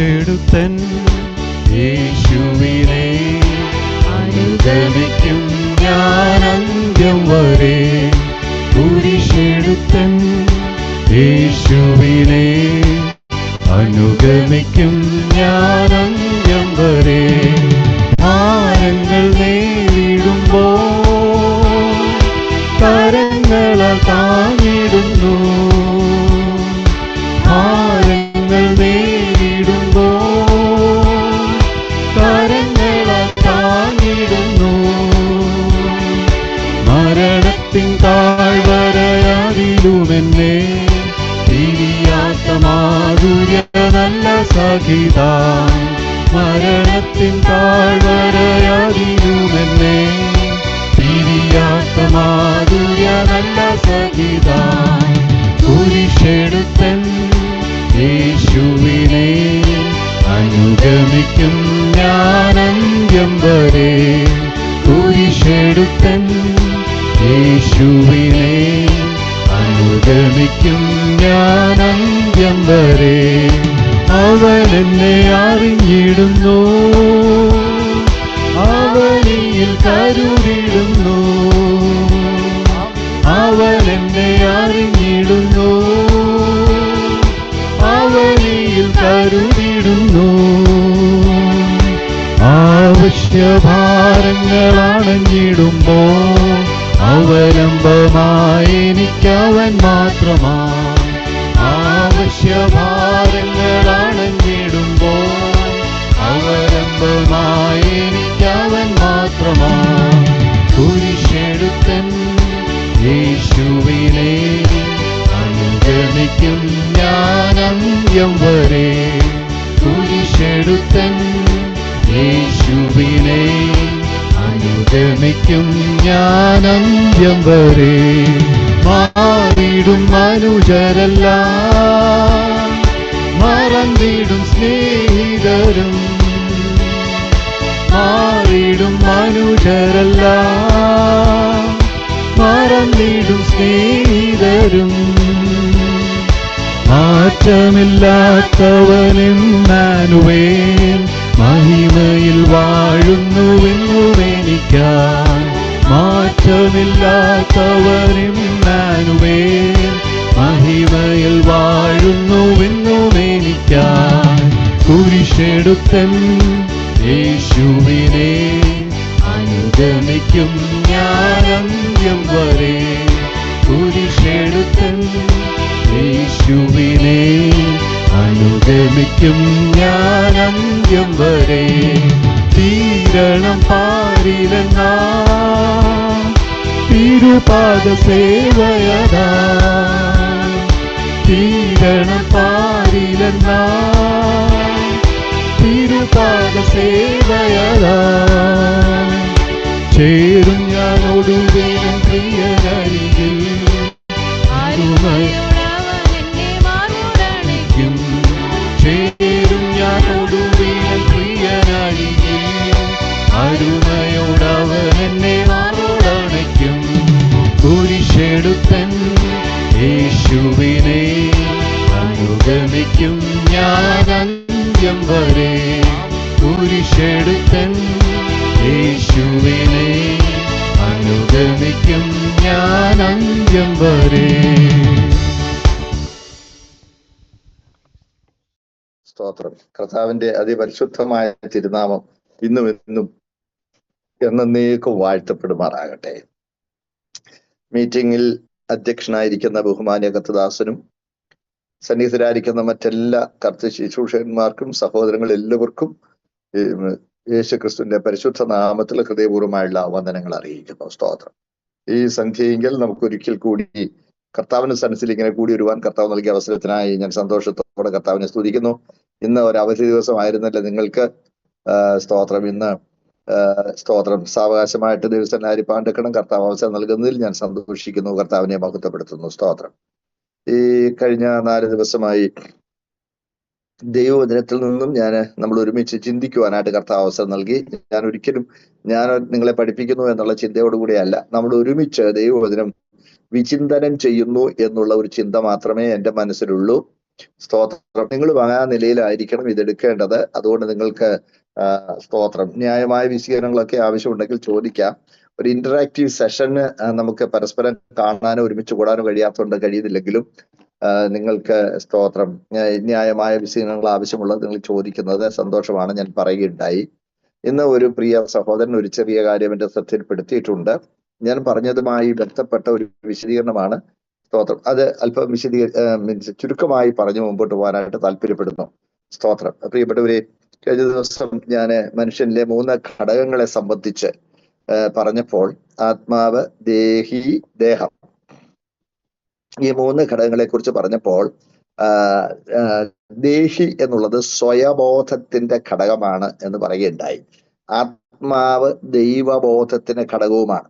കുരിശെടുത്തൻ യേശുവിനെ അനുഗമിക്കും ഞാൻ അന്ത്യം വരെ. കുരിശെടുത്തൻ യേശുവിനെ അനുഗമിക്കും ഞാൻ അന്ത്യം വരെ. ഭാരങ്ങൾ നേരിടുമ്പോൾ കരങ്ങളാൽ താങ്ങിടുന്നു. ഭാരങ്ങൾ നേരിടുമ്പോൾ കരങ്ങളാൽ താങ്ങിടുന്നു. മരണത്തിൻ താഴ്വരയാതിലുമെന്നെ തിരിയാത്ത മാധുര്യ നല്ല സഖിത. മരണത്തിൻ താഴ്വരയാതിലുമെന്നെ തിരിയാത്ത മാധുര്യ നല്ല സഖിത. കുരിശെടുത്തൻ യേശുവിനെ അനുഗമിക്കും ഞാൻ അന്ത്യം വരെ. കുരിശെടുത്തൻ യേശുവിനെ അനുഗമിക്കും ഞാൻ അന്ത്യം വരെ. അവൻ എന്നെ അറിഞ്ഞിടുന്നു, അവനിൽ കരുതിടുന്നു. അവൻ എന്നെ അറിഞ്ഞിടുന്നു, അവനിൽ കരുതിടുന്നു. ആവശ്യഭാരങ്ങളണഞ്ഞിടുമ്പോൾ അവലംബമായി എനിക്കവൻ മാത്രമാ. ആവശ്യഭാരങ്ങളണഞ്ഞിടുമ്പോൾ അവലംബമായി എനിക്കവൻ മാത്രമാ. കുരിശെടുത്തൻ യേശുവിനെ അനുഗമിക്കും ഞാൻ അന്ത്യം വരെ. കുരിശെടുത്തൻ യേശുവിനെ അനുഗമിക്കും ഞാൻ അന്ത്യം വരെ. മാറിടും മനുജരെല്ലാം മറന്നിടും സ്നേഹിതരും. മാറിടും മനുജരെല്ലാം മറന്നിടും സ്നേഹിതരും. മാറ്റമില്ലാത്തവനെന്നാനുവേൻ മഹിമയിൽ വാഴുന്നുവെന്നുമെനിക്കാൻ. മാറ്റമില്ലാത്തവനെന്നാനുവേൻ മഹിമയിൽ വാഴുന്നുവെന്നുമെനിക്കാൻ. കുരിശെടുത്തൻ യേശുവിനെ അനുഗമിക്കും ഞാൻ അന്ത്യം വരെ. കുരിശെടുത്തൻ യേശുവിനെ അനുഗമിക്കും ഞാൻ അന്ത്യം വരെ. തീരണം പാരിലെന്നാ തിരുപാദ സേവയതാ. തീരണം പാരിലെന്നാ തിരുപാദ സേവയതാ. ചേരും ഞാൻ ഒടുവിലും പ്രിയനരികിൽ അരുമയോടവനെന്നെ. ചേരും ഞാൻ ഒടുവിലും പ്രിയനരികിൽ അരുമയോടവനെന്നെ മാറോടണയ്ക്കും. കുരിശെടുത്തൻ യേശുവിനെ അനുഗമിക്കും ഞാൻ അന്ത്യം വരെ. കുരിശെടുത്തൻ യേശുവിനെ അനുഗമിക്കും ഞാൻ അന്ത്യം വരെ. സ്തോത്രം. കർത്താവിന്റെ അതിപരിശുദ്ധമായ തിരുനാമം ഇന്നും എന്നും എന്നേക്കും വാഴ്ത്തപ്പെടുമാറാകട്ടെ. മീറ്റിംഗിൽ അധ്യക്ഷനായിരിക്കുന്ന ബഹുമാന്യ കർത്തദാസനും സന്നിഹിതരായിരിക്കുന്ന മറ്റെല്ലാ കർത്തൃ ശുശ്രൂഷകന്മാർക്കും സഹോദരങ്ങൾ എല്ലാവർക്കും യേശുക്രിസ്തുവിന്റെ പരിശുദ്ധ നാമത്തിൽ ഹൃദയപൂർവ്വമായുള്ള വന്ദനങ്ങൾ അറിയിക്കുന്നു. സ്തോത്രം. ഈ സന്ധ്യയെങ്കിൽ നമുക്കൊരിക്കൽ കൂടി കർത്താവിന്റെ സന്നിധിയിൽ ഇങ്ങനെ കൂടി വരുവാൻ കർത്താവ് നൽകിയ അവസരത്തിനായി ഞാൻ സന്തോഷത്തോടെ കർത്താവിനെ സ്തുതിക്കുന്നു. ഇന്ന് ഒരു അവധി ദിവസമായിരുന്നല്ലോ നിങ്ങൾക്ക്. സ്തോത്രം. ഇന്ന് സ്തോത്രം സാവകാശമായിട്ട് ദിവസം പാണ്ടെക്കണം കർത്താവ് അവസരം നൽകുന്നതിൽ ഞാൻ സന്തോഷിക്കുന്നു. കർത്താവിനെ മഹത്വപ്പെടുത്തുന്നു. സ്തോത്രം. ഈ കഴിഞ്ഞ 4 ദിവസമായി ദൈവവചനത്തിൽ നിന്നും നമ്മൾ ഒരുമിച്ച് ചിന്തിക്കുവാനായിട്ട് കർത്താവ് അവസരം നൽകി. ഞാൻ നിങ്ങളെ പഠിപ്പിക്കുന്നു എന്നുള്ള ചിന്തയോടുകൂടിയല്ല, നമ്മൾ ഒരുമിച്ച് ദൈവവചനം വിചിന്തനം ചെയ്യുന്നു എന്നുള്ള ഒരു ചിന്ത മാത്രമേ എൻ്റെ മനസ്സിലുള്ളൂ. സ്തോത്രം. നിങ്ങളും ആ നിലയിലായിരിക്കണം ഇതെടുക്കേണ്ടത്. അതുകൊണ്ട് നിങ്ങൾക്ക് സ്തോത്രം ന്യായമായ വിശദീകരണങ്ങളൊക്കെ ആവശ്യമുണ്ടെങ്കിൽ ചോദിക്കാം. ഒരു ഇന്ററാക്റ്റീവ് സെഷന് നമുക്ക് പരസ്പരം കാണാനോ ഒരുമിച്ച് കൂടാനോ കഴിയുന്നില്ലെങ്കിലും നിങ്ങൾക്ക് സ്തോത്രം ന്യായമായ വിശദീകരണങ്ങൾ ആവശ്യമുള്ളത് നിങ്ങൾ ചോദിക്കുന്നത് സന്തോഷമാണ്. ഞാൻ പറയുകയുണ്ടായി. ഇന്ന് ഒരു പ്രിയ സഹോദരൻ ഒരു ചെറിയ കാര്യം എന്റെ ശ്രദ്ധയിൽപ്പെടുത്തിയിട്ടുണ്ട്. ഞാൻ പറഞ്ഞതുമായി ബന്ധപ്പെട്ട ഒരു വിശദീകരണമാണ്. സ്തോത്രം. അത് അല്പം ചുരുക്കമായി പറഞ്ഞു മുമ്പോട്ട് പോകാനായിട്ട് താല്പര്യപ്പെടുന്നു. സ്തോത്രം. പ്രിയപ്പെട്ടവരെ, കഴിഞ്ഞ ദിവസം ഞാൻ മനുഷ്യനിലെ 3 ഘടകങ്ങളെ സംബന്ധിച്ച് പറഞ്ഞപ്പോൾ ആത്മാവ്, ദേഹി, ദേഹം, ഈ 3 ഘടകങ്ങളെ കുറിച്ച് പറഞ്ഞപ്പോൾ ദേഹി എന്നുള്ളത് സ്വയബോധത്തിന്റെ ഘടകമാണ് എന്ന് പറയുകയുണ്ടായി. ആത്മാവ് ദൈവബോധത്തിന്റെ ഘടകവുമാണ്.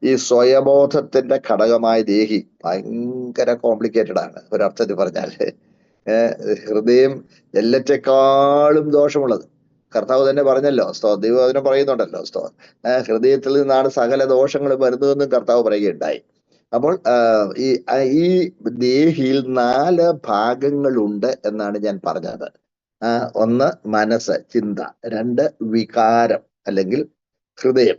ഈ സ്വയബോധത്തിന്റെ ഘടകമായ ദേഹി ഭയങ്കര കോംപ്ലിക്കേറ്റഡ് ആണ് ഒരർത്ഥത്തിൽ പറഞ്ഞാല്. ഹൃദയം എല്ലാറ്റെക്കാളും ദോഷമുള്ളത്. കർത്താവ് തന്നെ പറഞ്ഞല്ലോ, ദൈവവചനം പറയുന്നുണ്ടല്ലോ, ഹൃദയത്തിൽ നിന്നാണ് സകല ദോഷങ്ങളും വരുന്നതെന്നും കർത്താവ് പറയുകയുണ്ടായി. അപ്പോൾ ഈ ദേഹിയിൽ 4 ഭാഗങ്ങളുണ്ട് എന്നാണ് ഞാൻ പറഞ്ഞത്. 1 മനസ്സ്, ചിന്ത. 2 വികാരം അല്ലെങ്കിൽ ഹൃദയം,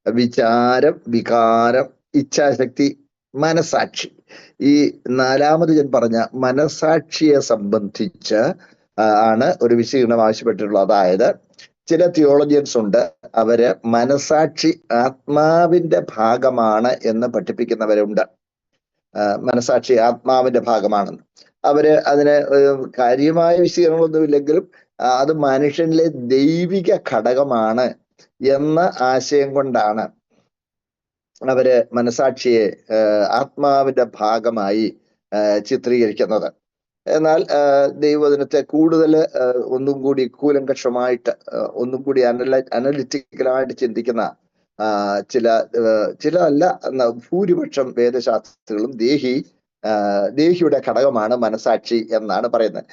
വിചാരം, വികാരം, ഇച്ഛാശക്തി, മനസാക്ഷി. ഈ 4ാമത് ഞാൻ പറഞ്ഞ മനസാക്ഷിയെ സംബന്ധിച്ച് ആണ് ഒരു വിശദീകരണം ആവശ്യപ്പെട്ടിട്ടുള്ളത്. അതായത് ചില തിയോളജിയൻസ് ഉണ്ട്, അവര് മനസാക്ഷി ആത്മാവിന്റെ ഭാഗമാണ് എന്ന് പഠിപ്പിക്കുന്നവരുണ്ട്. മനസാക്ഷി ആത്മാവിന്റെ ഭാഗമാണെന്ന്. അവര് അതിന് കാര്യമായ വിശദീകരണങ്ങളൊന്നുമില്ലെങ്കിലും അത് മനുഷ്യനിലെ ദൈവിക ഘടകമാണ് എന്ന ആശയം കൊണ്ടാണ് അവര് മനസാക്ഷിയെ ആത്മാവിന്റെ ഭാഗമായി ചിത്രീകരിക്കുന്നത്. എന്നാൽ ദൈവവചനത്തെ കൂടുതൽ ഒന്നും കൂടി കൂലങ്കഷമായിട്ട് ഒന്നും കൂടി അനലിറ്റിക്കലായിട്ട് ചിന്തിക്കുന്ന ചില അല്ല ഭൂരിപക്ഷം വേദശാസ്ത്രികളും ദേഹിയുടെ ഘടകമാണ് മനസാക്ഷി എന്നാണ് പറയുന്നത്.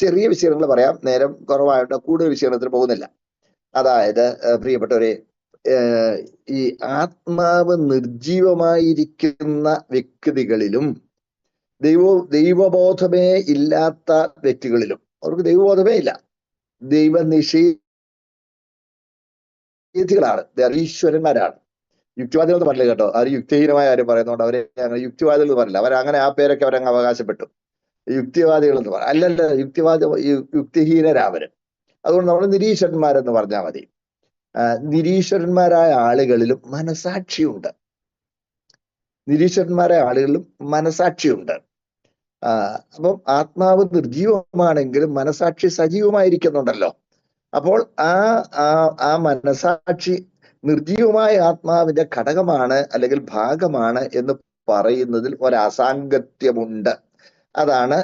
ചെറിയ വിശദീകരണങ്ങൾ പറയാം, നേരം കുറവായിട്ട് കൂടുതൽ വിശദീകരണത്തിന് പോകുന്നില്ല. അതായത് പ്രിയപ്പെട്ടവരെ, ഈ ആത്മാവ് നിർജീവമായിരിക്കുന്ന വ്യക്തികളിലും ദൈവബോധമേ ഇല്ലാത്ത വ്യക്തികളിലും, അവർക്ക് ദൈവബോധമേ ഇല്ല, ദൈവനിഷേധികളാണ്, ഈശ്വരന്മാരാണ്. യുക്തിവാദികൾ എന്ന് പറഞ്ഞില്ല കേട്ടോ, അവർ യുക്തിഹീനമായ കാര്യം പറയുന്നതുകൊണ്ട് അവരെ അങ്ങനെ യുക്തിവാദികൾ എന്ന് പറഞ്ഞില്ല. അവരങ്ങനെ ആ പേരൊക്കെ അവരങ്ങ് അവകാശപ്പെട്ടു, യുക്തിവാദികൾ എന്ന് പറയാം. അല്ലല്ല, യുക്തിഹീനരാവര്. അതുകൊണ്ട് നമ്മൾ നിരീശ്വരന്മാരെന്ന് പറഞ്ഞാൽ മതി. നിരീശ്വരന്മാരായ ആളുകളിലും മനസാക്ഷിയുണ്ട്. അപ്പം ആത്മാവ് നിർജീവമാണെങ്കിലും മനസാക്ഷി സജീവമായിരിക്കുന്നുണ്ടല്ലോ. അപ്പോൾ ആ മനസാക്ഷി നിർജീവമായ ആത്മാവിന്റെ ഘടകമാണ് അല്ലെങ്കിൽ ഭാഗമാണ് എന്ന് പറയുന്നതിൽ ഒരസാംഗത്യമുണ്ട്. അതാണ്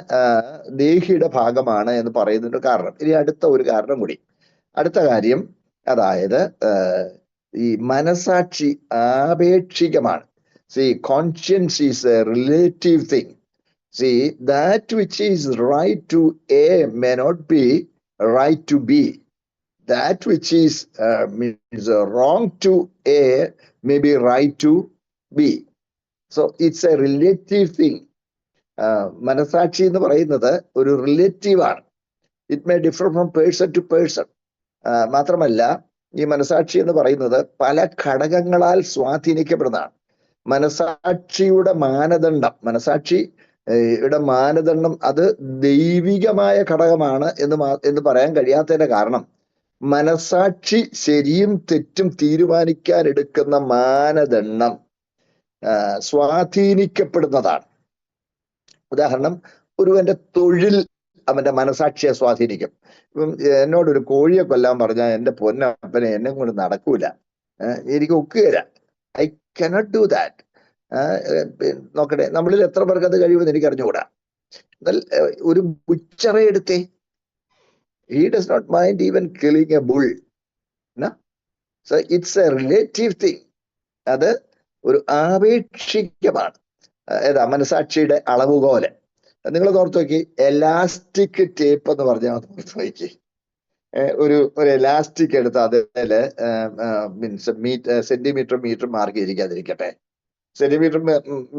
ദേഹിയുടെ ഭാഗമാണ് എന്ന് പറയുന്നതിന്റെ കാരണം. ഇനി അടുത്ത ഒരു കാരണം കൂടി. അടുത്ത കാര്യം, അതായത് ഈ മനസാക്ഷി ആപേക്ഷികമാണ്. Conscience is a relative thing. that which is right to A may not be right to B. That which is means wrong to A may be right to B. So it's a relative thing. മനസാക്ഷി എന്ന് പറയുന്നത് ഒരു relative ആണ്. It may differ from person to person. മാത്രമല്ല, ഈ മനസാക്ഷി എന്ന് പറയുന്നത് പല ഘടകങ്ങളാൽ സ്വാധീനിക്കപ്പെടുന്നതാണ്. മനസാക്ഷിയുടെ മാനദണ്ഡം അത് ദൈവികമായ ഘടകമാണ് എന്ന് പറയാൻ കഴിയാത്തതിന്റെ കാരണം, മനസാക്ഷി ശരിയും തെറ്റും തീരുമാനിക്കാൻ എടുക്കുന്ന മാനദണ്ഡം സ്വാധീനിക്കപ്പെടുന്നതാണ്. ഉദാഹരണം, ഒരുവന്റെ തൊഴിൽ അവന്റെ മനസാക്ഷിയെ സ്വാധീനിക്കും. ഇപ്പം എന്നോടൊരു കോഴിയെ കൊല്ലാൻ പറഞ്ഞാൽ എന്റെ പൊന്നപ്പനെ എന്നെ കൊണ്ട് നടക്കൂല, എനിക്ക് ഒക്കുകയില്ല. I cannot do that. നോക്കട്ടെ, നമ്മളിൽ എത്ര പേർക്ക് അത് കഴിയുമെന്ന് എനിക്ക് അറിഞ്ഞുകൂടാ. എന്നാൽ ഒരു ബുച്ചറെ എടുത്തേ, he does not mind even killing a bull. No? So it's a relative thing. അത് ഒരു ആപേക്ഷികമാണ്. ഏതാ മനസാക്ഷിയുടെ അളവുകോല്. നിങ്ങൾ ഓർത്ത് നോക്കി, എലാസ്റ്റിക് ടേപ്പ് എന്ന് പറഞ്ഞാൽ ഓർത്ത് നോക്കി. ഒരു എലാസ്റ്റിക് എടുത്ത് അതില് മീറ്റർ സെന്റിമീറ്റർ മാർക്ക് ചെയ്തിരിക്കാതിരിക്കട്ടെ, സെന്റിമീറ്റർ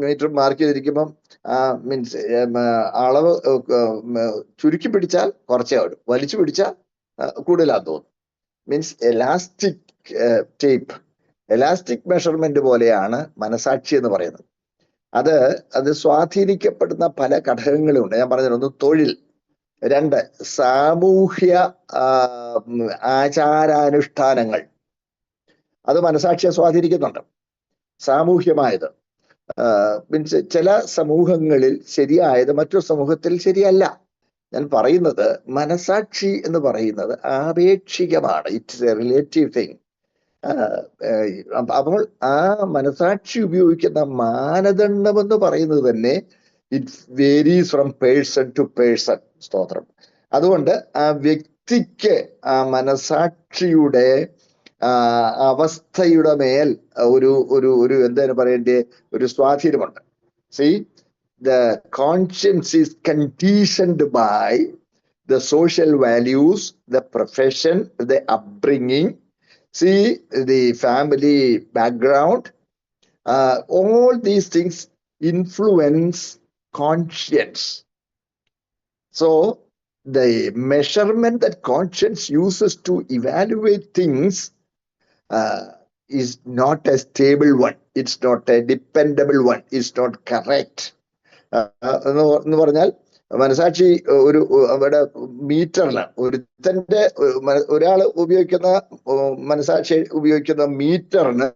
മീറ്റർ മാർക്ക് ചെയ്തിരിക്കുമ്പം മീൻസ് അളവ് ചുരുക്കി പിടിച്ചാൽ കുറച്ചേ ഉള്ളൂ, വലിച്ചു പിടിച്ചാൽ കൂടുതലാന്ന് തോന്നും. Means elastic tape, elastic measurement പോലെയാണ് മനസാക്ഷി എന്ന് പറയുന്നത്. അത് സ്വാധീനിക്കപ്പെടുന്ന പല ഘടകങ്ങളും ഉണ്ട്. ഞാൻ പറഞ്ഞത് ഒന്ന് തൊഴിൽ, രണ്ട് സാമൂഹ്യ ആചാരാനുഷ്ഠാനങ്ങൾ, അത് മനസാക്ഷിയെ സ്വാധീനിക്കുന്നുണ്ട്. സാമൂഹ്യമായത് മീൻസ് ചില സമൂഹങ്ങളിൽ ശരിയായത് മറ്റൊരു സമൂഹത്തിൽ ശരിയല്ല. ഞാൻ പറയുന്നത് മനസാക്ഷി എന്ന് പറയുന്നത് ആപേക്ഷികമാണ്, ഇറ്റ്സ് എ റിലേറ്റീവ് തിങ്. അപ്പോൾ ആ മനസാക്ഷി ഉപയോഗിക്കുന്ന മാനദണ്ഡം എന്ന് പറയുന്നത് തന്നെ it varies from person to person. സ്തോത്രം. അതുകൊണ്ട് ആ വ്യക്തിക്ക് ആ മനസാക്ഷിയുടെ അവസ്ഥയുടെ മേൽ ഒരു ഒരു ഒരു എന്താണ് പറയേണ്ടത്, ഒരു സ്വാധീനമുണ്ട്. See, the conscience is conditioned by the social values, the profession, the upbringing, see, the family background. All these things influence conscience. So the measurement that conscience uses to evaluate things is not a stable one. It's not a dependable one. It's not correct. എന്ന് പറഞ്ഞാൽ മനസാക്ഷി ഒരു അവിടെ മീറ്ററിന് ഒരാൾ ഉപയോഗിക്കുന്ന മനസാക്ഷി ഉപയോഗിക്കുന്ന മീറ്ററിന്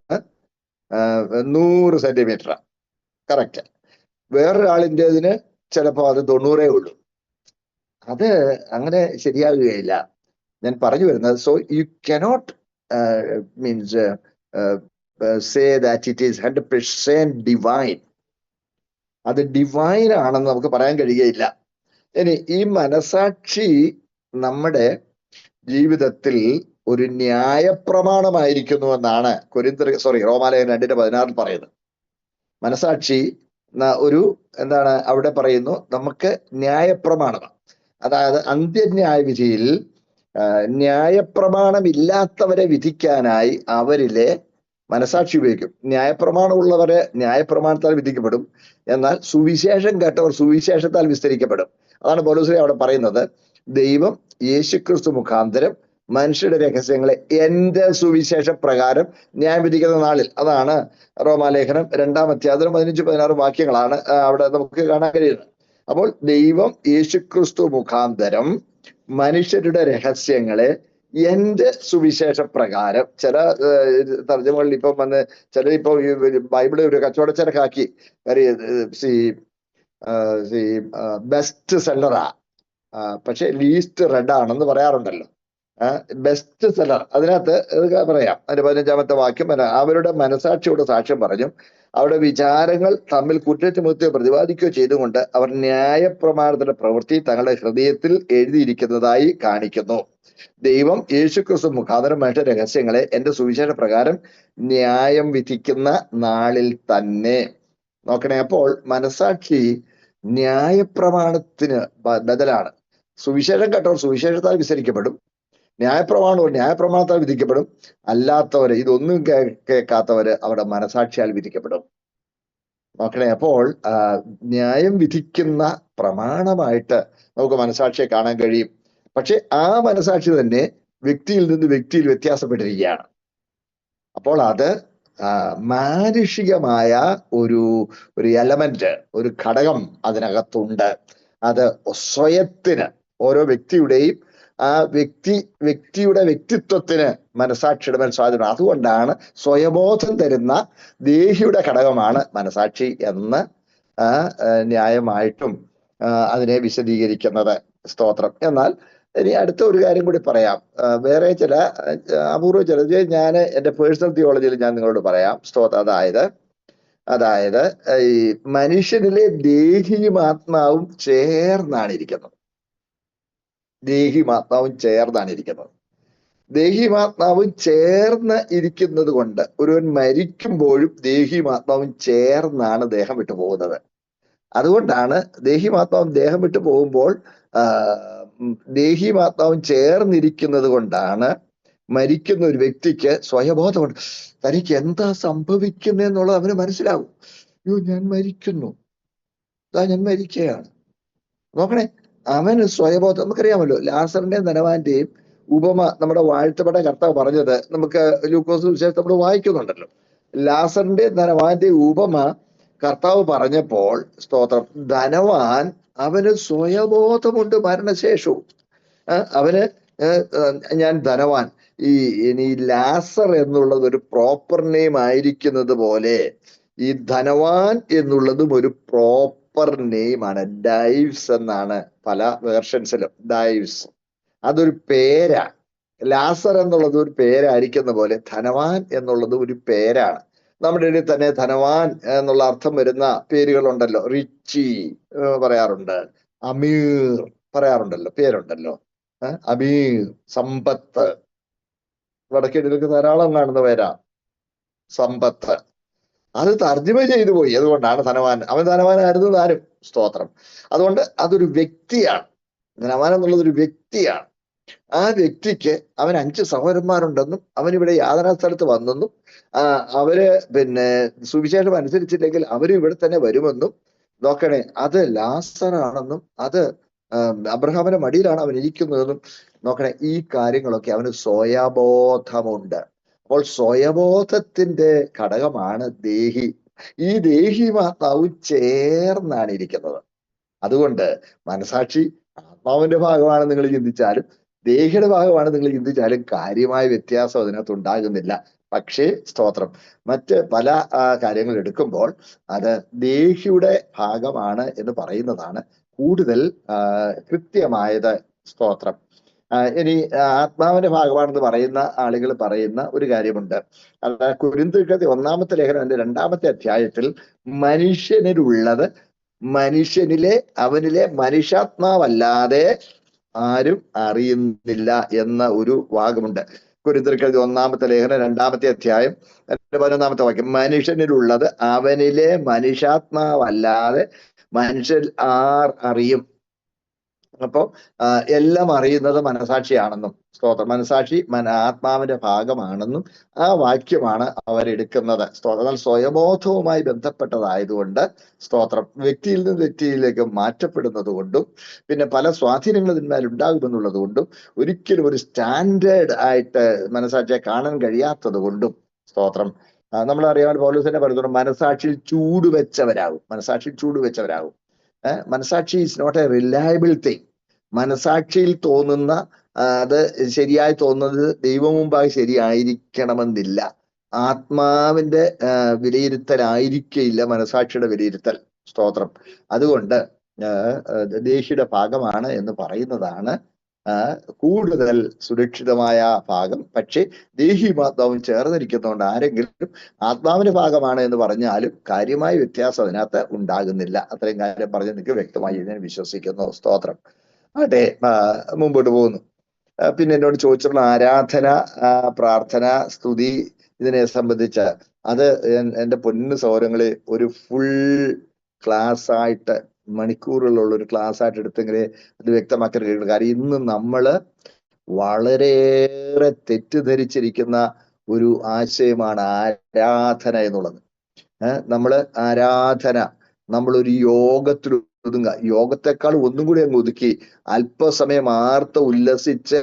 100 സെന്റിമീറ്ററാണ് കറക്റ്റ്. വേറൊരാളിൻ്റെതിന് ചിലപ്പോൾ അത് 90 ഉള്ളൂ. അത് അങ്ങനെ ശരിയാകുകയില്ല. ഞാൻ പറഞ്ഞു വരുന്നത്, so you cannot means say that it is 100% divine. അത് ഡിവൈൻ ആണെന്ന് നമുക്ക് പറയാൻ കഴിയുകയില്ല. ഇനി ഈ മനസാക്ഷി നമ്മുടെ ജീവിതത്തിൽ ഒരു ന്യായപ്രമാണമായിരിക്കുന്നു എന്നാണ് റോമാലേഖനം 2:16 പറയുന്നത്. മനസാക്ഷി ഒരു എന്താണ് അവിടെ പറയുന്നു, നമുക്ക് ന്യായപ്രമാണമാണ്. അതായത് അന്ത്യന്യായ വിധിയിൽ ന്യായപ്രമാണമില്ലാത്തവരെ വിധിക്കാനായി അവരിലെ മനസാക്ഷി ഉപയോഗിക്കും. ന്യായപ്രമാണമുള്ളവരെ ന്യായപ്രമാണത്താൽ വിധിക്കപ്പെടും, എന്നാൽ സുവിശേഷം കേട്ടവർ സുവിശേഷത്താൽ വിസ്തരിക്കപ്പെടും. അതാണ് പൗലോസ് അവിടെ പറയുന്നത്, ദൈവം യേശുക്രിസ്തു മുഖാന്തരം മനുഷ്യരുടെ രഹസ്യങ്ങളെ എന്റെ സുവിശേഷ പ്രകാരം ന്യായം വിധിക്കുന്ന നാളിൽ. അതാണ് റോമാലേഖനം 2-ാം അധ്യായം 15-16 വാക്യങ്ങളാണ് അവിടെ നമുക്ക് കാണാൻ കഴിയുന്നത്. അപ്പോൾ ദൈവം യേശുക്രിസ്തു മുഖാന്തരം മനുഷ്യരുടെ രഹസ്യങ്ങളെ എന്റെ സുവിശേഷ പ്രകാരം, ചില തർജ്ജമകളിൽ ഇപ്പം വന്ന് ചിലരിപ്പോ ബൈബിള് ഒരു കച്ചവടച്ചരക്കാക്കി ബെസ്റ്റ് സെല്ലറാ, പക്ഷെ ലീസ്റ്റ് റെഡ് ആണെന്ന് പറയാറുണ്ടല്ലോ. ബെസ്റ്റ് സെല്ലർ, അതിനകത്ത് പറയാം, അതിന്റെ 15-ാമത്തെ വാക്യം, അവരുടെ മനസാക്ഷിയോട് സാക്ഷ്യം പറഞ്ഞു, അവരുടെ വിചാരങ്ങൾ തമ്മിൽ കുറ്റച്ചുമത്തുകയോ പ്രതിപാദിക്കുകയോ ചെയ്തുകൊണ്ട് അവർ ന്യായപ്രമാണത്തിന്റെ പ്രവൃത്തി തങ്ങളുടെ ഹൃദയത്തിൽ എഴുതിയിരിക്കുന്നതായി കാണിക്കുന്നു. ദൈവം യേശുക്രിസ്തു മുഖാന്തരം മനുഷ്യ രഹസ്യങ്ങളെ എന്റെ സുവിശേഷ പ്രകാരം ന്യായം വിധിക്കുന്ന നാളിൽ തന്നെ. നോക്കണേ, അപ്പോൾ മനസാക്ഷി ന്യായപ്രമാണത്തിന് ബദലാണ്. സുവിശേഷം കേട്ടവർ സുവിശേഷത്താൽ വിസ്തരിക്കപ്പെടും, ന്യായപ്രമാണത്താൽ വിധിക്കപ്പെടും, അല്ലാത്തവര് ഇതൊന്നും കേൾക്കാത്തവര് അവരുടെ മനസാക്ഷിയാൽ വിധിക്കപ്പെടും. നോക്കണേ, അപ്പോൾ ന്യായം വിധിക്കുന്ന പ്രമാണമായിട്ട് നമുക്ക് മനസാക്ഷിയെ കാണാൻ കഴിയും. പക്ഷെ ആ മനസാക്ഷി തന്നെ വ്യക്തിയിൽ നിന്ന് വ്യക്തിയിൽ വ്യത്യാസപ്പെട്ടിരിക്കുകയാണ്. അപ്പോൾ അത് മാനുഷികമായ ഒരു എലമെന്റ്, ഒരു ഘടകം അതിനകത്തുണ്ട്. അത് സ്വയത്തിന്, ഓരോ വ്യക്തിയുടെയും ആ വ്യക്തിയുടെ വ്യക്തിത്വത്തിന് മനസാക്ഷിയുടെ മേൽ സ്വാധീനം. അതുകൊണ്ടാണ് സ്വയബോധം തരുന്ന ദേഹിയുടെ ഘടകമാണ് മനസാക്ഷി എന്ന് ന്യായമായിട്ടും അതിനെ വിശദീകരിക്കുന്നത്. സ്തോത്രം. എന്നാൽ ഇനി അടുത്ത ഒരു കാര്യം കൂടി പറയാം. വേറെ ചില അപൂർവ ചില ഞാൻ എൻ്റെ പേഴ്സണൽ തിയോളജിയിൽ ഞാൻ നിങ്ങളോട് പറയാം. സ്തോത്രം. അതായത് ഈ മനുഷ്യനിലെ ദേഹിയും ആത്മാവും ചേർന്നാണ് ഇരിക്കുന്നത്. ദേഹിമാത്മാവും ചേർന്ന് ഇരിക്കുന്നത് കൊണ്ട് ഒരുവൻ മരിക്കുമ്പോഴും ദേഹിമാത്മാവും ചേർന്നാണ് ദേഹം വിട്ടു പോകുന്നത്. അതുകൊണ്ടാണ് ദേഹിമാത്മാവും ദേഹം വിട്ടു പോകുമ്പോൾ ദേഹിമാത്മാവും ചേർന്നിരിക്കുന്നത് കൊണ്ടാണ് മരിക്കുന്ന ഒരു വ്യക്തിക്ക് സ്വയബോധമുണ്ട്. തനിക്ക് എന്താ സംഭവിക്കുന്നതെന്നുള്ളത് അവന് മനസ്സിലാവും. അയ്യോ, ഞാൻ മരിക്കുന്നു, ഞാൻ മരിക്കുകയാണ്. നോക്കണേ, അവന് സ്വയബോധം. നമുക്കറിയാമല്ലോ, ലാസറിന്റെയും ധനവാന്റെയും ഉപമ നമ്മുടെ വാഴ്ത്തപ്പെട്ട കർത്താവ് പറഞ്ഞത് നമുക്ക് ലൂക്കോസ് വിശേഷം നമ്മൾ വായിക്കുന്നുണ്ടല്ലോ. ലാസറിന്റെയും ധനവാന്റെയും ഉപമ കർത്താവ് പറഞ്ഞപ്പോൾ, സ്തോത്രം, ധനവാൻ അവന് സ്വയബോധമുണ്ട് മരണശേഷവും. അവന് ഞാൻ ധനവാൻ, ഇനി ലാസർ എന്നുള്ളത് ഒരു പ്രോപ്പർ നെയിം ആയിരിക്കുന്നത് പോലെ ഈ ധനവാൻ എന്നുള്ളതും ഒരു പ്രോപ്പർ നെയിമാണ്. ഡൈവ്സ് എന്നാണ് പല വേർഷൻസിലും. ഡൈവ്സ് അതൊരു പേരാ. ലാസർ എന്നുള്ളത് ഒരു പേരായിരിക്കുന്ന പോലെ ധനവാൻ എന്നുള്ളത് ഒരു പേരാണ്. നമ്മുടെ ഇടയിൽ തന്നെ ധനവാൻ എന്നുള്ള അർത്ഥം വരുന്ന പേരുകളുണ്ടല്ലോ. റിച്ചി പറയാറുണ്ട്, അമീർ പറയാറുണ്ടല്ലോ, പേരുണ്ടല്ലോ. അമീർ, സമ്പത്ത്, വടക്കേടിലൊക്കെ ധാരാളം കാണുന്ന പേരാ സമ്പത്ത്. അത് തർജ്ജിമ ചെയ്തു പോയി, അതുകൊണ്ടാണ് ധനവാൻ. അവൻ ധനവാനായിരുന്നു താനും, സ്തോത്രം. അതുകൊണ്ട് അതൊരു വ്യക്തിയാണ്. ധനവാൻ എന്നുള്ളത് ഒരു വ്യക്തിയാണ്. ആ വ്യക്തിക്ക് അവൻ 5 സഹോദരന്മാരുണ്ടെന്നും അവനിവിടെ യാതനാ സ്ഥലത്ത് വന്നെന്നും അവര് സുവിശേഷം അനുസരിച്ചില്ലെങ്കിൽ അവരും ഇവിടെ തന്നെ വരുമെന്നും നോക്കണേ, അത് ലാസറാണെന്നും അത് അബ്രഹാമിന്റെ മടിയിലാണ് അവൻ ഇരിക്കുന്നതെന്നും നോക്കണേ. ഈ കാര്യങ്ങളൊക്കെ അവന് സ്വയബോധമുണ്ട്. അപ്പോൾ സ്വയബോധത്തിന്റെ ഘടകമാണ് ദേഹി. ഈ ദേഹിമാതാവ് ചേർന്നാണ് ഇരിക്കുന്നത്. അതുകൊണ്ട് മനസാക്ഷി ആത്മാവിന്റെ ഭാഗമാണ് നിങ്ങൾ ചിന്തിച്ചാലും ദേഹിയുടെ ഭാഗമാണ് നിങ്ങൾ ചിന്തിച്ചാലും കാര്യമായ വ്യത്യാസം അതിനകത്ത് ഉണ്ടാകുന്നില്ല. പക്ഷേ സ്തോത്രം, മറ്റ് പല കാര്യങ്ങൾ എടുക്കുമ്പോൾ അത് ദേഹിയുടെ ഭാഗമാണ് എന്ന് പറയുന്നതാണ് കൂടുതൽ കൃത്യമായത്. സ്തോത്രം. ഇനി ആത്മാവിന്റെ ഭാഗമാണെന്ന് പറയുന്ന ആളുകൾ പറയുന്ന ഒരു കാര്യമുണ്ട്. അത് കൊരിന്ത്യർക്കെഴുതിയ 1-ാമത്തെ ലേഖനം അതിന്റെ 2-ാമത്തെ അധ്യായത്തിൽ മനുഷ്യനിലുള്ളത് മനുഷ്യനിലെ അവനിലെ മനുഷ്യാത്മാവല്ലാതെ ആരും അറിയുന്നില്ല എന്ന ഒരു ഭാഗമുണ്ട്. കൊരിന്ത്യർക്കെഴുതിയ 1-ാമത്തെ ലേഖനം 2-ാമത്തെ അധ്യായം 11-ാമത്തെ വാക്യം, മനുഷ്യനിലുള്ളത് അവനിലെ മനുഷ്യാത്മാവല്ലാതെ മനുഷ്യൻ ആർ അറിയും. അപ്പോ എല്ലാം അറിയുന്നത് മനസാക്ഷിയാണെന്നും, സ്തോത്രം, മനസാക്ഷി ആത്മാവിന്റെ ഭാഗമാണെന്നും ആ വാക്യമാണ് അവരെടുക്കുന്നത്. സ്തോത്രം. സ്വയബോധവുമായി ബന്ധപ്പെട്ടതായതുകൊണ്ട് സ്തോത്രം, വ്യക്തിയിൽ നിന്ന് വ്യക്തിയിലേക്ക് മാറ്റപ്പെടുന്നത് കൊണ്ടും പിന്നെ പല സ്വാധീനങ്ങൾ ഇതിന്മേൽ ഉണ്ടാകുമെന്നുള്ളത് കൊണ്ടും ഒരിക്കലും ഒരു സ്റ്റാൻഡേർഡ് ആയിട്ട് മനസാക്ഷിയെ കാണാൻ കഴിയാത്തത് കൊണ്ടും സ്തോത്രം, നമ്മളറിയാൻ പൗലോസിനെ പറയുന്നത് മനസാക്ഷിയിൽ ചൂടുവെച്ചവരാകും. മനസാക്ഷിയിൽ ചൂടുവെച്ചവരാകും. മനസാക്ഷി is not a reliable thing. മനസാക്ഷിയിൽ തോന്നുന്ന അത് ശരിയായി തോന്നുന്നത് ദൈവം മുമ്പായി ശരിയായിരിക്കണമെന്നില്ല. ആത്മാവിന്റെ വിലയിരുത്തലായിരിക്കില്ല മനസാക്ഷിയുടെ വിലയിരുത്തൽ. സ്തോത്രം. അതുകൊണ്ട് ദേഹിയുടെ ഭാഗമാണ് എന്ന് പറയുന്നതാണ് കൂടുതൽ സുരക്ഷിതമായ ഭാഗം. പക്ഷേ ദേഹിയുമാത്മാവും ചേർന്നിരിക്കുന്നതുകൊണ്ട് ആരെങ്കിലും ആത്മാവിന്റെ ഭാഗമാണ് എന്ന് പറഞ്ഞാലും കാര്യമായ വ്യത്യാസം അതിനകത്ത് ഉണ്ടാകുന്നില്ല. അത്രയും കാര്യം പറഞ്ഞ് നിങ്ങൾക്ക് വ്യക്തമായി ഞാൻ വിശ്വസിക്കുന്നു. സ്തോത്രം. അതെ, മുമ്പോട്ട് പോകുന്നു. പിന്നെ എന്നോട് ചോദിച്ചിട്ടുള്ള ആരാധന, പ്രാർത്ഥന, സ്തുതി ഇതിനെ സംബന്ധിച്ച് അത് എൻ്റെ പൊന്നു സൗരങ്ങളെ ഒരു ഫുൾ ക്ലാസ് ആയിട്ട്, മണിക്കൂറുകളുള്ള ഒരു ക്ലാസ് ആയിട്ട് എടുത്തെങ്കിലേ അത് വ്യക്തമാക്കാൻ കഴിയുള്ളൂ. കാര്യം ഇന്ന് നമ്മള് വളരെയേറെ തെറ്റിദ്ധരിച്ചിരിക്കുന്ന ഒരു ആശയമാണ് ആരാധന എന്നുള്ളത്. നമ്മള് ആരാധന നമ്മളൊരു യോഗത്തിൽ ഒതുങ്ങുക, യോഗത്തെക്കാൾ ഒന്നും കൂടി അങ്ങ് ഒതുക്കി അല്പസമയം ആർത്ത് ഉല്ലസിച്ച്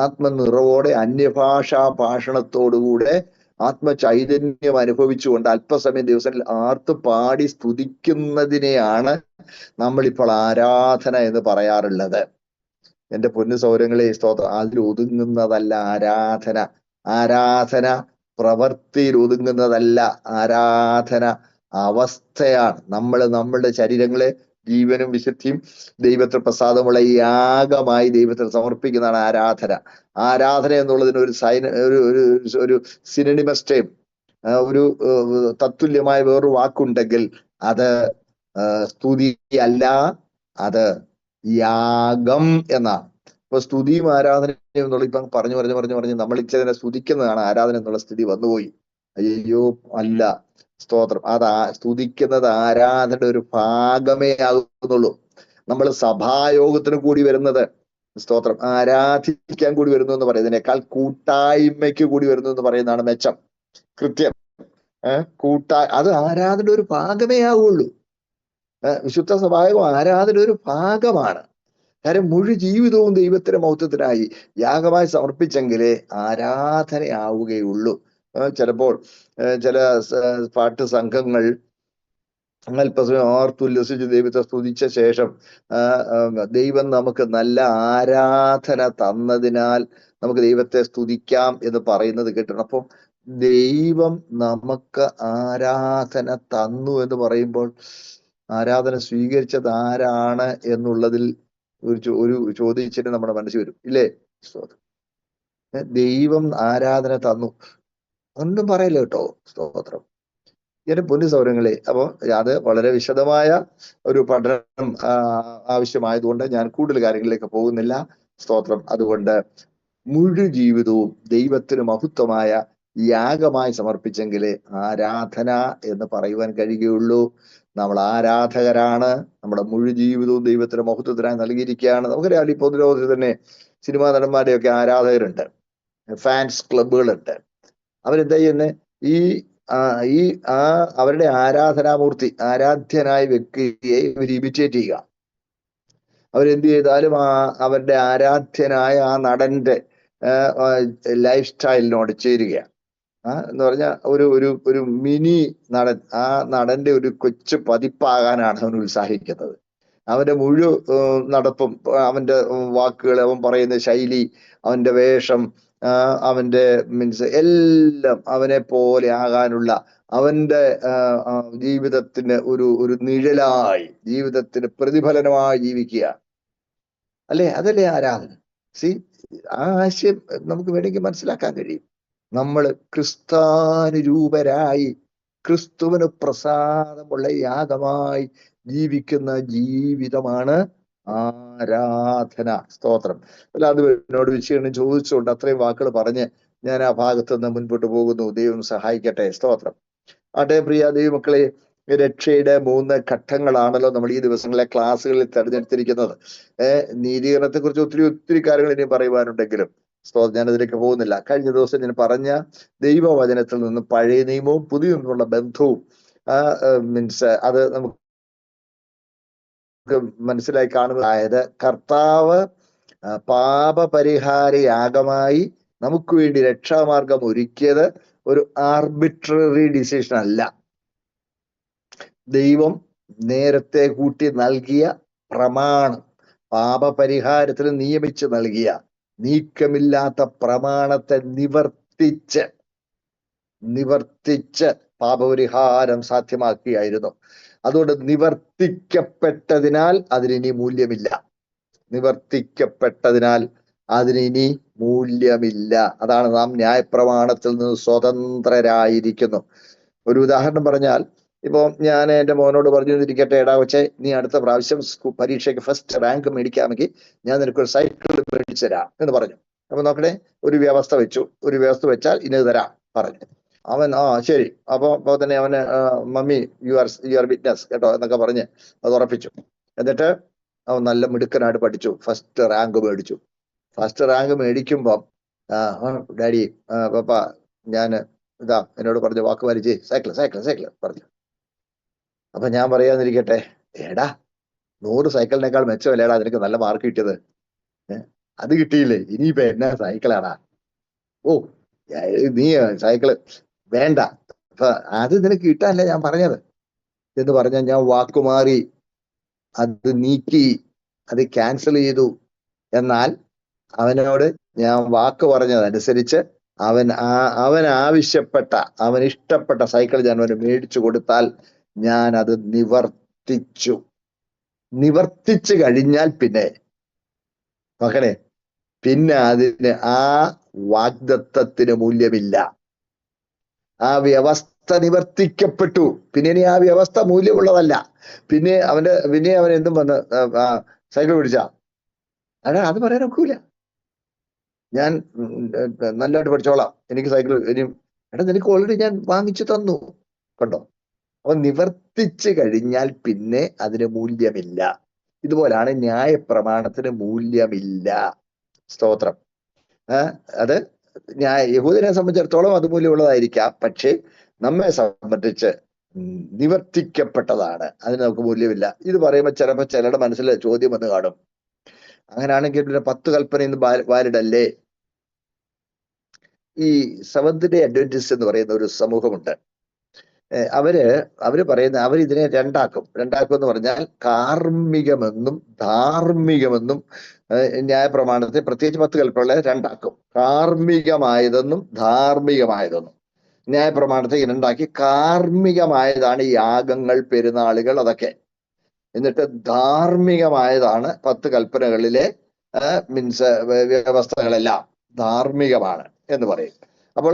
ആത്മനിറവോടെ അന്യഭാഷാ ഭാഷണത്തോടുകൂടെ ആത്മചൈതന്യം അനുഭവിച്ചുകൊണ്ട് അല്പസമയം ദിവസത്തിൽ ആർത്ത് പാടി സ്തുതിക്കുന്നതിനെയാണ് നമ്മളിപ്പോൾ ആരാധന എന്ന് പറയാറുള്ളത്. എന്റെ പൊന്നു സൗരങ്ങളെ, സ്തോത്രം, അതിൽ ഒതുങ്ങുന്നതല്ല ആരാധന. ആരാധന പ്രവൃത്തിയിൽ ഒതുങ്ങുന്നതല്ല. ആരാധന അവസ്ഥയാണ്. നമ്മളുടെ ശരീരങ്ങളെ ജീവനും വിശുദ്ധിയും ദൈവത്തിൽ പ്രസാദമുള്ള യാഗമായി ദൈവത്തിൽ സമർപ്പിക്കുന്നതാണ് ആരാധന. ആരാധന എന്നുള്ളതിന് ഒരു സിനണിമസ് ടൈം, ഒരു തത്തുല്യമായ വേറൊരു വാക്കുണ്ടെങ്കിൽ അത് സ്തുതി അല്ല, അത് യാഗം എന്നാണ്. ഇപ്പൊ സ്തുതിയും ആരാധനയും എന്നുള്ള ഇപ്പം പറഞ്ഞു നമ്മൾ ഇച്ചതിനെ സ്തുതിക്കുന്നതാണ് ആരാധന എന്നുള്ള സ്ഥിതി വന്നുപോയി. അയ്യോ, അല്ല. സ്തോത്രം. സ്തുതിക്കുന്നത് ആരാധനയുടെ ഒരു ഭാഗമേ ആകുന്നുള്ളൂ. നമ്മൾ സഭായോഗത്തിന് കൂടി വരുന്നത് സ്തോത്രം. ആരാധിക്കാൻ കൂടി വരുന്നു എന്ന് പറയുന്നതിനേക്കാൾ കൂട്ടായ്മയ്ക്ക് കൂടി വരുന്നു എന്ന് പറയുന്നതാണ് മെച്ചം, കൃത്യം. അത് ആരാധന ഒരു ഭാഗമേ ആവുള്ളൂ. വിശുദ്ധ സഭായം ആരാധന ഒരു ഭാഗമാണ്. കാര്യം മുഴു ജീവിതവും ദൈവത്തിന്റെ മൗത്വത്തിനായി യാഗമായി സമർപ്പിച്ചെങ്കിലേ ആരാധനയാവുകയുള്ളൂ. ചിലപ്പോൾ ചില പാട്ട് സംഘങ്ങൾ അല്പസമയം ആർത്തുല്ലസിച്ച് ദൈവത്തെ സ്തുതിച്ച ശേഷം ദൈവം നമുക്ക് നല്ല ആരാധന തന്നതിനാൽ നമുക്ക് ദൈവത്തെ സ്തുതിക്കാം എന്ന് പറയുന്നത് കേട്ടിട്ടുണ്ട്. അപ്പം ദൈവം നമുക്ക് ആരാധന തന്നു എന്ന് പറയുമ്പോൾ ആരാധന സ്വീകരിച്ചത് ആരാണ് എന്നുള്ളതിൽ ഒരു ചോദിച്ചിട്ട് നമ്മുടെ മനസ്സിൽ വരും, ഇല്ലേ? ദൈവം ആരാധന തന്നു ഒന്നും പറയില്ല കേട്ടോ. സ്തോത്രം. എന്റെ പൊന്നു സൗരങ്ങളെ, അപ്പോൾ അത് വളരെ വിശദമായ ഒരു പഠനം ആവശ്യമായതുകൊണ്ട് ഞാൻ കൂടുതൽ കാര്യങ്ങളിലേക്ക് പോകുന്നില്ല. സ്തോത്രം. അതുകൊണ്ട് മുഴു ജീവിതവും ദൈവത്തിന് മഹത്വമായ യാഗമായി സമർപ്പിച്ചെങ്കിലേ ആരാധന എന്ന് പറയുവാൻ കഴിയുകയുള്ളൂ. നമ്മൾ ആരാധകരാണ്. നമ്മുടെ മുഴു ജീവിതവും ദൈവത്തിന് മഹത്വത്തിനായി നൽകിയിരിക്കുകയാണ്. നമുക്കറിയാം, ഈ പൊതുലോകത്തിൽ തന്നെ സിനിമാ നടന്മാരുടെയൊക്കെ ആരാധകരുണ്ട്, ഫാൻസ് ക്ലബുകളുണ്ട്. അവരെന്താ ചെയ്യുന്നത്? അവരുടെ ആരാധനാമൂർത്തി, ആരാധ്യനായ വ്യക്തിയെ ഇവർ ഇമിറ്റേറ്റ് ചെയ്യുക. അവരെന്ത് ചെയ്താലും അവരുടെ ആരാധ്യനായ ആ നടന്റെ ലൈഫ് സ്റ്റൈലിനോട് ചേരുകയാണ്. എന്ന് പറഞ്ഞാൽ ഒരു മിനി നടൻ, ആ നടന്റെ ഒരു കൊച്ചു പതിപ്പാകാനാണ് അവൻ ഉത്സാഹിക്കുന്നത്. അവന്റെ മുഴു നടപ്പും, അവന്റെ വാക്കുകൾ, അവൻ പറയുന്ന ശൈലി, അവന്റെ വേഷം, അവന്റെ മീൻസ് എല്ലാം അവനെ പോലെ ആകാനുള്ള അവന്റെ ജീവിതത്തിന് ഒരു നിഴലായി, ജീവിതത്തിന് പ്രതിഫലനമായി ജീവിക്കുക, അല്ലേ? അതല്ലേ ആരാധന. ആ ആശയം നമുക്ക് വേണമെങ്കിൽ മനസ്സിലാക്കാൻ കഴിയും. നമ്മൾ ക്രിസ്താനുരൂപരായി ക്രിസ്തുവിന് പ്രസാദമുള്ള യാഗമായി ജീവിക്കുന്ന ജീവിതമാണ് ആരാധന. സ്തോത്രം. അല്ല, അത് എന്നോട് വിശകലനം ചോദിച്ചുകൊണ്ട് അത്രയും വാക്കുകൾ പറഞ്ഞ് ഞാൻ ആ ഭാഗത്ത് നിന്ന് മുൻപോട്ട് പോകുന്നു. ദൈവം സഹായിക്കട്ടെ. സ്തോത്രം. ആട്ടെ, പ്രിയ ദൈവമക്കളെ, രക്ഷയുടെ 3 ഘട്ടങ്ങളാണല്ലോ നമ്മൾ ഈ ദിവസങ്ങളിലെ ക്ലാസ്സുകളിൽ തെരഞ്ഞെടുത്തിരിക്കുന്നത്. നീതീകരണത്തെ കുറിച്ച് ഒത്തിരി കാര്യങ്ങൾ ഇനി പറയുവാനുണ്ടെങ്കിലും ഞാനതിലേക്ക് പോകുന്നില്ല. കഴിഞ്ഞ ദിവസം ഞാൻ പറഞ്ഞ ദൈവവചനത്തിൽ നിന്ന് പഴയ നിയമവും പുതിയ നിയമമുള്ള ബന്ധവും മീൻസ് അത് നമുക്ക് മനസ്സിലായി കാണുന്നതായത്, കർത്താവ് പാപപരിഹാര യാഗമായി നമുക്ക് വേണ്ടി രക്ഷാമാർഗം ഒരുക്കിയത് ഒരു ആർബിട്രറി ഡിസിഷൻ അല്ല. ദൈവം നേരത്തെ കൂട്ടി നൽകിയ പ്രമാണം, പാപപരിഹാരത്തിന് നിയമിച്ച് നൽകിയ നീക്കമില്ലാത്ത പ്രമാണത്തെ നിവർത്തിച്ച് പാപപരിഹാരം സാധ്യമാക്കിയായിരുന്നു. അതുകൊണ്ട് നിവർത്തിക്കപ്പെട്ടതിനാൽ അതിനി മൂല്യമില്ല. നിവർത്തിക്കപ്പെട്ടതിനാൽ അതിനി മൂല്യമില്ല. അതാണ് നാം ന്യായപ്രമാണത്തിൽ നിന്ന് സ്വതന്ത്രരായിരിക്കുന്നു. ഒരു ഉദാഹരണം പറഞ്ഞാൽ, ഇപ്പൊ ഞാൻ എൻ്റെ മോനോട് പറഞ്ഞിരിക്കട്ടെ, എടാ കൊച്ചേ, നീ അടുത്ത പ്രാവശ്യം പരീക്ഷയ്ക്ക് ഫസ്റ്റ് റാങ്ക് മേടിക്കാമെങ്കിൽ ഞാൻ നിനക്കൊരു സൈക്കിൾ മേടിച്ചു തരാം എന്ന് പറഞ്ഞു. അപ്പൊ നോക്കണേ, ഒരു വ്യവസ്ഥ വെച്ചാൽ ഇന്നത് തരാം പറഞ്ഞു. അവൻ ശരി. അപ്പൊ തന്നെ അവന് മമ്മി യു ആർ വിറ്റ്നസ് കേട്ടോ എന്നൊക്കെ പറഞ്ഞ് അത് ഉറപ്പിച്ചു. എന്നിട്ട് അവൻ നല്ല മിടുക്കനായിട്ട് പഠിച്ചു, ഫസ്റ്റ് റാങ്ക് മേടിച്ചു. ഫസ്റ്റ് റാങ്ക് മേടിക്കുമ്പം ഡാഡി, പപ്പ, ഞാൻ എന്നോട് പറഞ്ഞു വാക്ക് പാലിച്ച് സൈക്കിൾ പറഞ്ഞു. അപ്പൊ ഞാൻ പറയാന്നിരിക്കട്ടെ, എടാ 100 സൈക്കിളിനേക്കാൾ മെച്ചമല്ലേടാ നിനക്ക് നല്ല മാർക്ക് കിട്ടിയത്? അത് കിട്ടിയില്ലേ, ഇനിയിപ്പോ എന്നാ സൈക്കിളാടാ? ഓ, നീ സൈക്കിള് വേണ്ട, അപ്പൊ അത് നിനക്ക് കിട്ടാനല്ലേ ഞാൻ പറഞ്ഞത് എന്ന് പറഞ്ഞാൽ ഞാൻ വാക്കുമാറി അത് നീക്കി, അത് ക്യാൻസൽ ചെയ്തു. എന്നാൽ അവനോട് ഞാൻ വാക്ക് പറഞ്ഞതനുസരിച്ച് അവൻ ആവശ്യപ്പെട്ട, അവൻ ഇഷ്ടപ്പെട്ട സൈക്കിൾ ഞാൻ അവന് മേടിച്ചു കൊടുത്താൽ ഞാൻ അത് നിവർത്തിച്ചു കഴിഞ്ഞാൽ പിന്നെ മകനെ, പിന്നെ അതിന് ആ വാഗ്ദത്തത്തിന് മൂല്യമില്ല. ആ വ്യവസ്ഥ നിവർത്തിക്കപ്പെട്ടു, പിന്നെ ഇനി ആ വ്യവസ്ഥ മൂല്യമുള്ളതല്ല. പിന്നെ അവൻ എന്തും വന്ന് സൈക്കിൾ പിടിച്ചാ അത് പറയാൻ ഒക്കൂല. ഞാൻ നല്ലതായിട്ട് പഠിച്ചോളാം, എനിക്ക് സൈക്കിൾ ഇനിയും, നിനക്ക് ഓൾറെഡി ഞാൻ വാങ്ങിച്ചു തന്നു കണ്ടോ. അപ്പൊ നിവർത്തിച്ചു കഴിഞ്ഞാൽ പിന്നെ അതിന് മൂല്യമില്ല. ഇതുപോലാണ് ന്യായപ്രമാണത്തിന് മൂല്യമില്ല. സ്തോത്രം. അത് യഹൂദനെ സംബന്ധിച്ചിടത്തോളം അത് മൂല്യമുള്ളതായിരിക്കാം, പക്ഷേ നമ്മെ സംബന്ധിച്ച് നിവർത്തിക്കപ്പെട്ടതാണ്, അതിന് നമുക്ക് മൂല്യമില്ല. ഇത് പറയുമ്പോൾ ചിലപ്പോൾ ചിലരുടെ മനസ്സിൽ ചോദ്യം വന്ന് കാണും, അങ്ങനെയാണെങ്കിൽ പിന്നെ 10 കൽപ്പന വാലിഡ് അല്ലേ? ഈ സെവന്ത് ഡേ അഡ്വന്റിസ്റ്റ് എന്ന് പറയുന്ന ഒരു സമൂഹമുണ്ട്. അവര് പറയുന്ന അവരിതിനെ രണ്ടാക്കും എന്ന് പറഞ്ഞാൽ കാർമ്മികമെന്നും ധാർമ്മികമെന്നും ന്യായപ്രമാണത്തെ പ്രത്യേകിച്ച് 10 കൽപ്പനകളെ രണ്ടാക്കും. കാർമ്മികമായതെന്നും ധാർമ്മികമായതെന്നും. ന്യായപ്രമാണത്തെ രണ്ടാക്കി കാർമ്മികമായതാണ് യാഗങ്ങൾ, പെരുന്നാളുകൾ, അതൊക്കെ. എന്നിട്ട് ധാർമ്മികമായതാണ് 10 കൽപ്പനകളിലെ മീൻസ് വ്യവസ്ഥകളെല്ലാം ധാർമ്മികമാണ് എന്ന് പറയും. അപ്പോൾ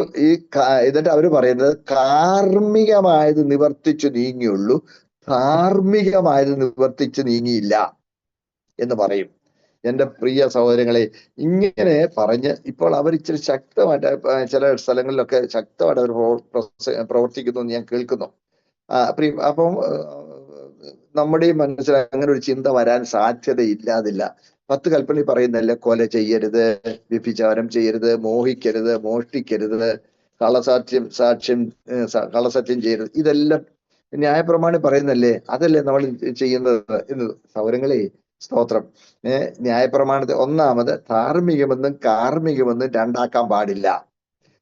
എന്നിട്ട് അവര് പറയുന്നത് കാർമ്മികമായത് നിവർത്തിച്ചു നീങ്ങിയുള്ളൂ, ധാർമ്മികമായത് നിവർത്തിച്ചു നീങ്ങിയില്ല എന്ന് പറയും. എൻ്റെ പ്രിയ സഹോദരങ്ങളെ, ഇങ്ങനെ പറഞ്ഞ് ഇപ്പോൾ അവർ ഇച്ചിരി ശക്തമായിട്ട് ചില സ്ഥലങ്ങളിലൊക്കെ ശക്തമായിട്ട് അവർ പ്രവർത്തിക്കുന്നു എന്ന് ഞാൻ കേൾക്കുന്നു. അപ്പം നമ്മുടെ മനസ്സിൽ അങ്ങനെ ഒരു ചിന്ത വരാൻ സാധ്യതയില്ലാതില്ല. 10 കൽപ്പനയിൽ പറയുന്നതല്ലേ, കൊല ചെയ്യരുത്, വ്യഭിചാരം ചെയ്യരുത്, മോഹിക്കരുത്, മോഷ്ടിക്കരുത്, കള്ളസത്യം ചെയ്യരുത്, ഇതെല്ലാം ന്യായപ്രമാണം പറയുന്നല്ലേ, അതല്ലേ നമ്മൾ ചെയ്യുന്നത് എന്ന്. സൗരങ്ങളെ, സ്തോത്രം. ന്യായപ്രമാണത്തെ ഒന്നാമത് ധാർമ്മികമെന്നും കാർമ്മികമെന്നും രണ്ടാക്കാൻ പാടില്ല.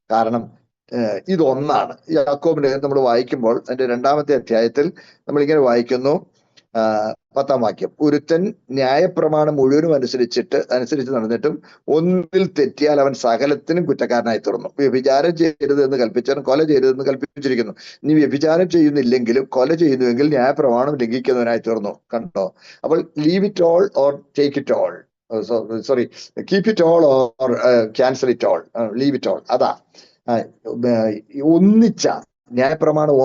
കാരണം ഇതൊന്നാണ്. യാക്കോബിന്റെ നമ്മൾ വായിക്കുമ്പോൾ അതിന്റെ 2-ാമത്തെ അധ്യായത്തിൽ നമ്മളിങ്ങനെ വായിക്കുന്നു, 10-ാം വാക്യം, ഒരുത്തൻ ന്യായപ്രമാണം മുഴുവനും അനുസരിച്ച് നടന്നിട്ടും ഒന്നിൽ തെറ്റിയാൽ അവൻ സകലത്തിനും കുറ്റക്കാരനായി തീർന്നു. വ്യഭിചാരം ചെയ്യരുത് എന്ന് കൽപ്പിച്ചവൻ കൊല ചെയ്യരുതെന്ന് കൽപ്പിച്ചിരിക്കുന്നു. നീ വ്യഭിചാരം ചെയ്യുന്നില്ലെങ്കിലും കൊല ചെയ്യുന്നുവെങ്കിൽ ന്യായപ്രമാണം ലംഘിക്കുന്നവനായി തീർന്നു. കണ്ടോ? അപ്പോൾ leave it all or take it all, sorry, keep it all or cancel it all, leave it all. അതാ ഒന്നിച്ച ന്യായപ്രമാണം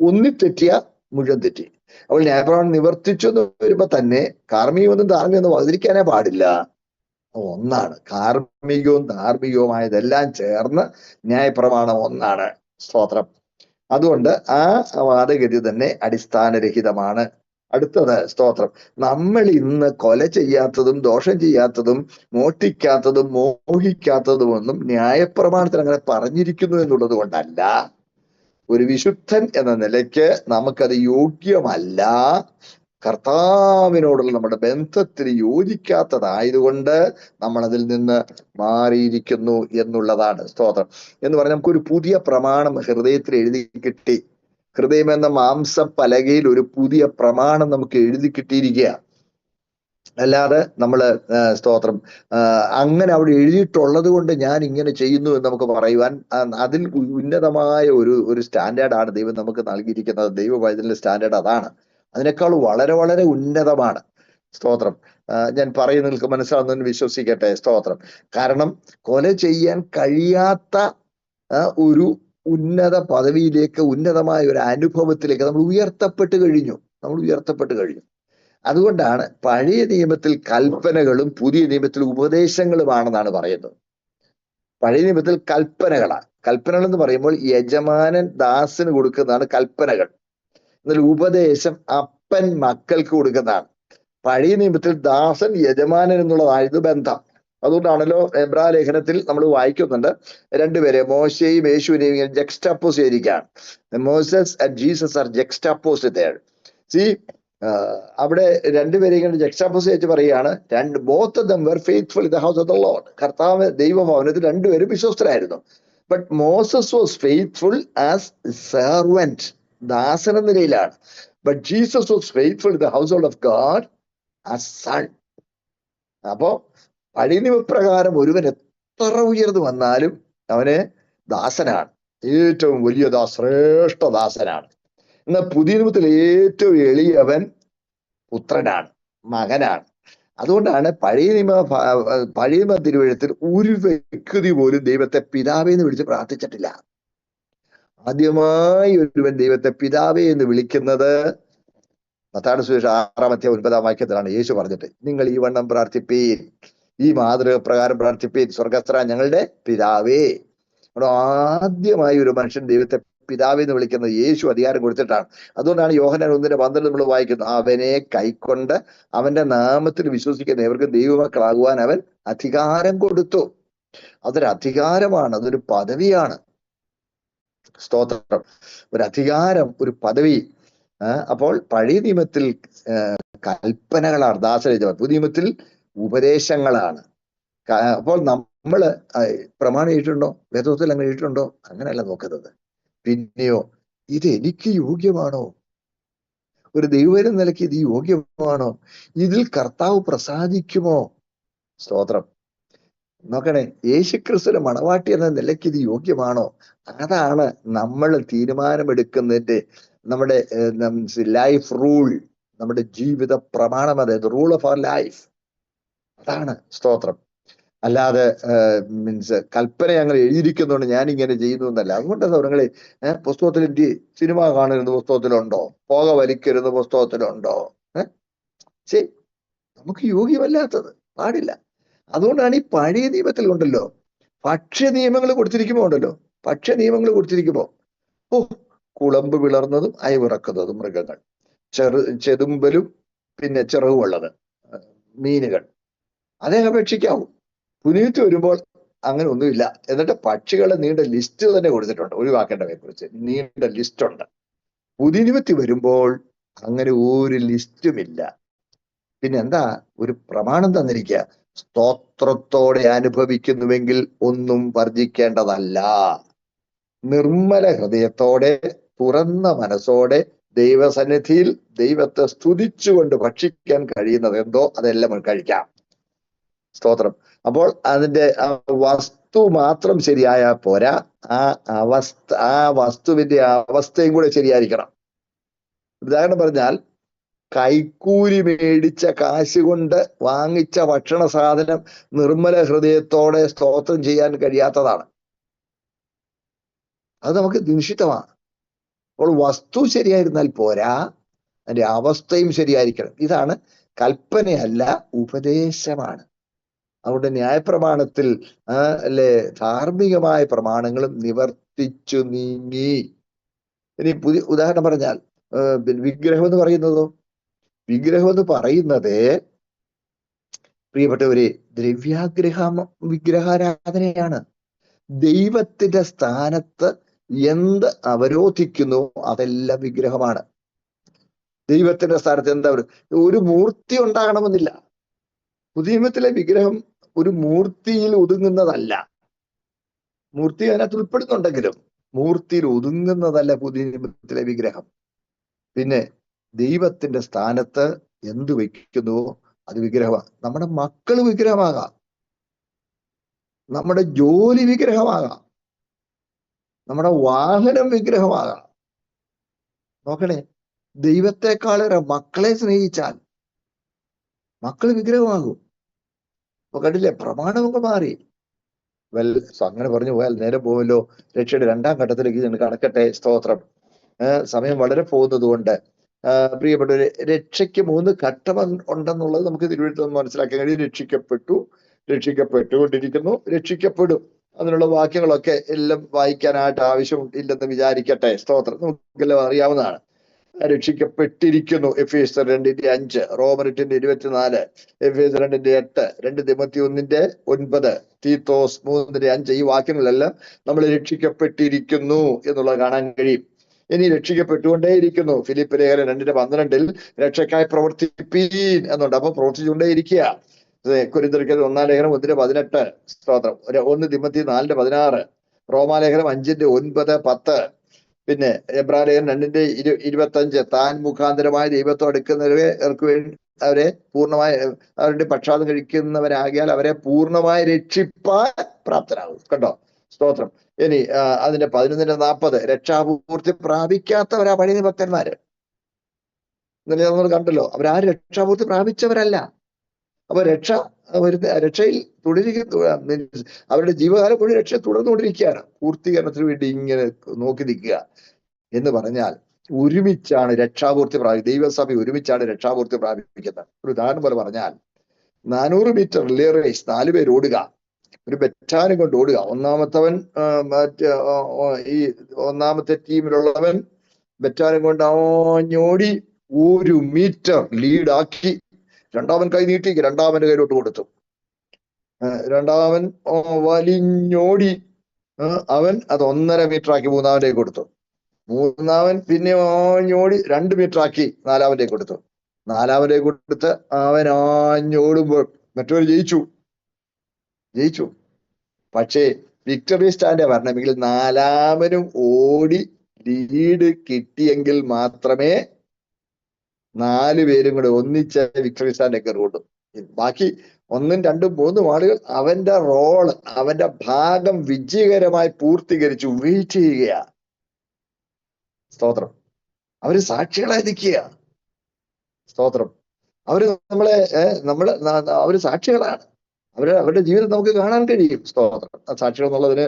ഒന്നിത്തെറ്റിയ മുഴുവൻ തെറ്റി. അപ്പോൾ ന്യായപ്രമാണം നിവർത്തിച്ചു എന്ന് വരുമ്പോ തന്നെ കാർമ്മികമെന്നും ധാർമ്മികമെന്നും വതിരിക്കാനേ പാടില്ല. ഒന്നാണ്. കാർമ്മികവും ധാർമ്മികവുമായതെല്ലാം ചേർന്ന് ന്യായപ്രമാണം ഒന്നാണ്. സ്തോത്രം. അതുകൊണ്ട് ആ വാദഗതി തന്നെ അടിസ്ഥാനരഹിതമാണ്. അടുത്തത്, സ്തോത്രം, നമ്മൾ ഇന്ന് കൊല ചെയ്യാത്തതും ദോഷം ചെയ്യാത്തതും മോഷ്ടിക്കാത്തതും മോഹിക്കാത്തതും ഒന്നും ന്യായപ്രമാണത്തിൽ അങ്ങനെ പറഞ്ഞിരിക്കുന്നു എന്നുള്ളത് കൊണ്ടല്ല. ഒരു വിശുദ്ധൻ എന്ന നിലയ്ക്ക് നമുക്കത് യോഗ്യമല്ല. കർത്താവിനോടുള്ള നമ്മുടെ ബന്ധത്തിന് യോജിക്കാത്തതായതുകൊണ്ട് നമ്മൾ അതിൽ നിന്ന് മാറിയിരിക്കുന്നു എന്നുള്ളതാണ്. സ്തോത്രം. എന്ന് പറഞ്ഞാൽ നമുക്കൊരു പുതിയ പ്രമാണം ഹൃദയത്തിൽ എഴുതി കിട്ടി. ഹൃദയം എന്ന മാംസപ്പലകയിൽ ഒരു പുതിയ പ്രമാണം നമുക്ക് എഴുതി കിട്ടിയിരിക്കുക. അല്ലാതെ നമ്മള് സ്തോത്രം അങ്ങനെ അവിടെ എഴുതിയിട്ടുള്ളത് കൊണ്ട് ഞാൻ ഇങ്ങനെ ചെയ്യുന്നു എന്ന് നമുക്ക് പറയുവാൻ, അതിൽ ഉന്നതമായ ഒരു സ്റ്റാൻഡേർഡാണ് ദൈവം നമുക്ക് നൽകിയിരിക്കുന്നത്. ദൈവവചനത്തിലെ സ്റ്റാൻഡേർഡ് അതാണ്. അതിനേക്കാൾ വളരെ വളരെ ഉന്നതമാണ്. സ്തോത്രം. ഞാൻ പറയുന്ന നിങ്ങൾക്ക് മനസ്സിലാവുന്നതിന് വിശ്വസിക്കട്ടെ. സ്തോത്രം. കാരണം കൊല ചെയ്യാൻ കഴിയാത്ത ഒരു ഉന്നത പദവിയിലേക്ക്, ഉന്നതമായ ഒരു അനുഭവത്തിലേക്ക് നമ്മൾ ഉയർത്തപ്പെട്ട് കഴിഞ്ഞു. അതുകൊണ്ടാണ് പഴയ നിയമത്തിൽ കൽപ്പനകളും പുതിയ നിയമത്തിൽ ഉപദേശങ്ങളുമാണെന്നാണ് പറയുന്നത്. പഴയ നിയമത്തിൽ കൽപ്പനകൾ എന്ന് പറയുമ്പോൾ യജമാനൻ ദാസന് കൊടുക്കുന്നതാണ് കൽപ്പനകൾ. എന്നാൽ ഉപദേശം അപ്പൻ മക്കൾക്ക് കൊടുക്കുന്നതാണ്. പഴയ നിയമത്തിൽ ദാസൻ യജമാനൻ എന്നുള്ളതായിരുന്നു ബന്ധം. അതുകൊണ്ടാണല്ലോ എബ്രായ ലേഖനത്തിൽ നമ്മൾ വായിക്കുന്നുണ്ട്, രണ്ടുപേരെ, മോശയും യേശുവിനെയും ഇങ്ങനെ ജക്സ്റ്റാപ്പോസ് ചെയ്തിരിക്കുകയാണ്. Moses and Jesus are juxtaposed there. See, അവിടെ രണ്ടുപേരെയും ഇങ്ങനെ ജക്സ്റ്റാപ്പോസ് ചെയ്ത് പറയുകയാണ്, both of them were faithful in the house of the Lord. കർത്താവ് ദൈവഭവനത്തിൽ രണ്ടുപേരും വിശ്വസ്തരായിരുന്നു. But Moses was faithful as servant, ദാസൻ എന്ന നിലയിലാണ്. But Jesus was faithful in the household of God as son. അപ്പോ പഴയ നിയമപ്രകാരം ഒരുവൻ എത്ര ഉയർന്നു വന്നാലും അവന് ദാസനാണ്, ഏറ്റവും വലിയ ശ്രേഷ്ഠ ദാസനാണ്. എന്നാൽ പുതിയ നിയമത്തിൽ ഏറ്റവും എളിയവൻ പുത്രനാണ്, മകനാണ്. അതുകൊണ്ടാണ് പഴയ നിയമ തിരുവെഴുത്തിൽ ഒരു വ്യക്തി പോലും ദൈവത്തെ പിതാവേ എന്ന് വിളിച്ച് പ്രാർത്ഥിച്ചിട്ടില്ല. ആദ്യമായി ഒരുവൻ ദൈവത്തെ പിതാവേ എന്ന് വിളിക്കുന്നത് മത്തായിയുടെ സുവിശേഷം 6-ാം വാക്യത്തിലാണ്. യേശു പറഞ്ഞിട്ട്, നിങ്ങൾ ഈ വണ്ണം പ്രാർത്ഥിപ്പീൻ, ഈ മാതൃക പ്രകാരം പ്രാർത്ഥിപ്പീൻ, സ്വർഗസ്ഥനായ ഞങ്ങളുടെ പിതാവേ. അവിടെ ആദ്യമായി ഒരു മനുഷ്യൻ ദൈവത്തെ പിതാവ് എന്ന് വിളിക്കുന്നത് യേശു അധികാരം കൊടുത്തിട്ടാണ്. അതുകൊണ്ടാണ് യോഹന്നാൻ 1:12 നമ്മൾ വായിക്കുന്നത്, അവനെ കൈക്കൊണ്ട് അവന്റെ നാമത്തിൽ വിശ്വസിക്കുന്ന ഇവർക്ക് ദൈവമക്കളാകുവാൻ അവൻ അധികാരം കൊടുത്തു. അതൊരു അധികാരമാണ്, അതൊരു പദവിയാണ്. സ്തോത്രം. ഒരു അധികാരം, ഒരു പദവി. അപ്പോൾ പഴയ നിയമത്തിൽ കൽപ്പനകളാണ് ദാസരചന, പുതിയ നിയമത്തിൽ ഉപദേശങ്ങളാണ്. അപ്പോൾ നമ്മള് പ്രമാണം എഴുതിയിട്ടുണ്ടോ, വേദപുസ്തകത്തിൽ അങ്ങനെ എഴുതിയിട്ടുണ്ടോ? അങ്ങനെയല്ല നോക്കുന്നത്. പിന്നെയോ ഇത് എനിക്ക് യോഗ്യമാണോ? ഒരു ദൈവം നിലയ്ക്ക് ഇത് യോഗ്യമാണോ? ഇതിൽ കർത്താവ് പ്രസാദിക്കുമോ? സ്തോത്രം. നോക്കണേ, യേശുക്രിസ്തുവിന്റെ മണവാട്ടി എന്ന നിലയ്ക്ക് ഇത് യോഗ്യമാണോ? അതാണ് നമ്മൾ തീരുമാനമെടുക്കുന്നതിന്റെ നമ്മുടെ ലൈഫ് റൂൾ, നമ്മുടെ ജീവിത പ്രമാണം. അതായത് റൂൾ ഓഫ് അവർ ലൈഫ്. അതാണ് സ്തോത്രം. അല്ലാതെ മീൻസ് കൽപ്പന ഞങ്ങൾ എഴുതിയിരിക്കുന്നുണ്ട് ഞാൻ ഇങ്ങനെ ചെയ്യുന്നു എന്നല്ല. അതുകൊണ്ട് സൗരങ്ങളെ, പുസ്തകത്തിൽ സിനിമ കാണരുത് പുസ്തകത്തിലുണ്ടോ? പുക വലിക്കരുത് പുസ്തകത്തിലുണ്ടോ? ശരി, നമുക്ക് യോഗ്യമല്ലാത്തത് പാടില്ല. അതുകൊണ്ടാണ് ഈ പഴയ നിയമത്തിൽ ഉണ്ടല്ലോ ഭക്ഷ്യ നിയമങ്ങൾ കൊടുത്തിരിക്കുമ്പോ ഉണ്ടല്ലോ, ഭക്ഷ്യ നിയമങ്ങൾ കൊടുത്തിരിക്കുമ്പോ കുളമ്പ് വിളർന്നതും അയവിറക്കുന്നതും മൃഗങ്ങൾ, ചെതുമ്പലും പിന്നെ ചിറകുള്ളത് മീനുകൾ, അതേ അപേക്ഷിക്കാവൂ. പുനീത്ത് വരുമ്പോൾ അങ്ങനെ ഒന്നുമില്ല. എന്നിട്ട് പക്ഷികളെ നീണ്ട ലിസ്റ്റ് തന്നെ കൊടുത്തിട്ടുണ്ട്, ഒഴിവാക്കേണ്ടവയെ കുറിച്ച് നീണ്ട ലിസ്റ്റ് ഉണ്ട്. പുതിയ നിയമത്തിൽ വരുമ്പോൾ അങ്ങനെ ഒരു ലിസ്റ്റുമില്ല. പിന്നെ എന്താ? ഒരു പ്രമാണം തന്നിരിക്കുക, സ്തോത്രത്തോടെ അനുഭവിക്കുന്നുവെങ്കിൽ ഒന്നും വർജിക്കേണ്ടതല്ല. നിർമ്മല ഹൃദയത്തോടെ തുറന്ന മനസ്സോടെ ദൈവസന്നിധിയിൽ ദൈവത്തെ സ്തുതിച്ചുകൊണ്ട് ഭക്ഷിക്കാൻ കഴിയുന്നത് എന്തോ അതെല്ലാം കഴിക്കാം. സ്തോത്രം. അപ്പോൾ അതിന്റെ വസ്തു മാത്രം ശരിയായാൽ പോരാ, ആ വസ്തുവിന്റെ അവസ്ഥയും കൂടെ ശരിയായിരിക്കണം. ഉദാഹരണം പറഞ്ഞാൽ, കൈക്കൂലി മേടിച്ച കാശ് കൊണ്ട് വാങ്ങിച്ച ഭക്ഷണ സാധനം നിർമ്മല ഹൃദയത്തോടെ സ്തോത്രം ചെയ്യാൻ കഴിയാത്തതാണ്. അത് നമുക്ക് നിഷിദ്ധമാണ്. അപ്പോൾ വസ്തു ശരിയായിരുന്നാൽ പോരാ, അതിന്റെ അവസ്ഥയും ശരിയായിരിക്കണം. ഇതാണ് കൽപ്പനയല്ല, ഉപദേശമാണ്. അതുകൊണ്ട് ന്യായപ്രമാണത്തിൽ അല്ലെ ധാർമ്മികമായ പ്രമാണങ്ങളും നിവർത്തിച്ചു നീങ്ങി. ഇനി പുതിയ ഉദാഹരണം പറഞ്ഞാൽ, വിഗ്രഹം എന്ന് പറയുന്നതോ? വിഗ്രഹം എന്ന് പറയുന്നത് പ്രിയപ്പെട്ടവരെ വിഗ്രഹാരാധനയാണ്. ദൈവത്തിന്റെ സ്ഥാനത്ത് എന്ത് അവരോധിക്കുന്നു അതെല്ലാം വിഗ്രഹമാണ്. ദൈവത്തിന്റെ സ്ഥാനത്ത് എന്താ? ഒരു മൂർത്തി ഉണ്ടാകണമെന്നില്ല. പുതിയ നിയമത്തിലെ വിഗ്രഹം ഒരു മൂർത്തിയിൽ ഒതുങ്ങുന്നതല്ല. മൂർത്തി അതിനകത്ത് ഉൾപ്പെടുന്നുണ്ടെങ്കിലും മൂർത്തിയിൽ ഒതുങ്ങുന്നതല്ല പുതിയ നിയമത്തിലെ വിഗ്രഹം. പിന്നെ ദൈവത്തിന്റെ സ്ഥാനത്ത് എന്ത് വയ്ക്കുന്നുവോ അത് വിഗ്രഹമാണ്. നമ്മുടെ മക്കള് വിഗ്രഹമാകാം, നമ്മുടെ ജോലി വിഗ്രഹമാകാം, നമ്മുടെ വാഹനം വിഗ്രഹമാകാം. നോക്കണേ, ദൈവത്തെക്കാളേറെ മക്കളെ സ്നേഹിച്ചാൽ മക്കൾ വിഗ്രഹമാകും. അപ്പൊ കണ്ടില്ലേ, പ്രമാണമൊക്കെ മാറി. അങ്ങനെ പറഞ്ഞു പോയാൽ നേരം പോകുമല്ലോ. രക്ഷയുടെ 2ാം ഘട്ടത്തിലേക്ക് ഞാൻ കടക്കട്ടെ. സ്തോത്രം. സമയം വളരെ പോകുന്നത് കൊണ്ട് പ്രിയപ്പെട്ടവര്, രക്ഷയ്ക്ക് 3 ഘട്ടം ഉണ്ടെന്നുള്ളത് നമുക്ക് തിരുവനന്തപുരത്ത് മനസ്സിലാക്കാൻ കഴിയും. രക്ഷിക്കപ്പെട്ടുകൊണ്ടിരിക്കുന്നു, രക്ഷിക്കപ്പെടും. അതിനുള്ള വാക്യങ്ങളൊക്കെ എല്ലാം വായിക്കാനായിട്ട് ആവശ്യം ഇല്ലെന്ന് വിചാരിക്കട്ടെ. സ്തോത്രം. നമുക്കെല്ലാം അറിയാവുന്നതാണ്. രക്ഷിക്കപ്പെട്ടിരിക്കുന്നു, എഫേസ്യർ 2:5, റോമർ 8:24, എഫേസ്യർ 2:8, 2 തിമോത്തി 1:9, തീത്തോസ് 3:5. ഈ വാക്യങ്ങളെല്ലാം നമ്മൾ രക്ഷിക്കപ്പെട്ടിരിക്കുന്നു എന്നുള്ളത് കാണാൻ കഴിയും. ഇനി രക്ഷിക്കപ്പെട്ടുകൊണ്ടേയിരിക്കുന്നു. ഫിലിപ്പ് ലേഖനം 2:12 രക്ഷക്കായി പ്രവർത്തിപ്പീൻ എന്നുണ്ട്. അപ്പൊ പ്രവർത്തിച്ചുകൊണ്ടേയിരിക്കുക. കൊരിന്ത്യർക്ക് 1 ലേഖനം 1:18, സ്തോത്രം. 1 തിമോത്തി 4:16, റോമാലേഖനം 5:9, 10, പിന്നെ എബ്രായലേഖനം 2:25 താൻ മുഖാന്തരമായ ദൈവത്തോട് അടുക്കുന്നവർക്ക് വേണ്ടി അവരെ പൂർണ്ണമായി അവരുടെ പക്ഷാതം കഴിക്കുന്നവരാകിയാൽ അവരെ പൂർണ്ണമായി രക്ഷിപ്പാൻ പ്രാപ്തരാകും. കണ്ടോ? സ്തോത്രം. ഇനി അതിന്റെ 11:40 രക്ഷാപൂർത്തി പ്രാപിക്കാത്തവരാ പഴയ ഭക്തന്മാര്. ഇന്നലെ നമ്മൾ കണ്ടല്ലോ, അവരാരും രക്ഷാപൂർത്തി പ്രാപിച്ചവരല്ല. അപ്പൊ രക്ഷയിൽ അവരുടെ ജീവകാലം മുഴുവൻ രക്ഷ തുടർന്നുകൊണ്ടിരിക്കുകയാണ്. പൂർത്തീകരണത്തിന് വേണ്ടി ഇങ്ങനെ നോക്കി നിൽക്കുക എന്ന് പറഞ്ഞാൽ ഒരുമിച്ചാണ് രക്ഷാപൂർത്തി ദൈവസഭ ഒരുമിച്ചാണ് രക്ഷാപൂർത്തി പ്രാപിക്കുന്നത്. ഒരു ഉദാഹരണം പോലെ പറഞ്ഞാൽ, 400 മീറ്റർ റിലേ റേസ് 4 പേര് ഓടുക. ഒരു ബറ്റാലിയൻ കൊണ്ട് ഓടുക. ഒന്നാമത്തവൻ ഈ ഒന്നാമത്തെ ടീമിലുള്ളവൻ ബറ്റാലിയൻ കൊണ്ട് ആഞ്ഞോടി 1 മീറ്റർ ലീഡാക്കി രണ്ടാമൻ കൈ നീട്ടി രണ്ടാമന്റെ കയ്യിലോട്ട് കൊടുത്തു. രണ്ടാമൻ വലിഞ്ഞോടി അവൻ അത് 1.5 മീറ്റർ ആക്കി മൂന്നാമന്റെ കൊടുത്തു. മൂന്നാമൻ പിന്നെ ആഞ്ഞോടി 2 മീറ്റർ ആക്കി നാലാമന്റെ കൊടുത്തു. നാലാമന്റെ കൊടുത്ത് അവൻ ആഞ്ഞോടുമ്പോൾ മറ്റവർ ജയിച്ചു. പക്ഷേ വിക്ടറി സ്റ്റാൻഡ് വരണമെങ്കിൽ നാലാമനും ഓടി ലീഡ് കിട്ടിയെങ്കിൽ മാത്രമേ 4 പേരും കൂടെ ഒന്നിച്ച് വിക്ടറി സ്റ്റാൻഡ് കയറുള്ളൂ. ബാക്കി 1, 2, 3 ആളുകൾ അവന്റെ റോള്, അവന്റെ ഭാഗം വിജയകരമായി പൂർത്തീകരിച്ചു വെയിറ്റ് ചെയ്യുകയാ. സ്തോത്രം. അവര് സാക്ഷികളായി നിൽക്കുക. സ്തോത്രം. അവര് അവര് സാക്ഷികളാണ്. അവരുടെ ജീവിതം നമുക്ക് കാണാൻ കഴിയും. സ്തോത്രം. സാക്ഷികൾ എന്നുള്ളതിന്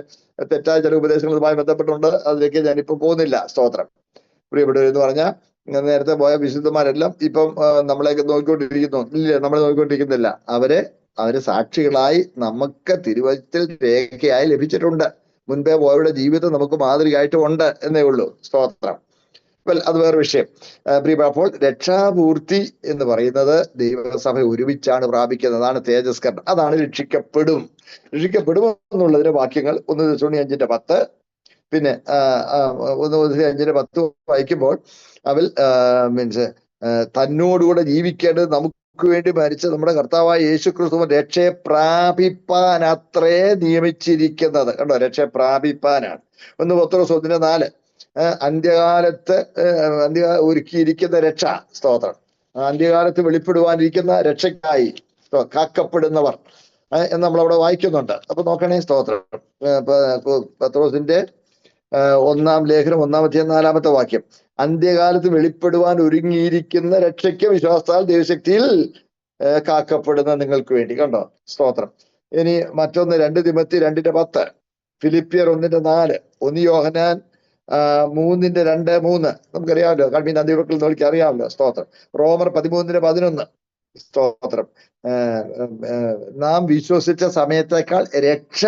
തെറ്റായ ചില ഉപദേശങ്ങളുമായി ബന്ധപ്പെട്ടുണ്ട്. അതിലേക്ക് ഞാനിപ്പോ പോകുന്നില്ല. സ്തോത്രം. പ്രിയപ്പെട്ടവരെന്ന് പറഞ്ഞാൽ നേരത്തെ പോയ വിശുദ്ധന്മാരെല്ലാം ഇപ്പം നമ്മളെയൊക്കെ നോക്കിക്കൊണ്ടിരിക്കുന്നു. ഇല്ല, നമ്മൾ നോക്കിക്കൊണ്ടിരിക്കുന്നില്ല. അവര് സാക്ഷികളായി നമുക്ക് തിരുവചനത്തിൽ രേഖയായി ലഭിച്ചിട്ടുണ്ട്. മുൻപേ പോയവരുടെ ജീവിതം നമുക്ക് മാതൃകയായിട്ടും ഉണ്ട് എന്നേ ഉള്ളൂ. സ്തോത്രം. അത് വേറെ വിഷയം. അപ്പോൾ രക്ഷാപൂർത്തി എന്ന് പറയുന്നത് ദൈവസഭ ഒരുമിച്ചാണ് പ്രാപിക്കുന്നതാണ് തേജസ്കരണം. അതാണ് രക്ഷിക്കപ്പെടും എന്നുള്ളതിന്റെ വാക്യങ്ങൾ 1 Thessalonians 5, പിന്നെ 1 Thessalonians 5 വായിക്കുമ്പോൾ അവൽ തന്നോടുകൂടെ ജീവിക്കേണ്ടത് നമുക്ക് വേണ്ടി മരിച്ച നമ്മുടെ കർത്താവായ യേശുക്രിസ്തു രക്ഷയെ പ്രാപിപ്പാൻ അത്രേ നിയമിച്ചിരിക്കുന്നത്. കണ്ടോ, രക്ഷയെ പ്രാപിപ്പാനാണ്. 1 Petrus 1:4 അന്ത്യകാലത്ത് ഒരുക്കിയിരിക്കുന്ന രക്ഷ. സ്തോത്രം. അന്ത്യകാലത്ത് വെളിപ്പെടുവാനിരിക്കുന്ന രക്ഷയ്ക്കായി കാക്കപ്പെടുന്നവർ എന്ന് നമ്മളവിടെ വായിക്കുന്നുണ്ട്. അപ്പൊ നോക്കണേ. സ്തോത്രം. പത്രോസിന്റെ 1-ാം ലേഖനം 1-ാം അധ്യായം 4-ാമത്തെ വാക്യം, അന്ത്യകാലത്ത് വെളിപ്പെടുവാൻ ഒരുങ്ങിയിരിക്കുന്ന രക്ഷയ്ക്ക് വിശ്വാസത്താൽ ദൈവശക്തിയിൽ കാക്കപ്പെടുന്ന നിങ്ങൾക്ക് വേണ്ടി. കണ്ടോ. സ്തോത്രം. ഇനി മറ്റൊന്ന് 2 തിമോത്തി 2:10, ഫിലിപ്പിയർ 1:4, 1 യോഹന്നാൻ 3:2-3 നമുക്കറിയാമല്ലോ. കൽമീൻ അന്ത്യവക്കൾ നോക്കി അറിയാമല്ലോ. സ്തോത്രം. റോമർ 13:11. സ്തോത്രം. നാം വിശ്വസിച്ച സമയത്തേക്കാൾ രക്ഷ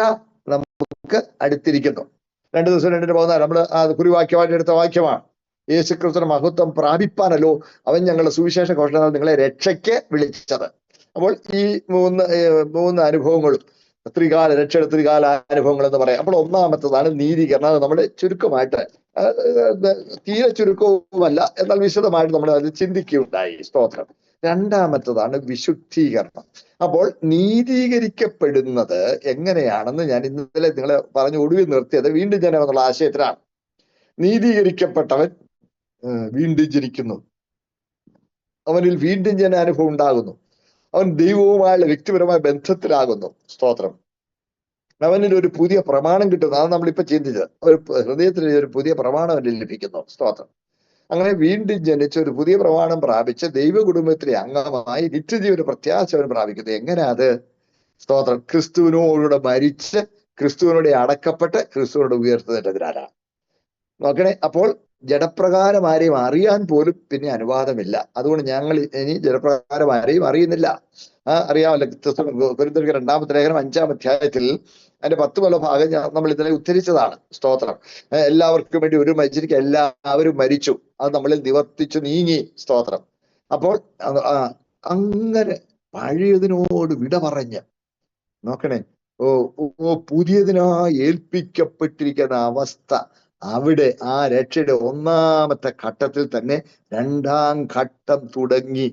നമുക്ക് അടുത്തിരിക്കുന്നു. 2 Thessalonians 2:14 നമ്മൾ കുറിവാക്യമായിട്ട് എടുത്ത വാക്യമാണ്. യേശുക്രിസ്തുവിന്റെ മഹത്വം പ്രാപിപ്പാനല്ലോ അവൻ ഞങ്ങളുടെ സുവിശേഷ ഘോഷണാൽ നിങ്ങളെ രക്ഷയ്ക്ക് വിളിച്ചത്. അപ്പോൾ ഈ മൂന്ന് അനുഭവങ്ങളും രക്ഷയുടെ ത്രികാല അനുഭവങ്ങൾ എന്ന് പറയാം. അപ്പോൾ ഒന്നാമത്തതാണ് നീതീകരണം. അത് നമ്മുടെ ചുരുക്കമായിട്ട്, തീരെ ചുരുക്കവുമല്ല, എന്നാൽ വിശദമായിട്ട് നമ്മൾ അത് ചിന്തിക്കുകയുണ്ടായി. സ്തോത്രം. രണ്ടാമത്തതാണ് വിശുദ്ധീകരണം. അപ്പോൾ നീതീകരിക്കപ്പെടുന്നത് എങ്ങനെയാണെന്ന് ഞാൻ ഇന്നലെ നിങ്ങളെ പറഞ്ഞു ഒടുവിൽ നിർത്തിയത് വീണ്ടും ജനം എന്നുള്ള ആശയത്തിലാണ്. നീതീകരിക്കപ്പെട്ടവൻ വീണ്ടും ജനിക്കുന്നു. അവനിൽ വീണ്ടും ജന അനുഭവം ഉണ്ടാകുന്നു. അവൻ ദൈവവുമായുള്ള വ്യക്തിപരമായ ബന്ധത്തിലാകുന്നു. സ്തോത്രം. അവനിൽ ഒരു പുതിയ പ്രമാണം കിട്ടുന്നു. അത് നമ്മളിപ്പോ ചിന്തിച്ചത്. ഒരു ഹൃദയത്തിൽ ഒരു പുതിയ പ്രമാണം അവനിൽ ലഭിക്കുന്നു. സ്തോത്രം. അങ്ങനെ വീണ്ടും ജനിച്ച് ഒരു പുതിയ പ്രമാണം പ്രാപിച്ച് ദൈവ കുടുംബത്തിലെ അംഗമായി നിത്യജീവന പ്രത്യാശ അവൻ പ്രാപിക്കുന്നു. എങ്ങനെയാ അത്? സ്തോത്രം. ക്രിസ്തുവിനോടുകൂടെ മരിച്ച് ക്രിസ്തുവിനോട് അടക്കപ്പെട്ട് ക്രിസ്തുവിനോട് ഉയർത്തുന്നതിനാലാണ്. നോക്കണേ. അപ്പോൾ ജഡപ്രകാരം ആരെയും അറിയാൻ പോലും പിന്നെ അനുവാദമില്ല. അതുകൊണ്ട് ഞങ്ങൾ ഇനി ജഡപ്രകാരം ആരെയും അറിയുന്നില്ല. അറിയാമല്ലോ. കൊരിന്ത്യർക്ക് 2-ാമത്തെ ലേഖനം 5-ാം അധ്യായത്തിൽ അതിന്റെ 10 ഭാഗം നമ്മൾ ഇന്നലെ ഉദ്ധരിച്ചതാണ്. സ്തോത്രം. എല്ലാവർക്കും വേണ്ടി ഒരു മരിച്ചിരിക്കുക, എല്ലാവരും മരിച്ചു, അത് നമ്മളിൽ നിവർത്തിച്ചു നീങ്ങി. സ്തോത്രം. അപ്പോൾ അങ്ങനെ പഴയതിനോട് വിട പറഞ്ഞ് നോക്കണേ, പുതിയതിനായി ഏൽപ്പിക്കപ്പെട്ടിരിക്കുന്ന അവസ്ഥ അവിടെ ആ രക്ഷയുടെ 1-ാമത്തെ ഘട്ടത്തിൽ തന്നെ 2-ാം ഘട്ടം തുടങ്ങി.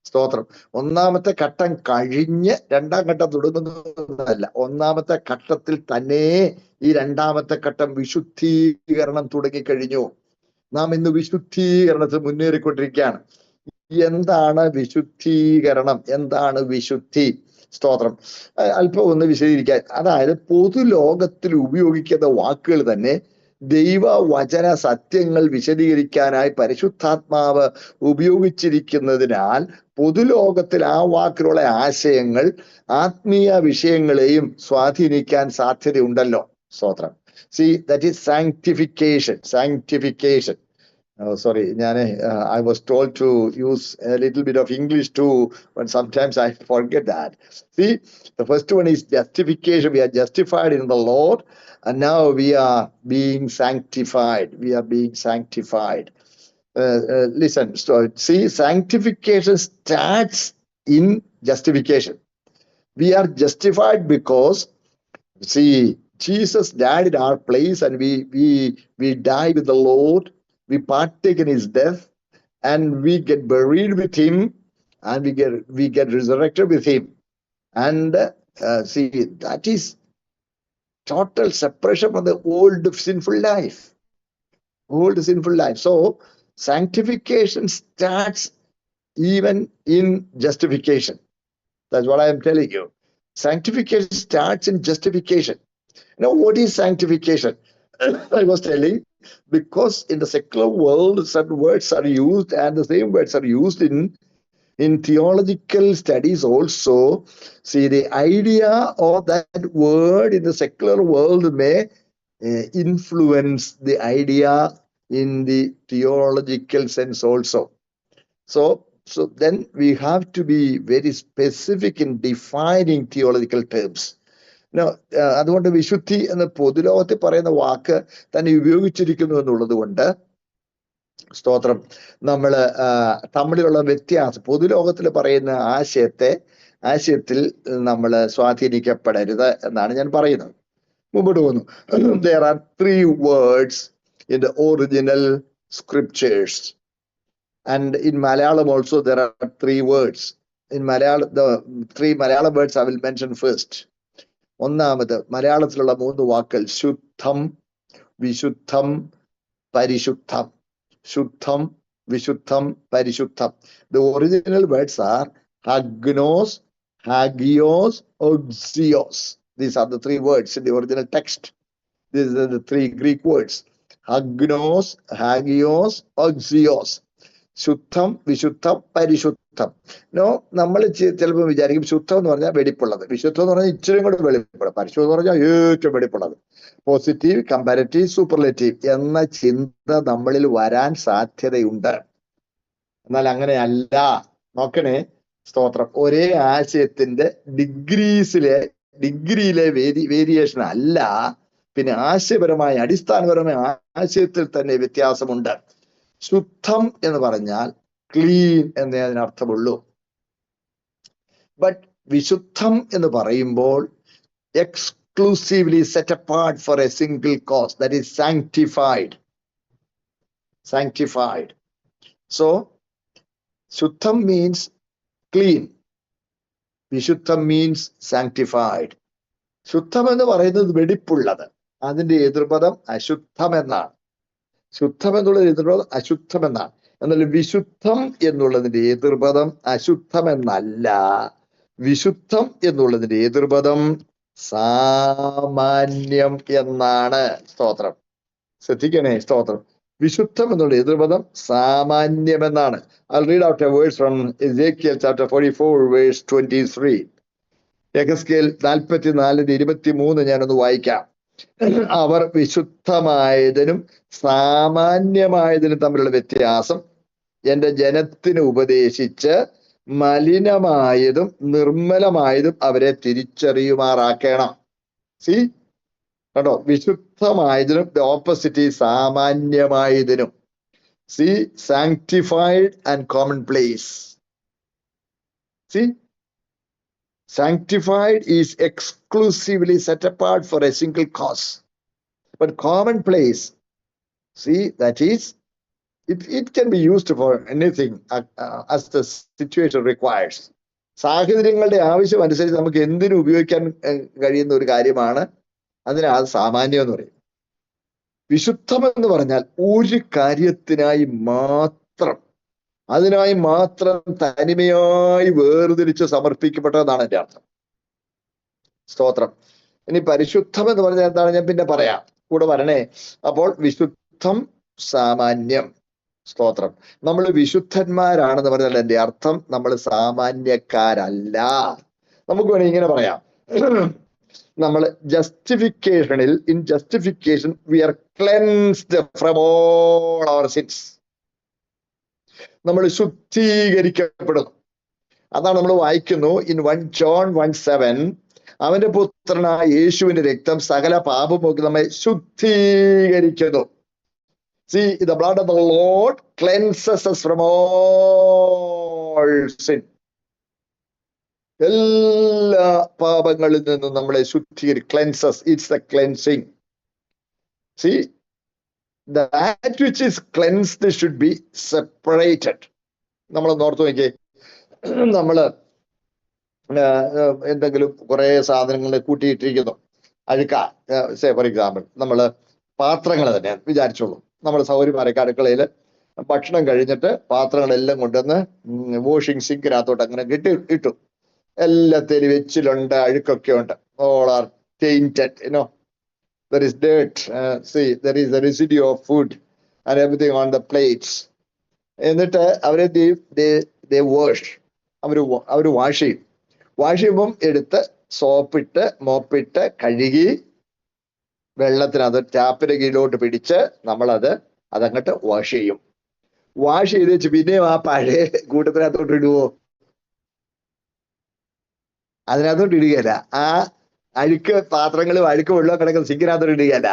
സ്തോത്രം. 1-ാമത്തെ ഘട്ടം കഴിഞ്ഞ് 2-ാം ഘട്ടം തുടങ്ങുന്നതല്ല. 1-ാമത്തെ ഘട്ടത്തിൽ തന്നെ ഈ 2-ാമത്തെ ഘട്ടം വിശുദ്ധീകരണം തുടങ്ങിക്കഴിഞ്ഞു. നാം ഇന്ന് വിശുദ്ധീകരണത്തിൽ മുന്നേറിക്കൊണ്ടിരിക്കുകയാണ്. എന്താണ് വിശുദ്ധീകരണം? എന്താണ് വിശുദ്ധി? സ്തോത്രം. അല്പം ഒന്ന് വിശദീകരിക്കാൻ. അതായത് പൊതുലോകത്തിൽ ഉപയോഗിക്കുന്ന വാക്കുകൾ തന്നെ ദൈവവചന സത്യങ്ങൾ വിശദീകരിക്കാനായി പരിശുദ്ധാത്മാവ് ഉപയോഗിച്ചിരിക്കുന്നതിനാൽ പൊതുലോകത്തിൽ ആ വാക്കിലുള്ള ആശയങ്ങൾ ആത്മീയ വിഷയങ്ങളെയും സ്വാധീനിക്കാൻ സാധ്യതയുണ്ടല്ലോ. സ്തോത്രം. That is sanctification. sorry, I was told to use a little bit of English too, but sometimes I forget that. See, the first one is justification. We are justified in the Lord, and now we are being sanctified. We are being sanctified. Listen, so see, sanctification starts in justification. We are justified because, see, Jesus died in our place, and we die with the Lord. We partake in his death, and we get buried with him, and we get resurrected with him. And see, that is total separation from the old sinful life. Old sinful life. So sanctification starts even in justification. That's what I am telling you. Sanctification starts in justification. Now, what is sanctification? I was telling, because in the secular world, certain words are used, and the same words are used in theological studies also. See, the idea of that word in the secular world may influence the idea in the theological sense also. So then we have to be very specific in defining theological terms. അതുകൊണ്ട് വിശുദ്ധി എന്ന പൊതുലോകത്തിൽ പറയുന്ന വാക്ക് തന്നെ ഉപയോഗിച്ചിരിക്കുന്നു എന്നുള്ളത് കൊണ്ട്, സ്തോത്രം, തമ്മിലുള്ള വ്യത്യാസം, പൊതുലോകത്തിൽ പറയുന്ന ആശയത്തിൽ നമ്മൾ സ്വാധീനിക്കപ്പെടരുത് എന്നാണ് ഞാൻ പറയുന്നത്. മുമ്പോട്ട് പോകുന്നു. There are 3 words in the original scriptures, and in Malayalam also there are 3 words. In Malayalam, the 3 Malayalam words I will mention first. ഒന്നാമത് മലയാളത്തിലുള്ള 3 വാക്കുകൾ ശുദ്ധം, വിശുദ്ധം, പരിശുദ്ധം. ശുദ്ധം, വിശുദ്ധം, പരിശുദ്ധം. The original words are hagnos, hagios, oxios. These are the 3 words in the original text. These are the 3 Greek words. Hagnos, hagios, oxios. ശുദ്ധം, വിശുദ്ധം, പരിശുദ്ധം. നമ്മൾ ചിലപ്പോൾ വിചാരിക്കും ശുദ്ധം എന്ന് പറഞ്ഞാൽ വെടിപ്പുള്ളത്, വിശുദ്ധം എന്ന് പറഞ്ഞാൽ ഇച്ചിരി കൂടെ വെളിപ്പെടും, പരിശുദ്ധം എന്ന് പറഞ്ഞാൽ ഏറ്റവും വെടിപ്പുള്ളത്. പോസിറ്റീവ്, കമ്പാരറ്റീവ്, സൂപ്പർലേറ്റീവ് എന്ന ചിന്ത നമ്മളിൽ വരാൻ സാധ്യതയുണ്ട്. എന്നാൽ അങ്ങനെയല്ല. നോക്കണേ, സ്തോത്രം, ഒരേ ആശയത്തിന്റെ ഡിഗ്രിയിലെ വേരിയേഷൻ അല്ല, പിന്നെ ആശയപരമായ, അടിസ്ഥാനപരമായ ആശയത്തിൽ തന്നെ വ്യത്യാസമുണ്ട്. ശുദ്ധം എന്ന് പറഞ്ഞാൽ ക്ലീൻ എന്നേ അതിനർത്ഥമുള്ളൂ. ബട്ട് വിശുദ്ധം എന്ന് പറയുമ്പോൾ exclusively set apart for a single cause, that is sanctified. So shuddham means clean, vishuddham means sanctified. ശുദ്ധം എന്ന് പറയുന്നത് വെടിപ്പുള്ളത്, അതിന്റെ എതിർപദം അശുദ്ധം എന്നാണ്. ശുദ്ധം എന്നുള്ളത് എതിർപദം അശുദ്ധം എന്നാണ്. എന്നാൽ വിശുദ്ധം എന്നുള്ളതിന്റെ എതിർപദം അശുദ്ധം എന്നല്ല. വിശുദ്ധം എന്നുള്ളതിന്റെ എതിർപദം സാമാന്യം എന്നാണ്. സ്തോത്രം, ശ്രദ്ധിക്കണേ, സ്തോത്രം. വിശുദ്ധം എന്നുള്ള എതിർപദം സാമാന്യം എന്നാണ്. I'll read out a verse from Ezekiel chapter 44 verse 23. യെഹെസ്കേൽ 44:23 ഞാനൊന്ന് വായിക്കാം. അവർ വിശുദ്ധമായതിനും സാമാന്യമായതിനും തമ്മിലുള്ള വ്യത്യാസം എന്റെ ജനത്തിന് ഉപദേശിച്ച് മലിനമായതും നിർമ്മലമായതും അവരെ തിരിച്ചറിയുമാറാക്കണം. സി കണ്ടോ, വിശുദ്ധമായതിനും ദ ഓപ്പോസിറ്റ് സാമാന്യമായതിനും. See, sanctified and common place. See, sanctified is exclusively set apart for a single cause, but commonplace, see, that is, it can be used for anything as the situation requires. സാഹചര്യങ്ങളുടെ ആവശ്യം അനുസരിച്ച് നമുക്ക് എന്തിനു ഉപയോഗിക്കാൻ കഴിയുന്ന ഒരു കാര്യമാണ്. അതിനാണ് സാമാന്യം എന്ന് പറയും. വിശുദ്ധം എന്ന് പറഞ്ഞാൽ ഒരു കാര്യത്തിനായി മാത്രം, അതിനായി മാത്രം തനിമയായി വേർതിരിച്ച് സമർപ്പിക്കപ്പെട്ടതാണ് എൻ്റെ അർത്ഥം. സ്തോത്രം. ഇനി പരിശുദ്ധം എന്ന് പറഞ്ഞാൽ എന്താണ് ഞാൻ പിന്നെ പറയാം, കൂടെ വരണേ. അപ്പോൾ വിശുദ്ധം, സാമാന്യം. സ്തോത്രം. നമ്മൾ വിശുദ്ധന്മാരാണെന്ന് പറഞ്ഞാൽ എൻ്റെ അർത്ഥം നമ്മൾ സാമാന്യക്കാരല്ല. നമുക്ക് വേണമെങ്കിൽ ഇങ്ങനെ പറയാം, നമ്മൾ in justification we are cleansed from all our sins. നമ്മൾ ശുദ്ധീകരിക്കപ്പെടുന്നു. അതാണ് നമ്മൾ വായിക്കുന്നു ഇൻ 1 John 1:7. അവന്റെ പുത്രനായ യേശുവിന്റെ രക്തം സകല പാപമൊക്കെ നമ്മെ ശുദ്ധീകരിക്കുന്നു. See, the blood of the Lord cleanses us from all sin. എല്ലാ പാപങ്ങളിൽ നിന്നും നമ്മളെ cleanses. It's the cleansing. See, that which is cleansed should be separated. നമ്മൾ ഓർത്ത് നോക്കിയേ, നമ്മള് എന്തെങ്കിലും കുറെ സാധനങ്ങൾ കൂട്ടിയിട്ടിരിക്കുന്നു, അഴുക്ക. സേ ഫോർ എക്സാമ്പിൾ, നമ്മള് പാത്രങ്ങൾ തന്നെ വിചാരിച്ചോളൂ. നമ്മൾ സൗകര്യമാരൊക്കെ അടുക്കളയിൽ ഭക്ഷണം കഴിഞ്ഞിട്ട് പാത്രങ്ങളെല്ലാം കൊണ്ടുവന്ന് വാഷിംഗ് സിങ്കിനകത്തോട്ട് അങ്ങനെ ഇട്ടു. എല്ലാത്തിലും വെച്ചിലുണ്ട്, അഴുക്കൊക്കെ ഉണ്ട്. All are tainted, you know. There is dirt. See, there is a residue of food and everything on the plates. എന്നിട്ട് അവരെ they wash. അവര് വാഷ് ചെയ്യും. വാഷ് ചെയ്യുമ്പം എടുത്ത് സോപ്പിട്ട് മോപ്പിട്ട് കഴുകി വെള്ളത്തിനകത്ത് ടാപ്പിന്റെ കീഴിലോട്ട് പിടിച്ച് അതങ്ങോട്ട് വാഷ് ചെയ്യും. വാഷ് ചെയ്ത് വെച്ച് പിന്നെയും ആ പഴയ കൂട്ടത്തിനകത്തോട്ട് ഇടുവോ? അതിനകത്തോട്ട് ഇടുകയല്ല. ആ അഴുക്ക് പാത്രങ്ങളും അഴുക്ക് വെള്ളം കിടക്കുന്ന സിങ്കിനകത്തോട്ട് ഇടുകയല്ല.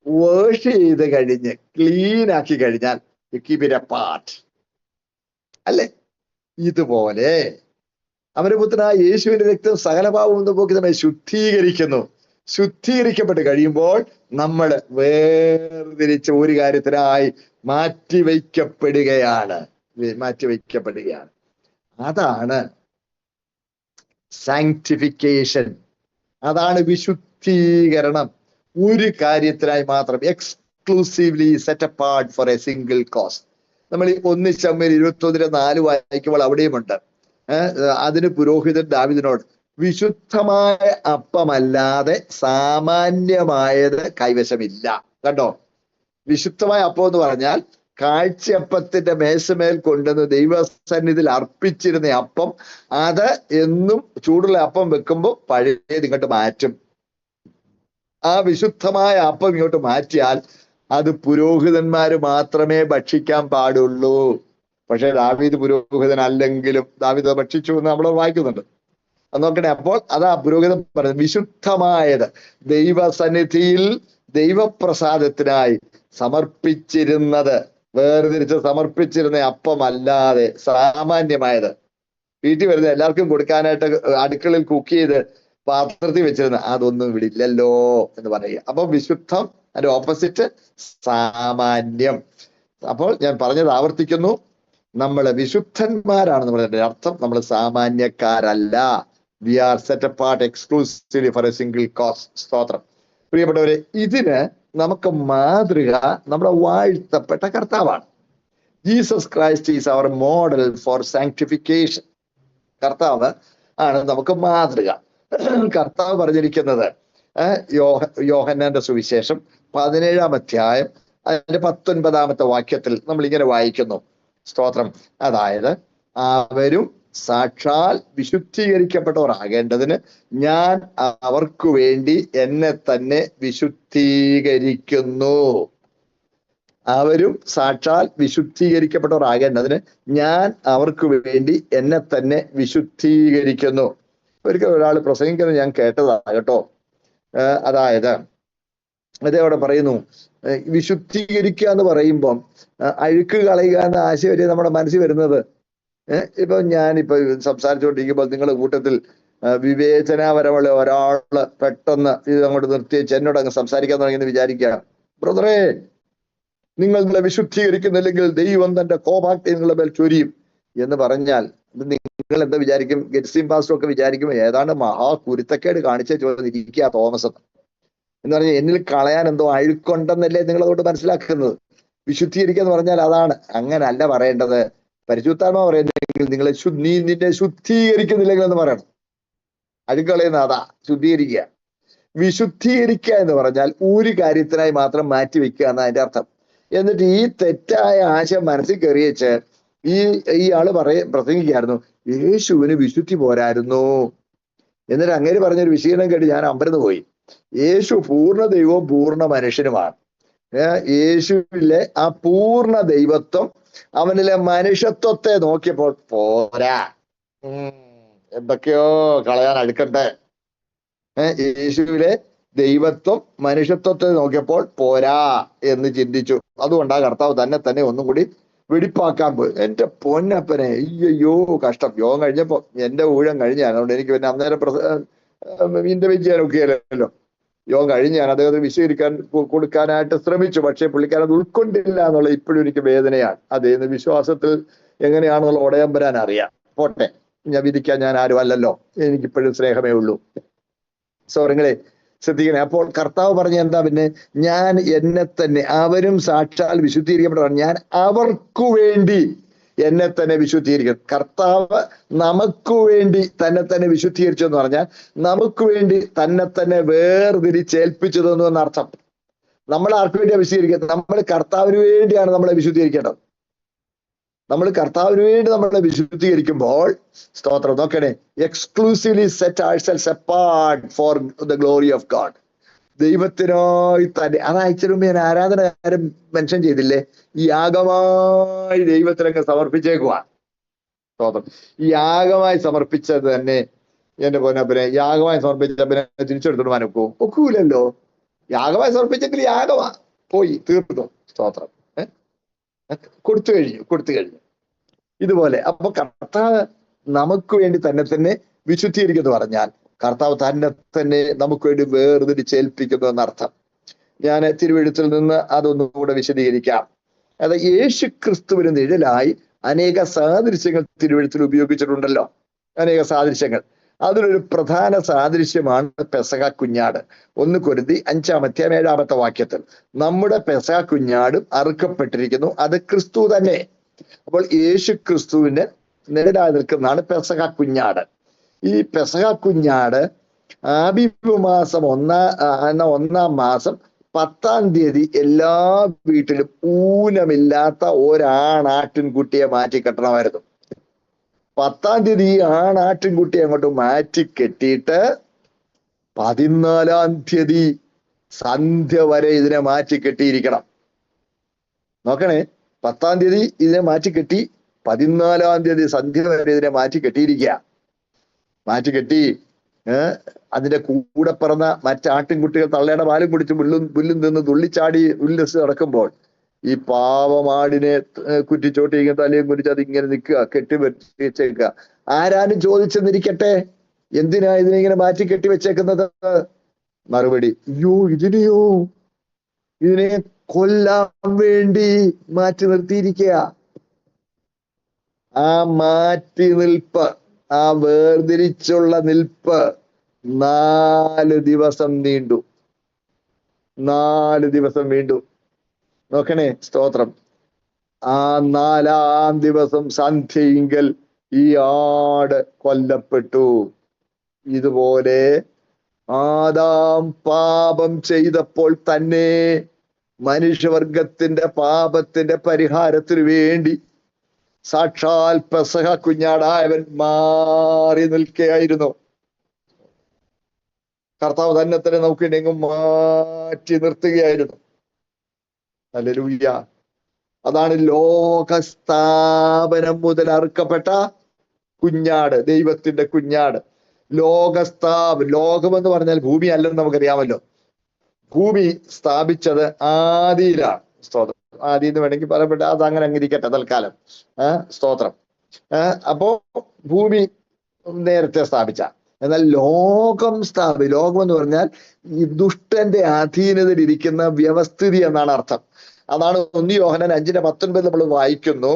വാഷ് ചെയ്ത് കഴിഞ്ഞ് ക്ലീൻ ആക്കി കഴിഞ്ഞാൽ കീപ് ഇറ്റ് അപ്പാർട്ട് അല്ലേ? ഇതുപോലെ അവന്റെ പുത്രനായ യേശുവിന്റെ രക്തം സകല പാപവും പോക്കി നമ്മെ ശുദ്ധീകരിക്കുന്നു. ശുദ്ധീകരിക്കപ്പെട്ട് കഴിയുമ്പോൾ നമ്മൾ വേർതിരിച്ച ഒരു കാര്യത്തിനായി മാറ്റിവെക്കപ്പെടുകയാണ്. അതാണ് സാങ്ക്ടിഫിക്കേഷൻ. അതാണ് വിശുദ്ധീകരണം. ഒരു കാര്യത്തിനായി മാത്രം, exclusively set apart for a single cause. നമ്മൾ ഈ 1 ശമൂവേൽ 21:4 വായിക്കുമ്പോൾ അവിടെയുമുണ്ട്. അതിന് പുരോഹിതൻ ദാവീദിനോട് വിശുദ്ധമായ അപ്പമല്ലാതെ സാമാന്യമായത് കൈവശമില്ല. കണ്ടോ, വിശുദ്ധമായ അപ്പം എന്ന് പറഞ്ഞാൽ കാഴ്ചയപ്പത്തിന്റെ മേശമേൽ കൊണ്ടുവന്ന് ദൈവസന്നിധിയിൽ അർപ്പിച്ചിരുന്ന അപ്പം. അത് എന്നും ചൂടുള്ള അപ്പം വെക്കുമ്പോൾ പഴയത് ഇങ്ങോട്ട് മാറ്റും. ആ വിശുദ്ധമായ അപ്പം ഇങ്ങോട്ട് മാറ്റിയാൽ അത് പുരോഹിതന്മാര് മാത്രമേ ഭക്ഷിക്കാൻ പാടുള്ളൂ. പക്ഷെ ദാവീദ് പുരോഹിതൻ അല്ലെങ്കിലും ദാവീദ് ഭക്ഷിച്ചു എന്ന് നമ്മൾ വായിക്കുന്നുണ്ട്. അത് നോക്കണേ. അപ്പോൾ അതാ പുരോഹിതൻ പറയുന്നത്, വിശുദ്ധമായത് ദൈവസന്നിധിയിൽ ദൈവപ്രസാദത്തിനായി സമർപ്പിച്ചിരുന്നത്, വേർതിരിച്ച് സമർപ്പിച്ചിരുന്ന അപ്പമല്ലാതെ സാമാന്യമായത്, വീട്ടിൽ വരുന്ന എല്ലാവർക്കും കൊടുക്കാനായിട്ട് അടുക്കളയിൽ കുക്ക് ചെയ്ത് പാത്രത്തിൽ വെച്ചിരുന്ന അതൊന്നും ഇവിടെ ഇല്ലല്ലോ എന്ന് പറയുക. അപ്പൊ വിശുദ്ധം, അതിന്റെ ഓപ്പോസിറ്റ് സാമാന്യം. അപ്പോൾ ഞാൻ പറഞ്ഞത് ആവർത്തിക്കുന്നു, നമ്മൾ വിശുദ്ധന്മാരാണെന്ന് പറയുന്നതിന്റെ അർത്ഥം നമ്മൾ സാമാന്യക്കാരല്ല. We are set apart exclusively for a single cause. സ്തോത്രം. പ്രിയപ്പെട്ടവരെ, ഇതിന് നമുക്ക് മാതൃക നമ്മുടെ വാഴ്ത്തപ്പെട്ട കർത്താവാണ്. Jesus Christ is our model for sanctification. കർത്താവ് ആണ് നമുക്ക് മാതൃക. കർത്താവ് പറഞ്ഞിരിക്കുന്നത് യോഹന്നാന്റെ സുവിശേഷം 17-ാം അധ്യായം അതിന്റെ 19-ാമത്തെ വാക്യത്തിൽ നമ്മൾ ഇങ്ങനെ വായിക്കുന്നു. സ്തോത്രം. അതായത്, അവരും സാക്ഷാൽ വിശുദ്ധീകരിക്കപ്പെട്ടവർ ആകേണ്ടതിന് ഞാൻ അവർക്ക് വേണ്ടി എന്നെ തന്നെ വിശുദ്ധീകരിക്കുന്നു. അവരും സാക്ഷാൽ വിശുദ്ധീകരിക്കപ്പെട്ടവർ ആകേണ്ടതിന് ഞാൻ അവർക്ക് വേണ്ടി എന്നെ തന്നെ വിശുദ്ധീകരിക്കുന്നു. ഒരിക്കൽ ഒരാൾ പ്രസംഗിക്കുന്നത് ഞാൻ കേട്ടതാകട്ടോ. അതായത് അതവിടെ പറയുന്നു, വിശുദ്ധീകരിക്കുക എന്ന് പറയുമ്പം അഴുക്ക് കളയുക എന്ന ആശയം വരെ നമ്മുടെ മനസ്സിൽ വരുന്നത്. ഇപ്പൊ ഞാനിപ്പോ സംസാരിച്ചുകൊണ്ടിരിക്കുമ്പോൾ നിങ്ങളുടെ കൂട്ടത്തിൽ വിവേചനാപരമുള്ള ഒരാള് പെട്ടെന്ന് ഇത് അങ്ങോട്ട് നിർത്തിവെച്ച് എന്നോട് അങ്ങ് സംസാരിക്കാൻ തുടങ്ങിയെന്ന് വിചാരിക്കുക. ബ്രദറേ, നിങ്ങൾ നിങ്ങളെ വിശുദ്ധീകരിക്കുന്നില്ലെങ്കിൽ ദൈവം തന്റെ കോപാഗ്നി നിങ്ങളുടെ മേൽ ചൊരിയും എന്ന് പറഞ്ഞാൽ നിങ്ങൾ എന്താ വിചാരിക്കും? ഗെറ്റ്സിം പാസ്റ്റർ ഒക്കെ വിചാരിക്കും ഏതാണ്ട് കുരുത്തക്കേട് കാണിച്ചേ ചോദിച്ചിരിക്കുക തോമസ് എന്ന് പറഞ്ഞാൽ എന്നിൽ കളയാൻ എന്തോ അഴുക്കുണ്ടെന്നല്ലേ നിങ്ങൾ അതുകൊണ്ട് മനസ്സിലാക്കുന്നത്. വിശുദ്ധീകരിക്കുക എന്ന് പറഞ്ഞാൽ അതാണ്. അങ്ങനല്ല പറയേണ്ടത്. പരിശുദ്ധാത്മാ പറയുന്നെങ്കിൽ നിങ്ങളെ നിന്നെ ശുദ്ധീകരിക്കുന്നില്ലെങ്കിൽ എന്ന് പറയണം. അഴുക്കളയുന്ന അതാ ശുദ്ധീകരിക്കുക. വിശുദ്ധീകരിക്കുക എന്ന് പറഞ്ഞാൽ ഒരു കാര്യത്തിനായി മാത്രം മാറ്റി വെക്കുക എന്ന അതിന്റെ അർത്ഥം. എന്നിട്ട് ഈ തെറ്റായ ആശയം മനസ്സിൽ കയറിയച്ച് ഈ ആള് പ്രസംഗിക്കായിരുന്നു, യേശുവിന് വിശുദ്ധി പോരായിരുന്നു. എന്നിട്ട് അങ്ങേര് പറഞ്ഞൊരു വിശീലനം കേട്ട് ഞാൻ അമ്പരന്ന് പോയി. യേശു പൂർണ്ണ ദൈവവും പൂർണ്ണ മനുഷ്യനുമാണ്. യേശുവിലെ ആ പൂർണ്ണ ദൈവത്വം അവനിലെ മനുഷ്യത്വത്തെ നോക്കിയപ്പോൾ പോരാ. എന്തൊക്കെയോ കളയാൻ അടുക്കട്ടെ. യേശുവിലെ ദൈവത്വം മനുഷ്യത്വത്തെ നോക്കിയപ്പോൾ പോരാ എന്ന് ചിന്തിച്ചു. അതുകൊണ്ടാ കർത്താവ് തന്നെ ഒന്നും കൂടി വെടിപ്പാക്കാൻ പോയി. എന്റെ പൊന്നപ്പനെ, അയ്യോ കഷ്ടം. യോഗം കഴിഞ്ഞപ്പോ എന്റെ ഊഴം കഴിഞ്ഞാണ്. അതുകൊണ്ട് എനിക്ക് പിന്നെ അന്നേരം ഇന്റർവ്യൂ ചെയ്യാനൊക്കെയല്ലോ. യോഗം കഴിഞ്ഞ് ഞാൻ അദ്ദേഹത്തിന് വിശദീകരിക്കാൻ കൊടുക്കാനായിട്ട് ശ്രമിച്ചു. പക്ഷെ പുള്ളിക്കാരത് ഉൾക്കൊണ്ടില്ല എന്നുള്ള ഇപ്പോഴും എനിക്ക് വേദനയാണ്. അദ്ദേഹം വിശ്വാസത്തിൽ എങ്ങനെയാണെന്നുള്ള ഉടയം വരാൻ അറിയാം. പോട്ടെ, ഞാൻ വിധിക്കാൻ ഞാൻ ആരും അല്ലല്ലോ. എനിക്കിപ്പോഴും സ്നേഹമേ ഉള്ളൂ. സോറിങ്ങളെ ശ്രദ്ധിക്കണേ. അപ്പോൾ കർത്താവ് പറഞ്ഞ എന്താ? പിന്നെ ഞാൻ എന്നെ തന്നെ, അവരും സാക്ഷാൽ വിശുദ്ധീകരിക്കപ്പെട്ടവരാണ്, ഞാൻ അവർക്കു വേണ്ടി എന്നെ തന്നെ വിശുദ്ധീകരിക്കും. കർത്താവ് നമുക്ക് വേണ്ടി തന്നെ വിശുദ്ധീകരിച്ചു എന്ന് പറഞ്ഞാൽ നമുക്ക് വേണ്ടി തന്നെ വേർതിരിച്ചേൽപ്പിച്ചു തന്നു എന്നർത്ഥം. നമ്മൾ ആർക്ക് വേണ്ടിയാണ് വിശുദ്ധീകരിക്കുന്നത്? നമ്മൾ കർത്താവിന് വേണ്ടിയാണ് നമ്മളെ വിശുദ്ധീകരിക്കേണ്ടത്. നമ്മൾ കർത്താവിന് വേണ്ടി നമ്മളെ വിശുദ്ധീകരിക്കുമ്പോൾ, സ്തോത്രം നോക്കണേ, exclusively set ourselves apart for the glory of God. ദൈവത്തിനായി തന്നെ. അതാഴ്ച മുമ്പ് ഞാൻ ആരാധനകാരം മെൻഷൻ ചെയ്തില്ലേ? ഈ യാഗമായി ദൈവത്തിനൊക്കെ സമർപ്പിച്ചേക്കുവാ. സ്തോത്രം. ഈ യാഗമായി സമർപ്പിച്ചത് തന്നെ എന്റെ പൊന്നപ്പനെ, യാഗമായി സമർപ്പിച്ച പിന്നെ തിരിച്ചെടുത്തോണ്ട് പോകാൻ ഒക്കൂലല്ലോ. യാഗമായി സമർപ്പിച്ചെങ്കിൽ യാഗമാ, പോയി തീർന്നു. സ്തോത്രം. കൊടുത്തു കഴിഞ്ഞു. ഇതുപോലെ അപ്പൊ കർത്താവ് നമുക്ക് വേണ്ടി തന്നെ വിശുദ്ധീകരിക്കുന്നു പറഞ്ഞാൽ കർത്താവ് തന്നെ നമുക്ക് വേണ്ടി വേർതിരിച്ചേൽപ്പിക്കുന്നു എന്നർത്ഥം. ഞാൻ തിരുവെഴുത്തിൽ നിന്ന് അതൊന്നുകൂടെ വിശദീകരിക്കാം. അത് യേശു ക്രിസ്തുവിന് നിഴലായി അനേക സാദൃശ്യങ്ങൾ തിരുവെഴുത്തിൽ ഉപയോഗിച്ചിട്ടുണ്ടല്ലോ. അനേക സാദൃശ്യങ്ങൾ. അതിലൊരു പ്രധാന സാദൃശ്യമാണ് പെസഹ കുഞ്ഞാട്. 1 കൊരിന്ത്യർ 5:7 വാക്യത്തിൽ നമ്മുടെ പെസഹ കുഞ്ഞാടും അറുക്കപ്പെട്ടിരിക്കുന്നു, അത് ക്രിസ്തു തന്നെ. അപ്പോൾ യേശു ക്രിസ്തുവിന് നിഴലായി നിൽക്കുന്നതാണ് പെസഹ കുഞ്ഞാട്. ഈ പെസഹ കുഞ്ഞാട് ആബീബ് മാസം 1-ാം മാസം 10-ാം തീയതി എല്ലാ വീട്ടിലും ഊനമില്ലാത്ത ഒരാണാട്ടിൻകുട്ടിയെ മാറ്റി കെട്ടണമായിരുന്നു. 10-ാം തീയതി ഈ ആണാട്ടിൻകുട്ടിയെ അങ്ങോട്ട് മാറ്റി കെട്ടിയിട്ട് 14-ാം തീയതി സന്ധ്യ വരെ ഇതിനെ മാറ്റി കെട്ടിയിരിക്കണം. നോക്കണേ, 10-ാം തീയതി ഇതിനെ മാറ്റി കെട്ടി, 14-ാം തീയതി സന്ധ്യ വരെ ഇതിനെ മാറ്റി കെട്ടി അതിന്റെ കൂടെ പിറന്ന മറ്റാട്ടിൻകുട്ടികൾ തള്ളയുടെ പാലും കുടിച്ച് പുല്ലും നിന്ന് തുള്ളിച്ചാടി ഉല്ലസ് നടക്കുമ്പോൾ ഈ പാവമാടിനെ കുറ്റിച്ചോട്ടിങ്ങനെ തലയും കുറിച്ച് അതിങ്ങനെ നിൽക്കുക, കെട്ടി വെച്ചേക്കുക. ആരാനും ചോദിച്ചെന്നിരിക്കട്ടെ, എന്തിനാ ഇതിനെ മാറ്റി കെട്ടി വെച്ചേക്കുന്നത്? മറുപടി, ഇതിനെ കൊല്ലാൻ വേണ്ടി മാറ്റി നിർത്തിയിരിക്കുക. ആ മാറ്റി നിൽപ്പ്, ആ വേർതിരിച്ചുള്ള നിൽപ്പ് 4 ദിവസം നീണ്ടു. 4 ദിവസം വീണ്ടു. നോക്കണേ, സ്തോത്രം. ആ 4-ാം ദിവസം സന്ധ്യയിങ്കൽ ഈ ആട് കൊല്ലപ്പെട്ടു. ഇതുപോലെ ആദാം പാപം ചെയ്തപ്പോൾ തന്നെ മനുഷ്യവർഗത്തിന്റെ പാപത്തിന്റെ പരിഹാരത്തിന് വേണ്ടി സാക്ഷാൽ പെസഹ കുഞ്ഞാടായവൻ മാറി നിൽക്കുകയായിരുന്നു. കർത്താവ് തന്നെ നോക്കിയിട്ടെങ്കും മാറ്റി നിർത്തുകയായിരുന്നു. ഹല്ലേലൂയ. അതാണ് ലോകസ്ഥാപനം മുതൽ അറുക്കപ്പെട്ട കുഞ്ഞാട്, ദൈവത്തിന്റെ കുഞ്ഞാട്. ലോകമെന്ന് പറഞ്ഞാൽ ഭൂമി അല്ലെന്ന് നമുക്കറിയാമല്ലോ. ഭൂമി സ്ഥാപിച്ചത് ആദിയിലാണ്. സ്തോത്രം. ആദി എന്ന് വേണമെങ്കിൽ പറയപ്പെട്ട അത് അങ്ങനെ അങ്ങിരിക്കട്ടെ തൽക്കാലം. സ്തോത്രം. അപ്പോ ഭൂമി നേരത്തെ സ്ഥാപിച്ച, എന്നാൽ ലോകം എന്ന് പറഞ്ഞാൽ ഈ ദുഷ്ടന്റെ അധീനതയിൽ ഇരിക്കുന്ന വ്യവസ്ഥിതി എന്നാണ് അർത്ഥം. അതാണ് 1 യോഹന്നാൻ 5:19 നമ്മൾ വായിക്കുന്നു,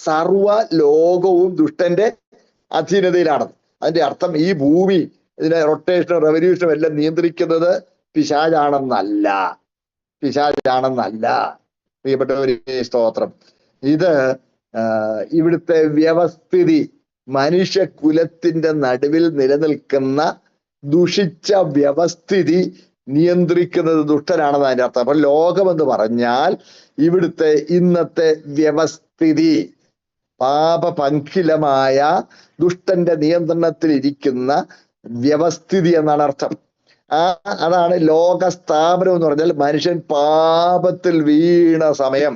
സർവ ലോകവും ദുഷ്ടന്റെ അധീനതയിലാണെന്ന്. അതിന്റെ അർത്ഥം ഈ ഭൂമി, ഇതിന്റെ റൊട്ടേഷനും റെവല്യൂഷനും എല്ലാം നിയന്ത്രിക്കുന്നത് പിശാചാണെന്നല്ല. പ്രിയപ്പെട്ടവരെ, സ്തോത്രം. ഇത് ഇവിടുത്തെ വ്യവസ്ഥിതി, മനുഷ്യകുലത്തിന്റെ നടുവിൽ നിലനിൽക്കുന്ന ദുഷിച്ച വ്യവസ്ഥിതി നിയന്ത്രിക്കുന്നത് ദുഷ്ടനാണെന്ന് അതിന്റെ അർത്ഥം. അപ്പൊ ലോകമെന്ന് പറഞ്ഞാൽ ഇവിടുത്തെ ഇന്നത്തെ വ്യവസ്ഥിതി, പാപപങ്കിലമായ ദുഷ്ടന്റെ നിയന്ത്രണത്തിൽ ഇരിക്കുന്ന വ്യവസ്ഥിതി എന്നാണ് അർത്ഥം. അതാണ് ലോകസ്ഥാപനം എന്ന് പറഞ്ഞാൽ മനുഷ്യൻ പാപത്തിൽ വീണ സമയം.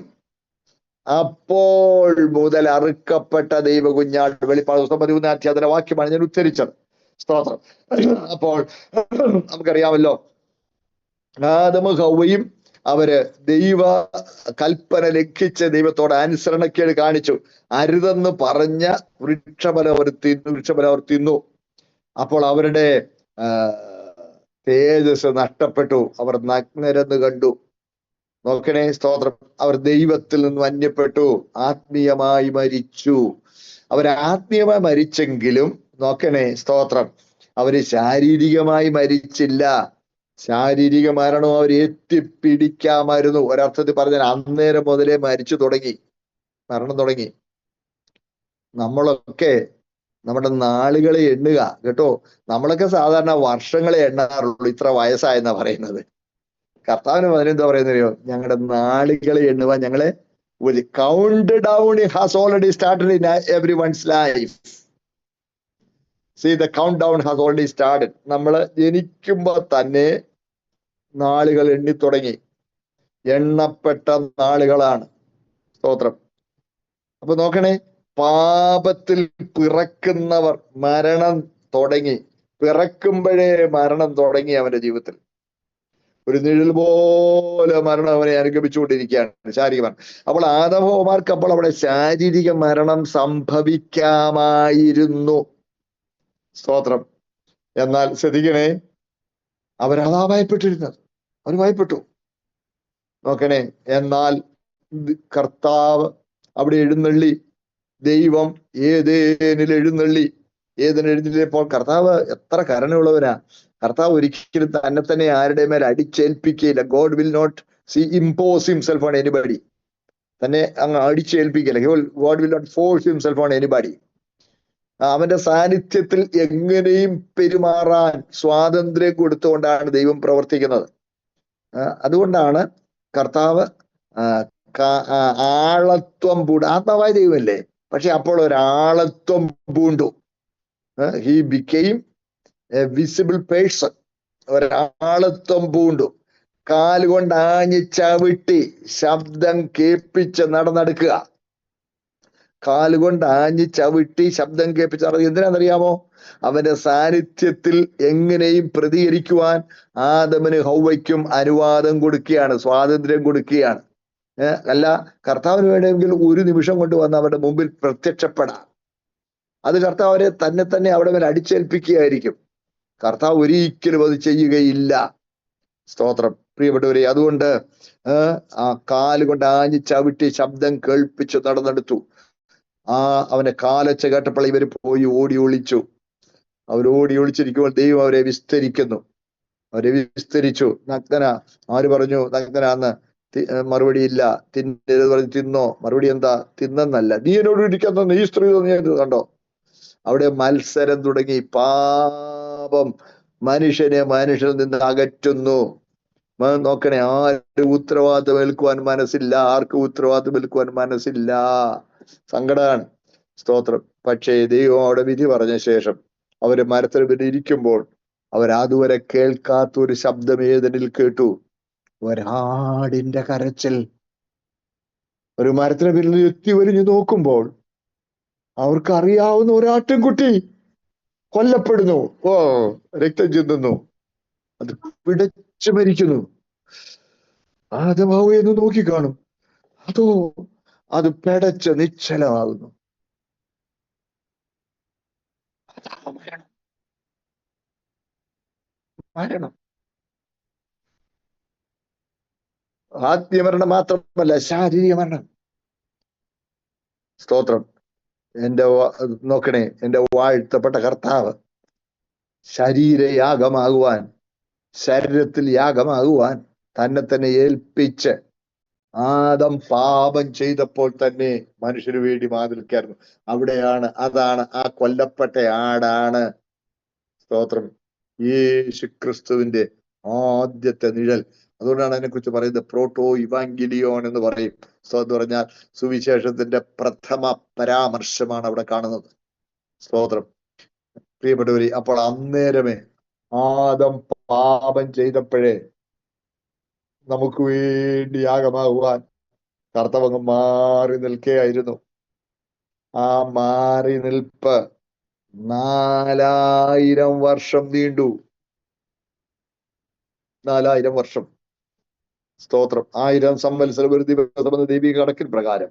അപ്പോൾ മുതൽ അറുക്കപ്പെട്ട ദൈവ കുഞ്ഞാട്. വെളിപ്പാട് 13 അതിന്റെ വാക്യമാണ് ഞാൻ ഉച്ചരിച്ചത്. സ്തോത്രം. അപ്പോൾ നമുക്കറിയാമല്ലോ, ആദമും ഹവ്വയും അവര് ദൈവ കൽപ്പന ലംഘിച്ച് ദൈവത്തോട് അനുസരണക്കേട് കാണിച്ചു. അരുതെന്ന് പറഞ്ഞ വൃക്ഷഫലം അവർ തിന്നു. അപ്പോൾ അവരുടെ തേജസ് നഷ്ടപ്പെട്ടു. അവർ നഗ്നരെന്ന് കണ്ടു. നോക്കണേ, സ്തോത്രം. അവർ ദൈവത്തിൽ നിന്നും അന്യപ്പെട്ടു, ആത്മീയമായി മരിച്ചു. അവർ ആത്മീയമായി മരിച്ചെങ്കിലും നോക്കണേ, സ്തോത്രം, അവര് ശാരീരികമായി മരിച്ചില്ല. ശാരീരിക മരണവും അവർ എത്തിപ്പിടിക്കാമായിരുന്നു. ഒരർത്ഥത്തിൽ പറഞ്ഞാൽ അന്നേരം മുതലേ മരിച്ചു തുടങ്ങി, മരണം തുടങ്ങി. നമ്മളൊക്കെ നമ്മുടെ നാളുകളെ എണ്ണുക കേട്ടോ. നമ്മളൊക്കെ സാധാരണ വർഷങ്ങളെ എണ്ണാറുള്ളൂ. ഇത്ര വയസ്സായെന്നാ പറയുന്നത്. കർത്താവിന് അതിനെന്താ പറയുന്നറിയോ? ഞങ്ങളുടെ നാളുകളെ എണ്ണുക. ഞങ്ങളെ countdown has already started in everyone's life. See, the countdown has already started. നമ്മൾ ജനിക്കുമ്പോ തന്നെ നാളുകൾ എണ്ണി തുടങ്ങി. എണ്ണപ്പെട്ട നാളുകളാണ്. സ്തോത്രം. അപ്പൊ നോക്കണേ, പാപത്തിൽ പിറക്കുന്നവർ മരണം തുടങ്ങി. പിറക്കുമ്പോഴേ മരണം തുടങ്ങി അവന്റെ ജീവിതത്തിൽ. ഒരു നിഴൽ പോലെ മരണം അവനെ അനുഗമിച്ചുകൊണ്ടിരിക്കുകയാണ്, ശാരീരിക മരണം. അപ്പോൾ ആദമോമാർക്ക് അപ്പോൾ അവിടെ ശാരീരിക മരണം സംഭവിക്കാമായിരുന്നു. സ്തോത്രം. എന്നാൽ ശ്രദ്ധിക്കണേ, അവരതാ ഭയപ്പെട്ടിരുന്നത്. അവർ ഭയപ്പെട്ടു. നോക്കണേ, എന്നാൽ കർത്താവ് അവിടെ എഴുന്നള്ളി. ദൈവം ഏതേനിൽ എഴുന്നള്ളി. എഴുന്നള്ളിയപ്പോൾ കർത്താവ് എത്ര കരുണയുള്ളവനാ. കർത്താവ് ഒരിക്കലും തന്നെ ആരുടെ മേൽ അടിച്ചേൽപ്പിക്കുകയില്ല. God will not impose himself on anybody. തന്നെ അങ്ങ് അടിച്ചേൽപ്പിക്കില്ല. God will not force himself on anybody. അവന്റെ സാന്നിധ്യത്തിൽ എങ്ങനെയും പെരുമാറാൻ സ്വാതന്ത്ര്യം കൊടുത്തുകൊണ്ടാണ് ദൈവം പ്രവർത്തിക്കുന്നത്. അതുകൊണ്ടാണ് കർത്താവ് ആളത്വം പൂണ്ടു. ആത്മാവായ ദൈവമല്ലേ, പക്ഷെ അപ്പോൾ ഒരാളത്വം പൂണ്ടു. He became a visible person. ഒരാളത്വം പൂണ്ടു. കാലുകൊണ്ട് ആഞ്ഞ് ചവിട്ടി ശബ്ദം കേൾപ്പിച്ച് നടന്നെടുക്കുക. കാലുകൊണ്ട് ആഞ്ഞ് ചവിട്ടി ശബ്ദം കേൾപ്പിച്ച് നടക്കുക. എന്തിനാണെന്നറിയാമോ? അവന്റെ സാന്നിധ്യത്തിൽ എങ്ങനെയും പ്രതികരിക്കുവാൻ ആദമിന് ഹൗവയ്ക്കും അനുവാദം കൊടുക്കുകയാണ്, സ്വാതന്ത്ര്യം കൊടുക്കുകയാണ്. അല്ല, കർത്താവിന് വേണമെങ്കിൽ ഒരു നിമിഷം കൊണ്ട് വന്ന് അവരുടെ മുമ്പിൽ പ്രത്യക്ഷപ്പെടാം. അത് കർത്താവ് അവരെ തന്നെ അവിടെ മേൽ അടിച്ചേൽപ്പിക്കുകയായിരിക്കും. കർത്താവ് ഒരിക്കലും അത് ചെയ്യുകയില്ല. സ്തോത്രം. പ്രിയപ്പെട്ടവരെ, അതുകൊണ്ട് ആ കാലുകൊണ്ട് ആഞ്ഞ് ചവിട്ടി ശബ്ദം കേൾപ്പിച്ചു നടന്നെടുത്തു. അവന്റെ കാലൊച്ച കേട്ടപ്പോൾ ഇവർ പോയി ഓടി ഒളിച്ചു. ഓടി ഒളിച്ചിരിക്കുമ്പോൾ ദൈവം അവരെ വിസ്തരിക്കുന്നു. അവരെ വിസ്തരിച്ചു. നഗ്നന. ആര് പറഞ്ഞു നഗ്നനാന്ന്? മറുപടി ഇല്ല. തിന്നരുത് പറഞ്ഞ് തിന്നോ? മറുപടി എന്താ? തിന്നെന്നല്ല, നീ എന്നോട് ഇരിക്കുന്ന നീ സ്ത്രീ കണ്ടോ? അവിടെ മത്സരം തുടങ്ങി. പാപം മനുഷ്യനിൽ നിന്ന് അകറ്റുന്നു. നോക്കണേ, ആരും ഉത്തരവാദിത്വം ഏൽക്കുവാൻ മനസ്സില്ല. ആർക്കും ഉത്തരവാദിത്വം ഏൽക്കുവാൻ മനസ്സില്ല. സങ്കടമാണ്. സ്തോത്രം. പക്ഷേ ദൈവം അവിടെ വിധി പറഞ്ഞ ശേഷം അവര് മരത്തിന് പിന്നെ ഇരിക്കുമ്പോൾ അവരതുവരെ കേൾക്കാത്ത ഒരു ശബ്ദം ഏതെനിൽ കേട്ടു. ഒരാടിന്റെ കരച്ചിൽ. ഒരു മരത്തിന് പിന്നിൽ എത്തി വലിഞ്ഞു നോക്കുമ്പോൾ അവർക്ക് അറിയാവുന്ന ഒരാട്ടിൻകുട്ടി കൊല്ലപ്പെടുന്നു. രക്തം ചിന്തുന്നു. അത് പിടച്ചു മരിക്കുന്നു. ആദമാവ് എന്ന് നോക്കി കാണും. അതോ അത് പിടച്ച് നിശ്ചലമാകുന്നു. മരണം. ആത്മീയമരണം മാത്രമല്ല, ശാരീരിക മരണം. സ്തോത്രം. നോക്കണേ, എന്റെ വാഴ്ത്തപ്പെട്ട കർത്താവ് ശരീരത്തിൽ യാഗമാകുവാൻ തന്നെ ഏൽപ്പിച്ച് ആദം പാപം ചെയ്തപ്പോൾ തന്നെ മനുഷ്യന് വേണ്ടി മാതൃക്കായിരുന്നു. അതാണ് ആ കൊല്ലപ്പെട്ട ആടാണ്. സ്തോത്രം. യേശു ക്രിസ്തുവിന്റെ ആദ്യത്തെ നിഴൽ. അതുകൊണ്ടാണ് അതിനെക്കുറിച്ച് പറയുന്നത് പ്രോട്ടോ ഇവാങ്കിലിയോൺ എന്ന് പറയും. എന്ന് പറഞ്ഞാൽ സുവിശേഷത്തിന്റെ പ്രഥമ പരാമർശമാണ് അവിടെ കാണുന്നത്. സ്തോത്രം. പ്രിയപ്പെട്ടവരെ, അപ്പോൾ അന്നേരമേ ആദം പാപം ചെയ്തപ്പോഴേ നമുക്ക് വേണ്ടി യാഗമാകുവാൻ കർത്താവ് മാറി നിൽക്കുകയായിരുന്നു. ആ മാറി നിൽപ്പ് 4000 വർഷം നീണ്ടു. 4000 വർഷം. സ്തോത്രം. 1000 സംവത്സരം ഒരു ദിവസം എന്ന ദൈവിക കണക്കിൻ പ്രകാരം.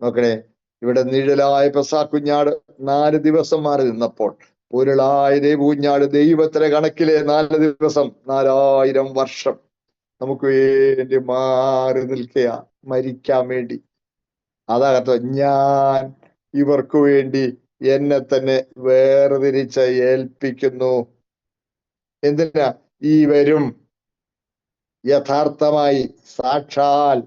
നോക്കണേ, ഇവിടെ നിഴലായ പെസഹ കുഞ്ഞാട് 4 ദിവസം മാറി നിന്നപ്പോൾ പൊരുളായ ദൈവകുഞ്ഞാട് ദൈവത്തിന്റെ കണക്കിലെ 4 ദിവസം 4000 വർഷം നമുക്ക് വേണ്ടി മാറി നിൽക്കുക, മരിക്കാൻ വേണ്ടി. അതാകത്ത ഞാൻ ഇവർക്ക് വേണ്ടി എന്നെ തന്നെ വേർതിരിച്ച് ഏൽപ്പിക്കുന്നു. എന്തിനാ? ഇവരും യഥാർത്ഥമായി സാക്ഷാൽ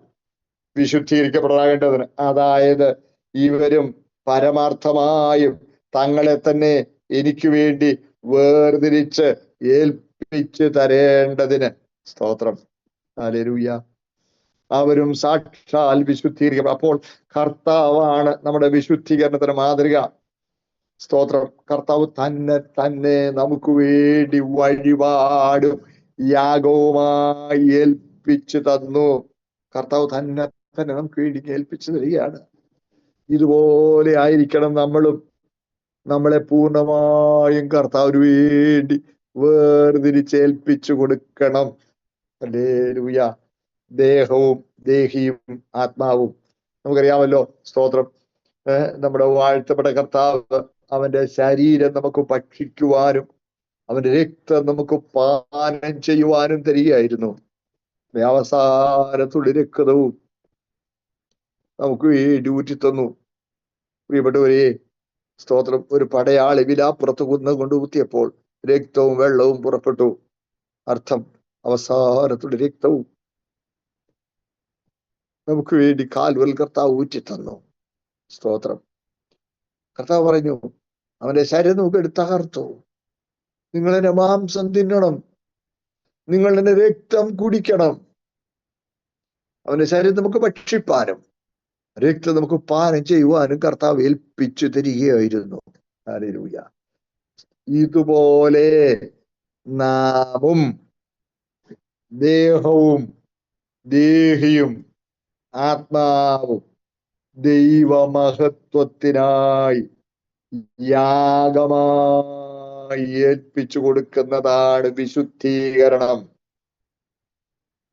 വിശുദ്ധീകരിക്കപ്പെടാകേണ്ടതിന്. അതായത് ഇവരും പരമാർത്ഥമായും തങ്ങളെ തന്നെ എനിക്ക് വേണ്ടി വേർതിരിച്ച് ഏൽപ്പിച്ചു തരേണ്ടതിന്. സ്തോത്രം. ഹല്ലേലൂയ. അവരും സാക്ഷാൽ വിശുദ്ധീകരിക്കും. അപ്പോൾ കർത്താവാണ് നമ്മുടെ വിശുദ്ധീകരണത്തിന് മാതൃക. സ്തോത്രം. കർത്താവ് തന്നെ നമുക്ക് വേണ്ടി വഴിപാടും യാഗവുമായി ഏൽപ്പിച്ചു തന്നു. കർത്താവ് തന്നെ നമുക്ക് വേണ്ടി ഏൽപ്പിച്ചു തരികയാണ്. ഇതുപോലെ ആയിരിക്കണം നമ്മളും. നമ്മളെ പൂർണ്ണമായും കർത്താവിന് വേണ്ടി വേർതിരിച്ചേൽപ്പിച്ചു കൊടുക്കണം. ഹല്ലേലൂയ. ദേഹവും ദേഹിയും ആത്മാവും നമുക്കറിയാമല്ലോ. സ്തോത്രം. നമ്മുടെ വാഴ്ത്തപ്പെട്ട കർത്താവ് അവന്റെ ശരീരം നമുക്ക് ഭക്ഷിക്കുവാനും അവന്റെ രക്തം നമുക്ക് പാനം ചെയ്യുവാനും തരികയായിരുന്നു. അവസാനത്തുള്ള രക്തവും നമുക്ക് വേണ്ടി ഊറ്റിത്തന്നു. പ്രിയപ്പെട്ടവരെ, സ്തോത്രം. ഒരു പടയാളി വിലാപ്പുറത്ത് കൊണ്ട് ഊത്തിയപ്പോൾ രക്തവും വെള്ളവും പുറപ്പെട്ടു. അർത്ഥം, അവസാനത്തുള്ള രക്തവും നമുക്ക് വേണ്ടി കാൽവൽ കർത്താവ് ഊറ്റിത്തന്നു. സ്തോത്രം. കർത്താവ് പറഞ്ഞു, അവന്റെ ശരീരം നമുക്ക് എടുത്ത് തകർത്തു. നിങ്ങൾ എന്റെ മാംസം തിന്നണം, നിങ്ങൾ എന്റെ രക്തം കുടിക്കണം. അവന്റെ ശരീരം നമുക്ക് ഭക്ഷിപ്പാനും രക്തം നമുക്ക് പാനം ചെയ്യുവാനും കർത്താവ് ഏൽപ്പിച്ചു തരികയായിരുന്നു. ഹല്ലേലൂയ. ഇതുപോലെ നാമും ദേഹവും ദേഹിയും ആത്മാവും ദൈവമഹത്വത്തിനായി യാഗമായി ഏൽപ്പിച്ചു കൊടുക്കുന്നതാണ് വിശുദ്ധീകരണം.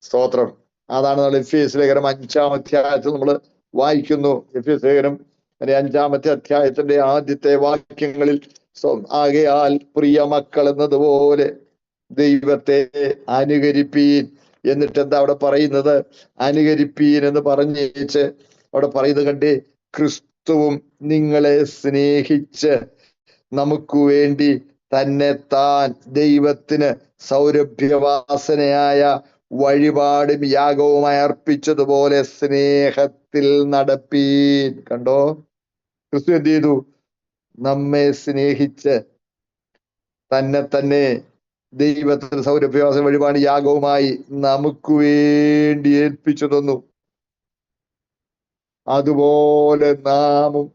സ്തോത്രം. അതാണ് നമ്മൾ എഫേസ്യ ലേഖനം 5-ാം അധ്യായത്തിൽ നമ്മൾ വായിക്കുന്നു. എഫേസ്യ ലേഖനം 5-ാമത്തെ അധ്യായത്തിന്റെ ആദ്യത്തെ വാക്യങ്ങളിൽ ആകയാൽ പ്രിയ മക്കൾ എന്നതുപോലെ ദൈവത്തെ അനുകരിപ്പീൻ. എന്നിട്ട് എന്താ അവിടെ പറയുന്നത്? അനുകരിപ്പീൻ എന്ന് പറഞ്ഞേച്ച് അവിടെ പറയുന്നത് കണ്ടേ, ക്രിസ്തുവും നിങ്ങളെ സ്നേഹിച്ച് നമുക്ക് വേണ്ടി തന്നെത്താൻ ദൈവത്തിന് സൗരഭ്യവാസനയായ വഴിപാടും യാഗവുമായി അർപ്പിച്ചതുപോലെ സ്നേഹത്തിൽ നടപ്പീൻ. കണ്ടോ, ക്രിസ്തു എന്ത് ചെയ്തു? നമ്മെ സ്നേഹിച്ച് തന്നെ ദൈവത്തിന് സൗരഭ്യവാസന വഴിപാട് യാഗവുമായി നമുക്ക് വേണ്ടി ഏൽപ്പിച്ചു തന്നു. അതുപോലെ നാമും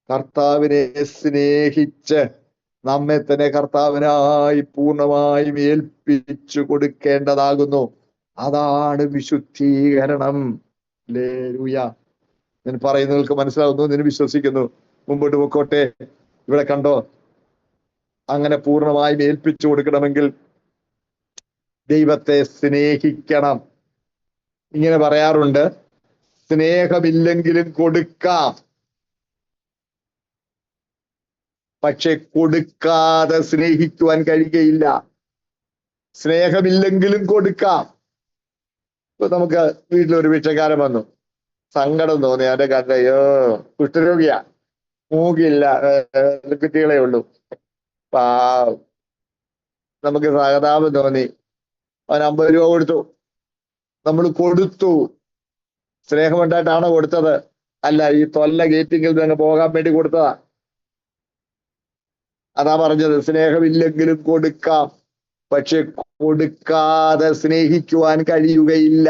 കർത്താവിനെ സ്നേഹിച്ച് നമ്മെ തന്നെ കർത്താവിനായി പൂർണ്ണമായും ഏൽപ്പിച്ചു കൊടുക്കേണ്ടതാകുന്നു. അതാണ് വിശുദ്ധീകരണം. ഹല്ലേലൂയ. ഞാൻ പറയുന്നവർക്ക് മനസ്സിലാവുന്നു എന്ന് വിശ്വസിക്കുന്നു. മുമ്പോട്ട് പൊക്കോട്ടെ. ഇവിടെ കണ്ടോ, അങ്ങനെ പൂർണ്ണമായും ഏൽപ്പിച്ചു കൊടുക്കണമെങ്കിൽ ദൈവത്തെ സ്നേഹിക്കണം. ഇങ്ങനെ പറയാറുണ്ട്, സ്നേഹമില്ലെങ്കിലും കൊടുക്കാം, പക്ഷെ കൊടുക്കാതെ സ്നേഹിക്കുവാൻ കഴിയുകയില്ല. സ്നേഹമില്ലെങ്കിലും കൊടുക്കാം. ഇപ്പൊ നമുക്ക് വീട്ടിലൊരു ഭിക്ഷക്കാരൻ വന്നു, സങ്കടം തോന്നി. അവന്റെ കണ്ടയോ കുഷ്ഠരോഗിയാ, മൂക്കില്ല, കുട്ടികളെ ഉള്ളൂ, പാവം. നമുക്ക് സഹതാപം തോന്നി. അവൻ 50 രൂപ കൊടുത്തു. നമ്മൾ കൊടുത്തു. സ്നേഹമുണ്ടായിട്ടാണോ കൊടുത്തത്? അല്ല, ഈ തൊല്ല ഗേറ്റിങ്കിൽ നിന്ന് പോകാൻ വേണ്ടി കൊടുത്തതാ. അതാ പറഞ്ഞത്, സ്നേഹമില്ലെങ്കിലും കൊടുക്കാം, പക്ഷെ കൊടുക്കാതെ സ്നേഹിക്കുവാൻ കഴിയുകയില്ല.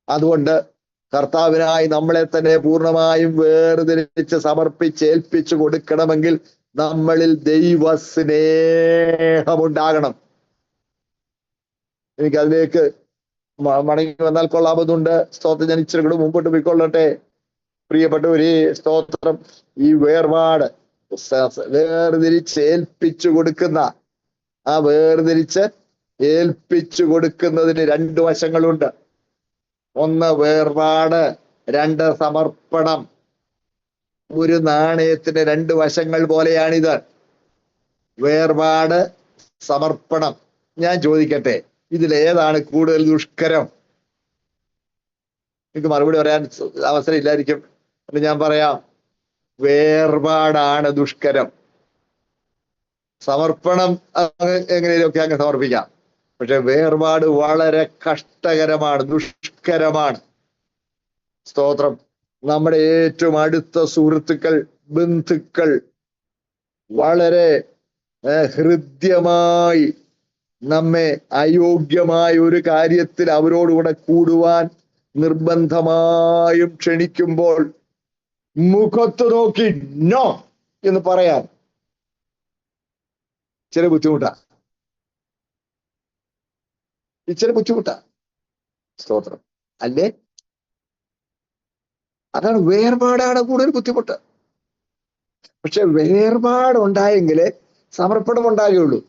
അതുകൊണ്ട് കർത്താവിനായി നമ്മളെ തന്നെ പൂർണ്ണമായും വേർതിരിച്ച് സമർപ്പിച്ച് ഏൽപ്പിച്ചു കൊടുക്കണമെങ്കിൽ നമ്മളിൽ ദൈവ സ്നേഹമുണ്ടാകണം. എനിക്കതിലേക്ക് മടങ്ങി വന്നാൽ കൊള്ളാമെന്നുണ്ട്. സ്തോത്രം. ഞാൻ ഇച്ചിരി കൂടെ മുമ്പോട്ട് പോയിക്കൊള്ളട്ടെ. പ്രിയപ്പെട്ടവരെ, സ്തോത്രം. ഈ വേർപാട് വേർതിരിച്ച് ഏൽപ്പിച്ചു കൊടുക്കുന്ന, ആ വേർതിരിച്ച് ഏൽപ്പിച്ചു കൊടുക്കുന്നതിന് രണ്ട് വശങ്ങളുണ്ട്. ഒന്ന് വേർപാട്, രണ്ട് സമർപ്പണം. ഒരു നാണയത്തിന് രണ്ട് വശങ്ങൾ പോലെയാണിത്. വേർപാട്, സമർപ്പണം. ഞാൻ ചോദിക്കട്ടെ, ഇതിലേതാണ് കൂടുതൽ ദുഷ്കരം? എനിക്ക് മറുപടി പറയാൻ അവസരം ഇല്ലായിരിക്കും. എന്ന് ഞാൻ പറയാം, വേർപാടാണ് ദുഷ്കരം. സമർപ്പണം എങ്ങനെയൊക്കെ അങ്ങ് സമർപ്പിക്കാം. പക്ഷെ വേർപാട് വളരെ കഷ്ടകരമാണ്, ദുഷ്കരമാണ്. സ്തോത്രം. നമ്മുടെ ഏറ്റവും അടുത്ത സുഹൃത്തുക്കൾ, ബന്ധുക്കൾ വളരെ ഹൃദ്യമായി നമ്മെ അയോഗ്യമായ ഒരു കാര്യത്തിൽ അവരോടുകൂടെ കൂടുവാൻ നിർബന്ധമായും ക്ഷണിക്കുമ്പോൾ മുഖത്ത് നോക്കി നോ എന്ന് പറയാൻ ഇച്ചിരി ബുദ്ധിമുട്ടാ. സ്തോത്രം. അല്ലേ? അതാണ് വേർപാടാണ് കൂടുതൽ ബുദ്ധിമുട്ട്. പക്ഷെ വേർപാടുണ്ടായെങ്കിലേ സമർപ്പണം ഉണ്ടാകുകയുള്ളൂ.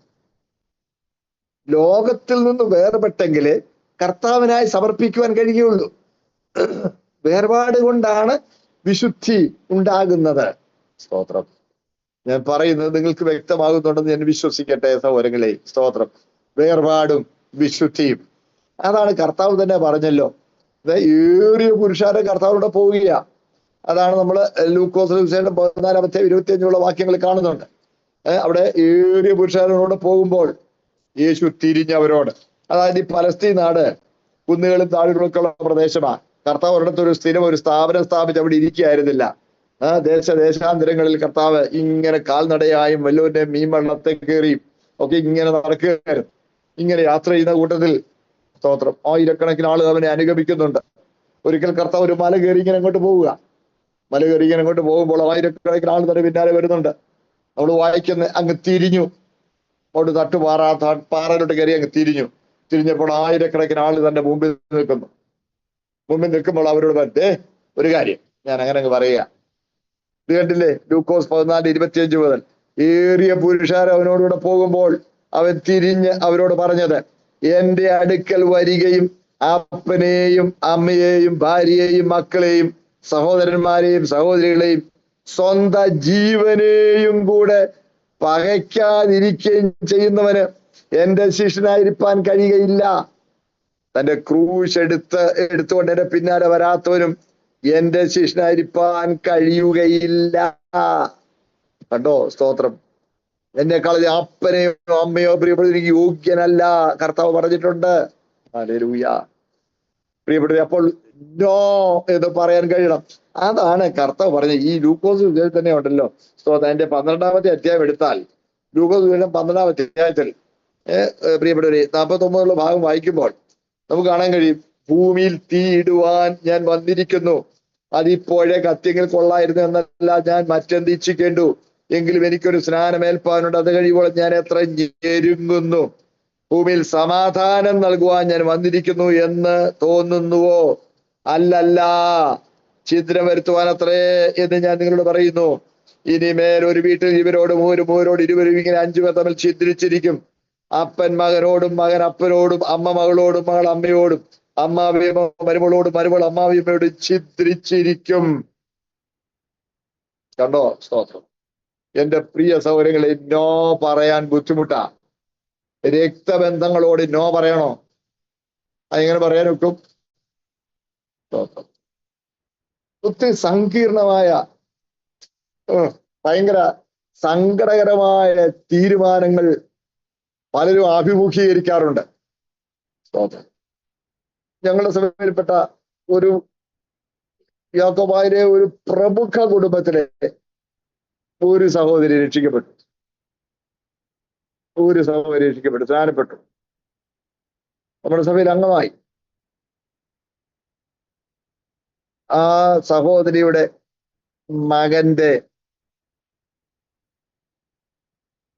ലോകത്തിൽ നിന്ന് വേർപെട്ടെങ്കിലേ കർത്താവിനായി സമർപ്പിക്കുവാൻ കഴിയുകയുള്ളൂ. വേർപാട് കൊണ്ടാണ് വിശുദ്ധി ഉണ്ടാകുന്നത്. സ്തോത്രം. ഞാൻ പറയുന്നത് നിങ്ങൾക്ക് വ്യക്തമാകുന്നുണ്ടെന്ന് ഞാൻ വിശ്വസിക്കട്ടെ സഹോദരങ്ങളെ. സ്തോത്രം. വേർപാടും വിശുദ്ധിയും, അതാണ് കർത്താവ് തന്നെ പറഞ്ഞല്ലോ. ഏറിയ പുരുഷാരം കർത്താവിലൂടെ പോവുക. അതാണ് നമ്മൾ ലൂക്കോസ് 14:25 വാക്യങ്ങൾ കാണുന്നുണ്ട്. അവിടെ ഏറിയ പുരുഷാരോട് പോകുമ്പോൾ യേശു തിരിഞ്ഞവരോട്, അതായത് ഈ പലസ്തീൻ നാട് കുന്നുകളും താഴ്വരകളൊക്കെ ഉള്ള പ്രദേശമാണ്. കർത്താവ് ഒരിടത്തൊരു സ്ഥിരം ഒരു സ്ഥാപനം സ്ഥാപിച്ച് അവിടെ ഇരിക്കുകയായിരുന്നില്ല. ദേശാന്തരങ്ങളിൽ കർത്താവ് ഇങ്ങനെ കാൽനടയായും വല്ലവന്റെ മീൻ വെള്ളത്തെ കയറിയും ഒക്കെ ഇങ്ങനെ നടക്കുകയായിരുന്നു. ഇങ്ങനെ യാത്ര ചെയ്യുന്ന കൂട്ടത്തിൽ സ്തോത്രം ആയിരക്കണക്കിന് ആളുകൾ അവനെ അനുഗമിക്കുന്നുണ്ട്. ഒരിക്കൽ കർത്താവ് ഒരു മല കയറി ഇങ്ങനെ അങ്ങോട്ട് പോവുക. മല കയറി ഇങ്ങനെ അങ്ങോട്ട് പോകുമ്പോൾ ആയിരക്കണക്കിന് ആൾ തന്നെ പിന്നാലെ വരുന്നുണ്ട്. നമ്മൾ വായിക്കുന്ന അങ്ങ് തിരിഞ്ഞു, അങ്ങോട്ട് പാറയിലോട്ട് കയറി അങ്ങ് തിരിഞ്ഞപ്പോൾ ആയിരക്കണക്കിന് ആൾ തന്റെ മുമ്പിൽ നിൽക്കുമ്പോൾ അവരോട് പറഞ്ഞേ, ഒരു കാര്യം ഞാൻ അങ്ങനെ അങ്ങ് പറയുക. ഇത് കണ്ടില്ലേ? ലൂക്കോസ് 14:25 മുതൽ ഏറിയ പുരുഷാരം അവനോടുകൂടെ പോകുമ്പോൾ അവൻ തിരിഞ്ഞ് അവരോട് പറഞ്ഞത്, എന്റെ അടുക്കൽ വരികയും അപ്പനെയും അമ്മയെയും ഭാര്യയെയും മക്കളെയും സഹോദരന്മാരെയും സഹോദരികളെയും സ്വന്തം ജീവനെയും കൂടെ പകയ്ക്കാതിരിക്കുകയും ചെയ്യുന്നവന് എന്റെ ശിഷ്യനായിരിക്കാൻ കഴിയുകയില്ല. തന്റെ ക്രൂശ് എടുത്തുകൊണ്ട് എന്റെ പിന്നാലെ വരാത്തവനും എന്റെ ശിഷ്യനായിരിക്കാൻ കഴിയുകയില്ല. കണ്ടോ? സ്തോത്രം. എന്നെക്കാൾ അപ്പനെയോ അമ്മയോ പ്രിയപ്പെട്ട എനിക്ക് യോഗ്യനല്ല, കർത്താവ് പറഞ്ഞിട്ടുണ്ട്. ഹല്ലേലൂയ. പ്രിയപ്പെട്ടവരെ, അപ്പോൾ നോ എന്ന് പറയാൻ കഴിയണം. അതാണ് കർത്താവ് പറഞ്ഞത്. ഈ ലൂക്കോസ് തന്നെ ഉണ്ടല്ലോ. സ്തോത്രം. അതിന്റെ 12-ാമത്തെ അധ്യായം എടുത്താൽ, ലൂക്കോസ് 12-ാമത്തെ അധ്യായത്തിൽ പ്രിയപ്പെട്ടവരെ 49 ഭാഗം വായിക്കുമ്പോൾ നമുക്ക് കാണാൻ കഴിയും, ഭൂമിയിൽ തീ ഇടുവാൻ ഞാൻ വന്നിരിക്കുന്നു, അതിപ്പോഴേ കത്തിയെങ്കിൽ കൊള്ളായിരുന്നു എന്നല്ല, ഞാൻ മറ്റെന്ത് ഇച്ഛിക്കേണ്ടു, എങ്കിലും എനിക്കൊരു സ്നാനമേൽപ്പാനുണ്ട്, അത് കഴിയുമ്പോൾ ഞാൻ എത്ര ഞെരുങ്ങുന്നു. ഭൂമിയിൽ സമാധാനം നൽകുവാൻ ഞാൻ വന്നിരിക്കുന്നു എന്ന് തോന്നുന്നുവോ? അല്ലല്ല, ഛിദ്രം വരുത്തുവാൻ അത്രേ എന്ന് ഞാൻ നിങ്ങളോട് പറയുന്നു. ഇനിമേൽ ഒരു വീട്ടിൽ ഇവരോടും മൂവരോട് ഇരുവരും ഇങ്ങനെ 5 പേർ തമ്മിൽ ഛിദ്രിച്ചിരിക്കും. അപ്പൻ മകനോടും മകൻ അപ്പനോടും അമ്മ മകളോടും മകൾ അമ്മയോടും അമ്മാവിയമ്മ മരുമകളോടും മരുമകൾ അമ്മാവിയമ്മയോടും ഛിദ്രിച്ചിരിക്കും. കണ്ടോ? സ്തോത്രം. എന്റെ പ്രിയ സഹോദരങ്ങളെ, നോ പറയാൻ ബുദ്ധിമുട്ടാ. രക്തബന്ധങ്ങളോട് നോ പറയണോ? അതെങ്ങനെ പറയാൻ ഒക്കും? ഒത്തിരി സങ്കീർണമായ ഭയങ്കര സങ്കടകരമായ തീരുമാനങ്ങൾ പലരും അഭിമുഖീകരിക്കാറുണ്ട്. സ്തോത്രം. ഞങ്ങളുടെ സഭയിൽപ്പെട്ട ഒരു യാക്കോബായിലെ ഒരു പ്രമുഖ കുടുംബത്തിലെ ഒരു സഹോദരി രക്ഷിക്കപ്പെട്ടു. സ്നാനപ്പെട്ടു. നമ്മുടെ സഭയിൽ അംഗമായി. ആ സഹോദരിയുടെ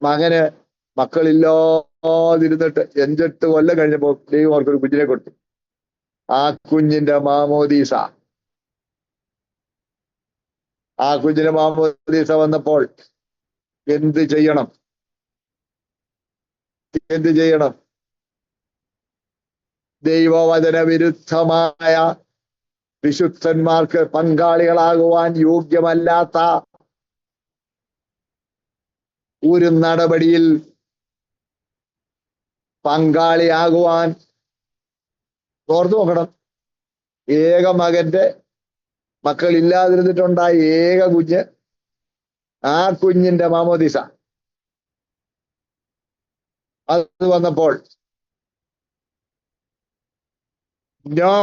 മകന് മക്കളില്ലാതിരുന്നിട്ട് 8 കൊല്ലം കഴിഞ്ഞപ്പോൾ ദൈവം അവർക്കൊരു കുഞ്ഞിനെ കൊടുത്തു. ആ കുഞ്ഞിന്റെ മാമോദീസ. ആ കുഞ്ഞിന്റെ മാമോദീസ വന്നപ്പോൾ എന്ത് ചെയ്യണം? എന്ത് ചെയ്യണം? ദൈവവചന വിരുദ്ധമായ, വിശുദ്ധന്മാർക്ക് പങ്കാളികളാകുവാൻ യോഗ്യമല്ലാത്ത ഒരു നടപടിയിൽ പങ്കാളിയാകുവാൻ, ഓർത്തു നോക്കണം, ഏക മകന്റെ, മക്കൾ ഇല്ലാതിരുന്നിട്ടുണ്ടായ ഏക കുഞ്ഞ്, ആ കുഞ്ഞിന്റെ മാമോദീസ അത് വന്നപ്പോൾ നോ,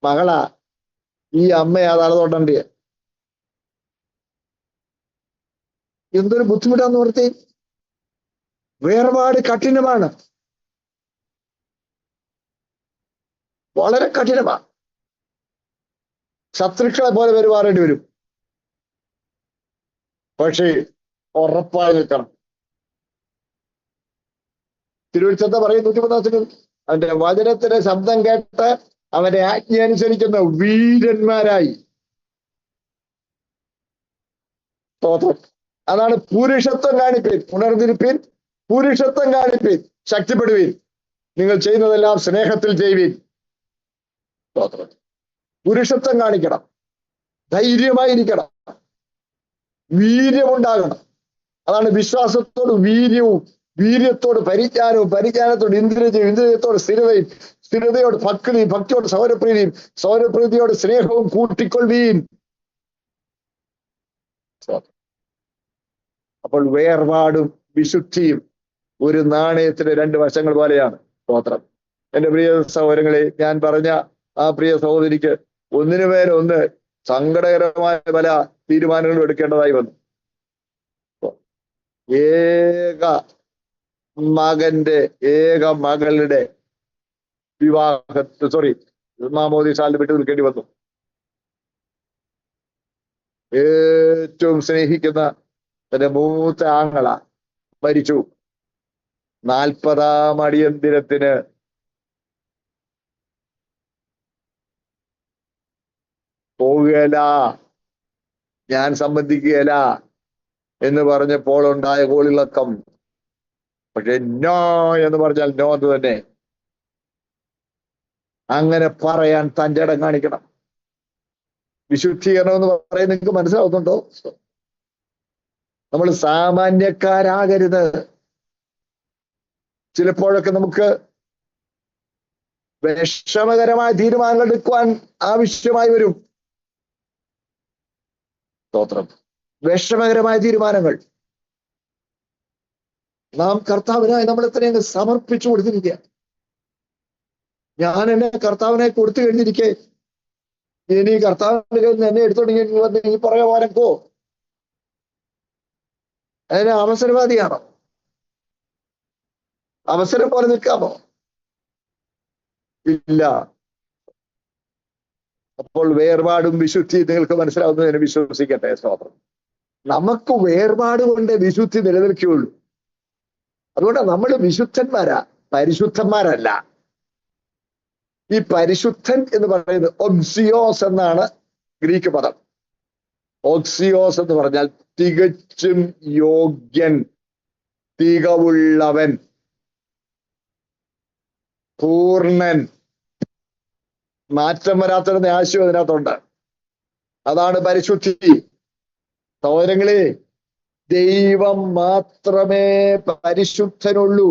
മകളാ, ഈ അമ്മയാ തല തൊടണ്ടേ. എന്തൊരു ബുദ്ധിമുട്ടാന്ന് ഓർത്തേ. വേർപാട് കഠിനമാണ്, വളരെ കഠിനമാണ്. ശത്രുക്കളെ പോലെ പെരുമാറേണ്ടി വരും. പക്ഷേ ഉറപ്പായി നിൽക്കണം. തിരുവനന്തപുരത്ത് പറയും 110 അവന്റെ വചനത്തിന്റെ ശബ്ദം കേട്ട് അവന്റെ ആജ്ഞ അനുസരിക്കുന്ന വീരന്മാരായി. സ്തോത്രം. അതാണ് പുരുഷത്വം കാണിപ്പീൻ, ഉണർന്നിരിപ്പീൻ, പുരുഷത്വം കാണിപ്പീൻ, ശക്തിപ്പെടുവീൻ, നിങ്ങൾ ചെയ്യുന്നതെല്ലാം സ്നേഹത്തിൽ ചെയ്യുവീൻ. സ്തോത്രം. പുരുഷത്വം കാണിക്കണം, ധൈര്യമായിരിക്കണം, വീര്യമുണ്ടാകണം. അതാണ് വിശ്വാസത്തോട് വീര്യവും, വീര്യത്തോട് പരിജ്ഞാനവും, പരിജ്ഞാനത്തോട് ഇന്ദ്രിയവും, ഇന്ദ്രിയത്തോട് സ്ഥിരതയും, സ്ഥിരതയോട് ഭക്തിയും, ഭക്തിയോട് സൗരപ്രീതിയും, സൗരപ്രീതിയോട് സ്നേഹവും കൂട്ടിക്കൊള്ളുവീൻ. അപ്പോൾ വേർപാടും വിശുദ്ധിയും ഒരു നാണയത്തിന് രണ്ട് വശങ്ങൾ പോലെയാണ്. സ്തോത്രം. എന്റെ പ്രിയ സഹോദരങ്ങളെ, ഞാൻ പറഞ്ഞ ആ പ്രിയ സഹോദരിക്ക് ഒന്നിനു മേലെ ഒന്ന് സങ്കടകരമായ പല തീരുമാനങ്ങളും എടുക്കേണ്ടതായി വന്നു. ഏക മകന്റെ, ഏക മകളുടെ മാമോദീസാൽ വിട്ടു നിൽക്കേണ്ടി വന്നു. ഏറ്റവും സ്നേഹിക്കുന്ന തന്റെ മൂത്ത ആങ്ങള മരിച്ചു. 40-ാം അടിയന്തിരത്തിന് പോവുകയല്ല, ഞാൻ സംബന്ധിക്കുകയല്ല എന്ന് പറഞ്ഞപ്പോൾ ഉണ്ടായ കോളിളക്കം. പക്ഷെ നോ എന്ന് പറഞ്ഞാൽ നോ എന്ന് തന്നെ. അങ്ങനെ പറയാൻ തന്റെ ഇടം കാണിക്കണം. വിശുദ്ധീകരണം എന്ന് പറയുന്നത് നിങ്ങൾക്ക് മനസ്സിലാവുന്നുണ്ടോ? നമ്മൾ സാമാന്യക്കാരാകരുത്. ചിലപ്പോഴൊക്കെ നമുക്ക് വിഷമകരമായ തീരുമാനങ്ങൾ എടുക്കുവാൻ ആവശ്യമായി വരും. സ്തോത്രം. വിഷമകരമായ തീരുമാനങ്ങൾ നാം കർത്താവിനായി നമ്മൾ എത്രയും സമർപ്പിച്ചു കൊടുത്തിരിക്കുക. ഞാൻ എന്നെ കർത്താവിനെ കൊടുത്തു കഴിഞ്ഞിരിക്കെ ഇനി കർത്താവിന്റെ കയ്യിൽ നിന്ന് എന്നെ എടുത്തോണ്ടെങ്കിൽ ഈ പറയാ പോരക്കോ? അതിന് അവസരവാദിയാണോ? അവസരം പോലെ നിൽക്കാമോ? ഇല്ല. അപ്പോൾ വേർപാടും വിശുദ്ധി നിങ്ങൾക്ക് മനസ്സിലാവുന്നതിന് വിശ്വസിക്കട്ടെ. സ്തോത്രം. നമുക്ക് വേർപാട് കൊണ്ട് വിശുദ്ധി നിലനിൽക്കുകയുള്ളൂ. അതുകൊണ്ട് നമ്മൾ വിശുദ്ധന്മാരാ, പരിശുദ്ധന്മാരല്ല. ഈ പരിശുദ്ധൻ എന്ന് പറയുന്നത് ഒക്സിയോസ് എന്നാണ് ഗ്രീക്ക് പദം. ഒക്സിയോസ് എന്ന് പറഞ്ഞാൽ തികച്ചും യോഗ്യൻ, തികവുള്ളവൻ, പൂർണ്ണൻ, മാറ്റം വരാത്തതിന്റെ ആശയം അതിനകത്തുണ്ട്. അതാണ് പരിശുദ്ധി. സഹോദരങ്ങളെ, ദൈവം മാത്രമേ പരിശുദ്ധനുള്ളൂ.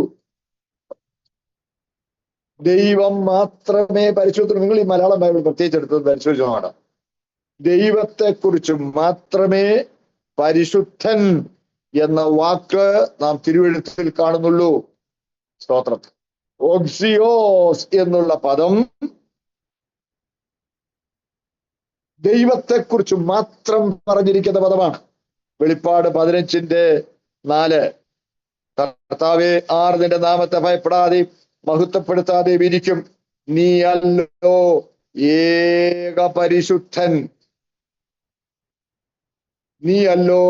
ദൈവം മാത്രമേ പരിശുദ്ധ. നിങ്ങൾ ഈ മലയാളം ബൈബിൾ പ്രത്യേകിച്ച് എടുത്തത് പരിശോധിച്ചതാണ്. ദൈവത്തെക്കുറിച്ച് മാത്രമേ പരിശുദ്ധൻ എന്ന വാക്ക് നാം തിരുവെഴുത്തിൽ കാണുന്നുള്ളൂ. സ്തോത്രം. ഓക്സിയോസ് എന്നുള്ള പദം ദൈവത്തെക്കുറിച്ച് മാത്രം പറഞ്ഞിരിക്കുന്ന പദമാണ്. വെളിപ്പാട് 15:4 കർത്താവേ, ആർ നിന്റെ നാമത്തെ ഭയപ്പെടാതെ മഹത്വപ്പെടുത്താതെ ഇരിക്കും, നീ അല്ലോ ഏക പരിശുദ്ധൻ, നീ അല്ലോ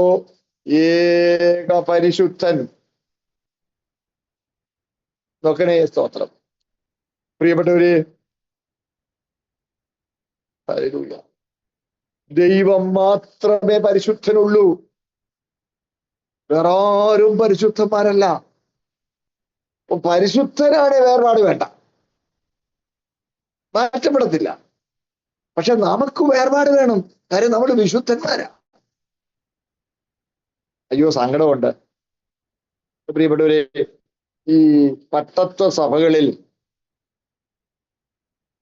ഏക പരിശുദ്ധൻ. നോക്കണേ. സ്തോത്രം. പ്രിയപ്പെട്ടവരെ, ഹല്ലേലൂയ. ദൈവം മാത്രമേ പരിശുദ്ധനുള്ളൂ. വേറെ ആരും പരിശുദ്ധന്മാരല്ല. പരിശുദ്ധനാണ്, വേർപാട് വേണ്ട, മാറ്റപ്പെടത്തില്ല. പക്ഷെ നമുക്ക് വേർപാട് വേണം, കാര്യം നമ്മൾ വിശുദ്ധന്മാരാ. അയ്യോ, സങ്കടമുണ്ട് പ്രിയപ്പെട്ടവരെ. ഈ പട്ടത്വ സഭകളിൽ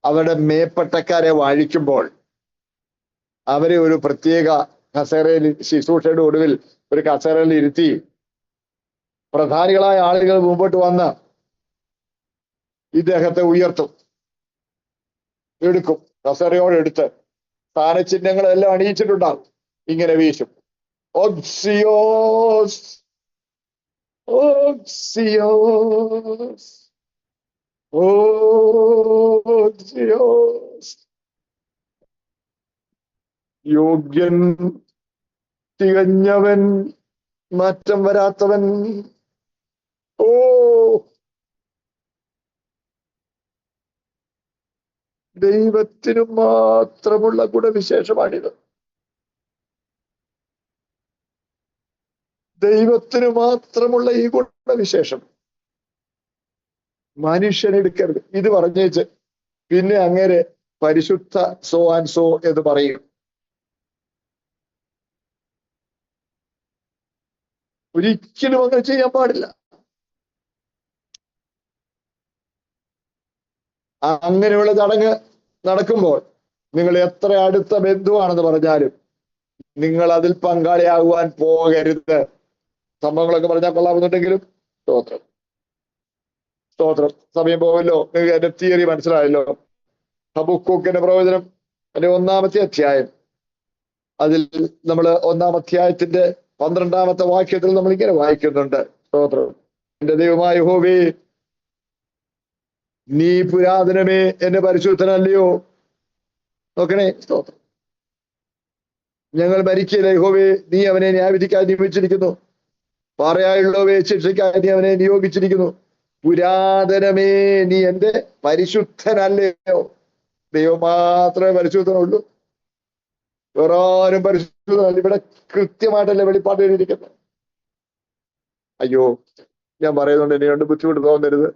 അവരുടെ മേപ്പട്ടക്കാരെ വാഴിക്കുമ്പോൾ അവരെ ഒരു പ്രത്യേക കസേരയിൽ, ശുശ്രൂഷയുടെ ഒടുവിൽ ഒരു കസേരയിൽ ഇരുത്തി പ്രധാനികളായ ആളുകൾ മുമ്പോട്ട് വന്ന് ഇദ്ദേഹത്തെ ഉയർത്തും, എടുക്കും, കസേരയോടെ എടുത്ത് സ്ഥാനചിഹ്നങ്ങളെല്ലാം അണിയിച്ചിട്ടുണ്ടാകും, ഇങ്ങനെ വീശും. Axios, axios, axios. യോഗ്യൻ, തികഞ്ഞവൻ, മാറ്റം വരാത്തവൻ. ഓ, ദൈവത്തിനു മാത്രമുള്ള ഗുണവിശേഷമാണിത്. ദൈവത്തിനു മാത്രമുള്ള ഈ ഗുണവിശേഷം മനുഷ്യനെടുക്കരുത്. ഇത് പറഞ്ഞേച്ച് പിന്നെ അങ്ങേരെ പരിശുദ്ധ സോ ആൻഡ് സോ എന്ന് പറയും. ഒരിക്കലും അങ്ങനെ ചെയ്യാൻ പാടില്ല. അങ്ങനെയുള്ള ചടങ്ങ് നടക്കുമ്പോൾ നിങ്ങൾ എത്ര അടുത്ത ബന്ധുവാണെന്ന് പറഞ്ഞാലും നിങ്ങൾ അതിൽ പങ്കാളിയാകുവാൻ പോകരുത്. സംഭവങ്ങളൊക്കെ പറഞ്ഞാൽ കൊള്ളാമെന്നുണ്ടെങ്കിലും സ്തോത്രം, സ്തോത്രം. സമയം പോവല്ലോ. നിങ്ങൾക്ക് എന്റെ തിയറി മനസ്സിലായല്ലോ. ഹബക്കൂക്കിന്റെ പ്രവചനം, അതിന്റെ 1-ാമത്തെ അധ്യായം, അതിൽ നമ്മൾ 1-ാം അധ്യായത്തിന്റെ 12-ാമത്തെ വാക്യത്തിൽ നമ്മൾ ഇങ്ങനെ വായിക്കുന്നുണ്ട്. സ്തോത്രം. എന്റെ ദൈവമായ യഹോവേ, നീ പുരാതനമേ എന്റെ പരിശുദ്ധനല്ലയോ. നോക്കണേ, സ്തോത്രം. ഞങ്ങൾ മരിക്കില്ല യഹോവേ, നീ അവനെ ന്യായവിധിക്കായി നിയമിച്ചിരിക്കുന്നു. പാറയായുള്ളവയെ ശിക്ഷയ്ക്കായി നീ അവനെ നിയോഗിച്ചിരിക്കുന്നു. പുരാതനമേ, നീ എന്റെ പരിശുദ്ധനല്ലയോ. ദൈവം മാത്രമേ പരിശുദ്ധനുള്ളൂ, വേറെ ആരും പരിശുദ്ധനല്ല. ഇവിടെ കൃത്യമായിട്ടല്ലേ വെളിപ്പാട് എഴുതിയിരിക്കുന്നത്. അയ്യോ, ഞാൻ പറയുന്നുണ്ട്, എന്നെ കൊണ്ട് ബുദ്ധിമുട്ട് തോന്നരുത്.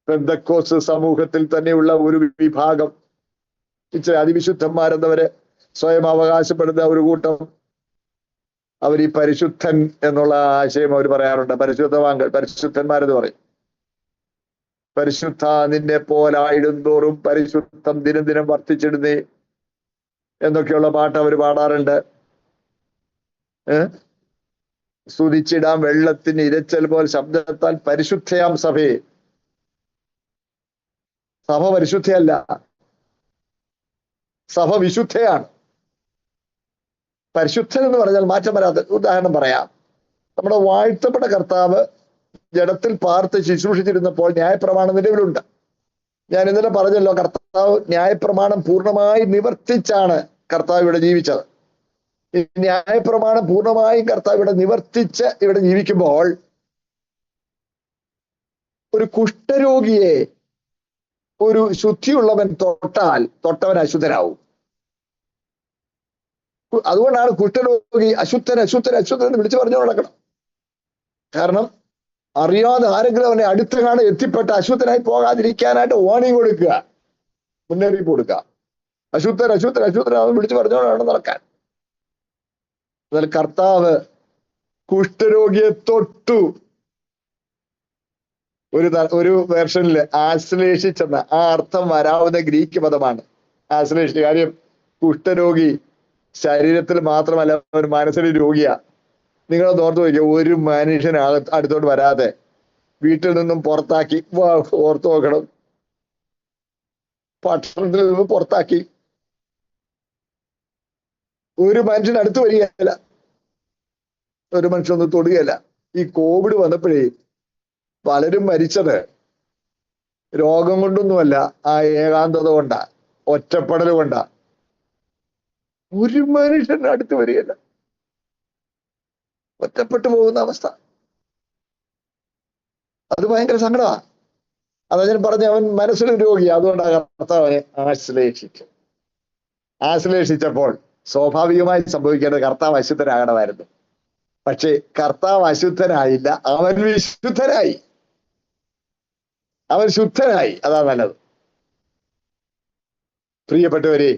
പെന്തക്കോസ്ത് സമൂഹത്തിൽ തന്നെയുള്ള ഒരു വിഭാഗം, ഇച്ചിരി അതിവിശുദ്ധന്മാരെന്നവര് സ്വയം അവകാശപ്പെടുന്ന ഒരു കൂട്ടം, അവർ ഈ പരിശുദ്ധൻ എന്നുള്ള ആശയം അവർ പറയാറുണ്ട്. പരിശുദ്ധന്മാരെന്ന് പറയും. പരിശുദ്ധ നിന്നെ പോലായിടുന്തോറും പരിശുദ്ധം ദിനം ദിനം വർദ്ധിച്ചിടുന്നേ എന്നൊക്കെയുള്ള പാട്ട് അവർ പാടാറുണ്ട്. സ്തുതിച്ചിടാം വെള്ളത്തിന് ഇരച്ചൽ പോൽ ശബ്ദത്താൽ പരിശുദ്ധയാം സഭയെ. സഭ പരിശുദ്ധയല്ല, സഭ വിശുദ്ധയാണ്. പരിശുദ്ധൻ എന്ന് പറഞ്ഞാൽ മാറ്റം വരാത്ത. ഉദാഹരണം പറയാം. നമ്മുടെ വാഴ്ത്തപ്പെട്ട കർത്താവ് ജഡത്തിൽ പാർത്ത് ശുശ്രൂഷിച്ചിരുന്നപ്പോൾ ന്യായപ്രമാണം നിലവിലുണ്ട്. ഞാൻ ഇന്നലെ പറഞ്ഞല്ലോ, കർത്താവ് ന്യായപ്രമാണം പൂർണ്ണമായി നിവർത്തിച്ചാണ് കർത്താവ് ഇവിടെ ജീവിച്ചത്. ഈ ന്യായപ്രമാണം പൂർണ്ണമായും കർത്താവ് ഇവിടെ നിവർത്തിച്ച് ഇവിടെ ജീവിക്കുമ്പോൾ ഒരു കുഷ്ഠരോഗിയെ ഒരു ശുദ്ധിയുള്ളവൻ തൊട്ടവൻ അശുദ്ധനാവും. അതുകൊണ്ടാണ് കുഷ്ഠരോഗി അശുദ്ധൻ അശുദ്ധൻ അശുദ്ധൻ എന്ന് വിളിച്ചു പറഞ്ഞു നടക്കണം. കാരണം അറിയാതെ ആരെങ്കിലും അവനെ അടുത്തെങ്ങാണ്ട് എത്തിപ്പെട്ട് അശുദ്ധനായി പോകാതിരിക്കാനായിട്ട് വാണിംഗ് കൊടുക്കുക, മുന്നറിയിപ്പ് കൊടുക്കുക. അശുദ്ധൻ അശുദ്ധൻ അശുദ്ധനാണെന്ന് വിളിച്ചു പറഞ്ഞുകൊണ്ടാണ് നടക്കാൻ. എന്നാൽ കർത്താവ് കുഷ്ഠരോഗിയെ തൊട്ടു. ഒരു വേർഷനില് ആശ്ലേഷിച്ചെന്ന ആ അർത്ഥം വരാവുന്ന ഗ്രീക്ക് പദമാണ് ആശ്ലേഷിച്ച. കാര്യം കുഷ്ഠരോഗി ശരീരത്തിൽ മാത്രമല്ല, ഒരു മനസ്സിൽ രോഗിയാ. നിങ്ങളൊന്ന് ഓർത്ത് നോക്കിയോ, ഒരു മനുഷ്യൻ അടുത്തോട്ട് വരാതെ വീട്ടിൽ നിന്നും പുറത്താക്കി. ഓർത്ത് നോക്കണം, പട്ടണത്തിൽ നിന്നും പുറത്താക്കി. ഒരു മനുഷ്യൻ അടുത്ത് വരികയല്ല, ഒരു മനുഷ്യനൊന്നും തൊടുകയല്ല. ഈ കോവിഡ് വന്നപ്പോഴേ പലരും മരിച്ചത് രോഗം കൊണ്ടൊന്നുമല്ല, ആ ഏകാന്തത കൊണ്ടാ, ഒറ്റപ്പെടൽ കൊണ്ടാ. ഒരു മനുഷ്യൻ അടുത്ത് വരികയല്ല, ഒറ്റപ്പെട്ടു പോകുന്ന അവസ്ഥ. അത് ഭയങ്കര സങ്കടമാ. അതാ ഞാൻ പറഞ്ഞ, അവൻ മനസ്സിന് രോഗി. അതുകൊണ്ട് കർത്താവ് അവനെ ആശ്ലേഷിച്ചപ്പോൾ സ്വാഭാവികമായി സംഭവിക്കേണ്ടത് കർത്താവ് അശുദ്ധനാകണമായിരുന്നു. പക്ഷേ കർത്താവ് അശുദ്ധനായില്ല, അവൻ വിശുദ്ധനായി, അവൻ ശുദ്ധനായി. അതാ നല്ലത്. പ്രിയപ്പെട്ടവരെ,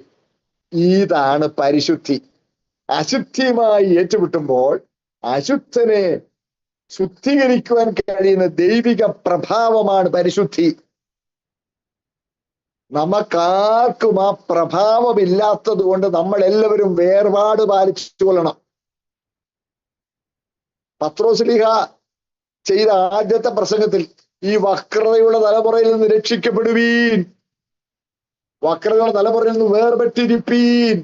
ഇതാണ് പരിശുദ്ധി. അശുദ്ധിയുമായി ഏറ്റുമുട്ടുമ്പോൾ അശുദ്ധനെ ശുദ്ധീകരിക്കുവാൻ കഴിയുന്ന ദൈവിക പ്രഭാവമാണ് പരിശുദ്ധി. നമുക്കാർക്കും ആ പ്രഭാവമില്ലാത്തത് കൊണ്ട് നമ്മൾ എല്ലാവരും വേർപാട് പാലിച്ചു കൊള്ളണം. പത്രോസ്ലീഹ ചെയ്ത ആദ്യത്തെ പ്രസംഗത്തിൽ ഈ വക്രതയുള്ള തലമുറയിൽ നിന്ന് രക്ഷിക്കപ്പെടുവീൻ, വക്രതയുള്ള തലമുറയിൽ നിന്ന് വേർപെട്ടിരിപ്പീൻ,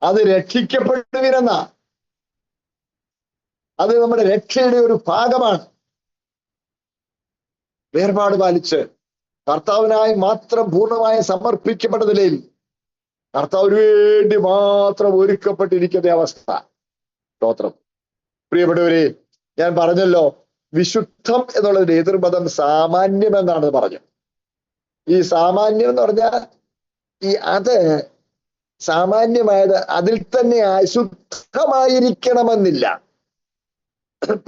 അത് രക്ഷിക്കപ്പെടുവീനെന്ന, അത് നമ്മുടെ രക്ഷയുടെ ഒരു ഭാഗമാണ്. വേർപാട് പാലിച്ച് കർത്താവിനായി മാത്രം പൂർണ്ണമായി സമർപ്പിക്കപ്പെട്ട നിലയിൽ കർത്താവിന് വേണ്ടി മാത്രം ഒരുക്കപ്പെട്ടിരിക്കുന്ന അവസ്ഥ. സ്തോത്രം. പ്രിയപ്പെട്ടവരെ, ഞാൻ പറഞ്ഞല്ലോ, വിശുദ്ധം എന്നുള്ളതിന്റെ എതിർപദം സാമാന്യം എന്നാണ് പറഞ്ഞു. ഈ സാമാന്യം എന്ന് പറഞ്ഞാൽ അത് സാമാന്യമായത് അതിൽ തന്നെ അശുദ്ധമായിരിക്കണമെന്നില്ല.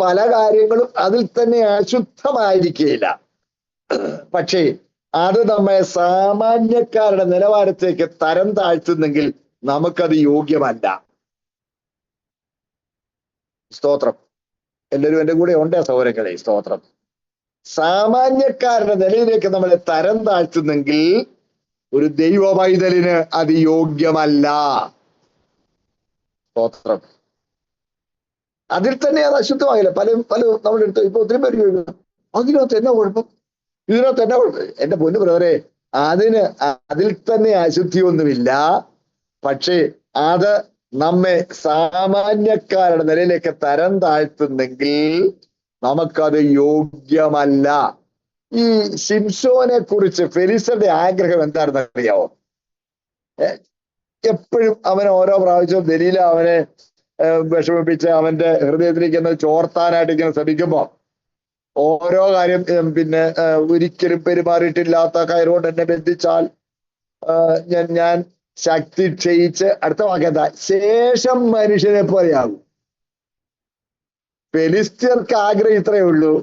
പല കാര്യങ്ങളും അതിൽ തന്നെ അശുദ്ധമായിരിക്കുകയില്ല. പക്ഷേ അത് നമ്മെ സാമാന്യക്കാരുടെ നിലവാരത്തേക്ക് തരം താഴ്ത്തുന്നെങ്കിൽ നമുക്കത് യോഗ്യമല്ല. സ്തോത്രം. എല്ലാവരും എൻ്റെ കൂടെ ഉണ്ട് സഹോദരങ്ങളെ. സ്തോത്രം. സാമാന്യക്കാരുടെ നിലയിലേക്ക് നമ്മളെ തരം താഴ്ത്തുന്നെങ്കിൽ ഒരു ദൈവ പൈതലിന് അത് യോഗ്യമല്ല. സ്തോത്രം. അതിൽ തന്നെ അത് അശുദ്ധമായില്ല. പല നമ്മുടെ അടുത്ത് ഇപ്പൊ ഒത്തിരി പേര് ചോദിക്കുന്നു, അതിനകത്ത് എന്നാ കുഴപ്പം, ഇതിനകത്ത് എന്നാ കുഴപ്പം? എന്റെ പൊന്നു ബ്രദറെ, അതിൽ തന്നെ അശുദ്ധിയൊന്നുമില്ല. പക്ഷേ അത് നമ്മെ സാമാന്യക്കാരുടെ നിലയിലേക്ക് തരം താഴ്ത്തുന്നെങ്കിൽ നമുക്കത് യോഗ്യമല്ല. ഈ ശിംശോനെ കുറിച്ച് ഫെലിസ്തരുടെ ആഗ്രഹം എന്താണെന്ന് അറിയാവോ? എപ്പോഴും അവൻ ഓരോ പ്രാവശ്യവും ദലീല അവനെ വിഷമിപ്പിച്ച് അവന്റെ ഹൃദയത്തിലേക്ക് എന്ന് ചോർത്താനായിട്ട് ഇങ്ങനെ ശ്രമിക്കുമ്പോ ഓരോ കാര്യം, പിന്നെ ഒരിക്കലും പെരുമാറിയിട്ടില്ലാത്ത കയറുകൊണ്ട് എന്നെ ബന്ധിച്ചാൽ ഞാൻ ശക്തി ക്ഷയിച്ച്, അടുത്ത വാക്കെന്താ, ശേഷം മനുഷ്യനെ പോലെയാകും. ഫെലിസ്ത്യർക്ക് ആഗ്രഹം ഇത്രയേ ഉള്ളൂ,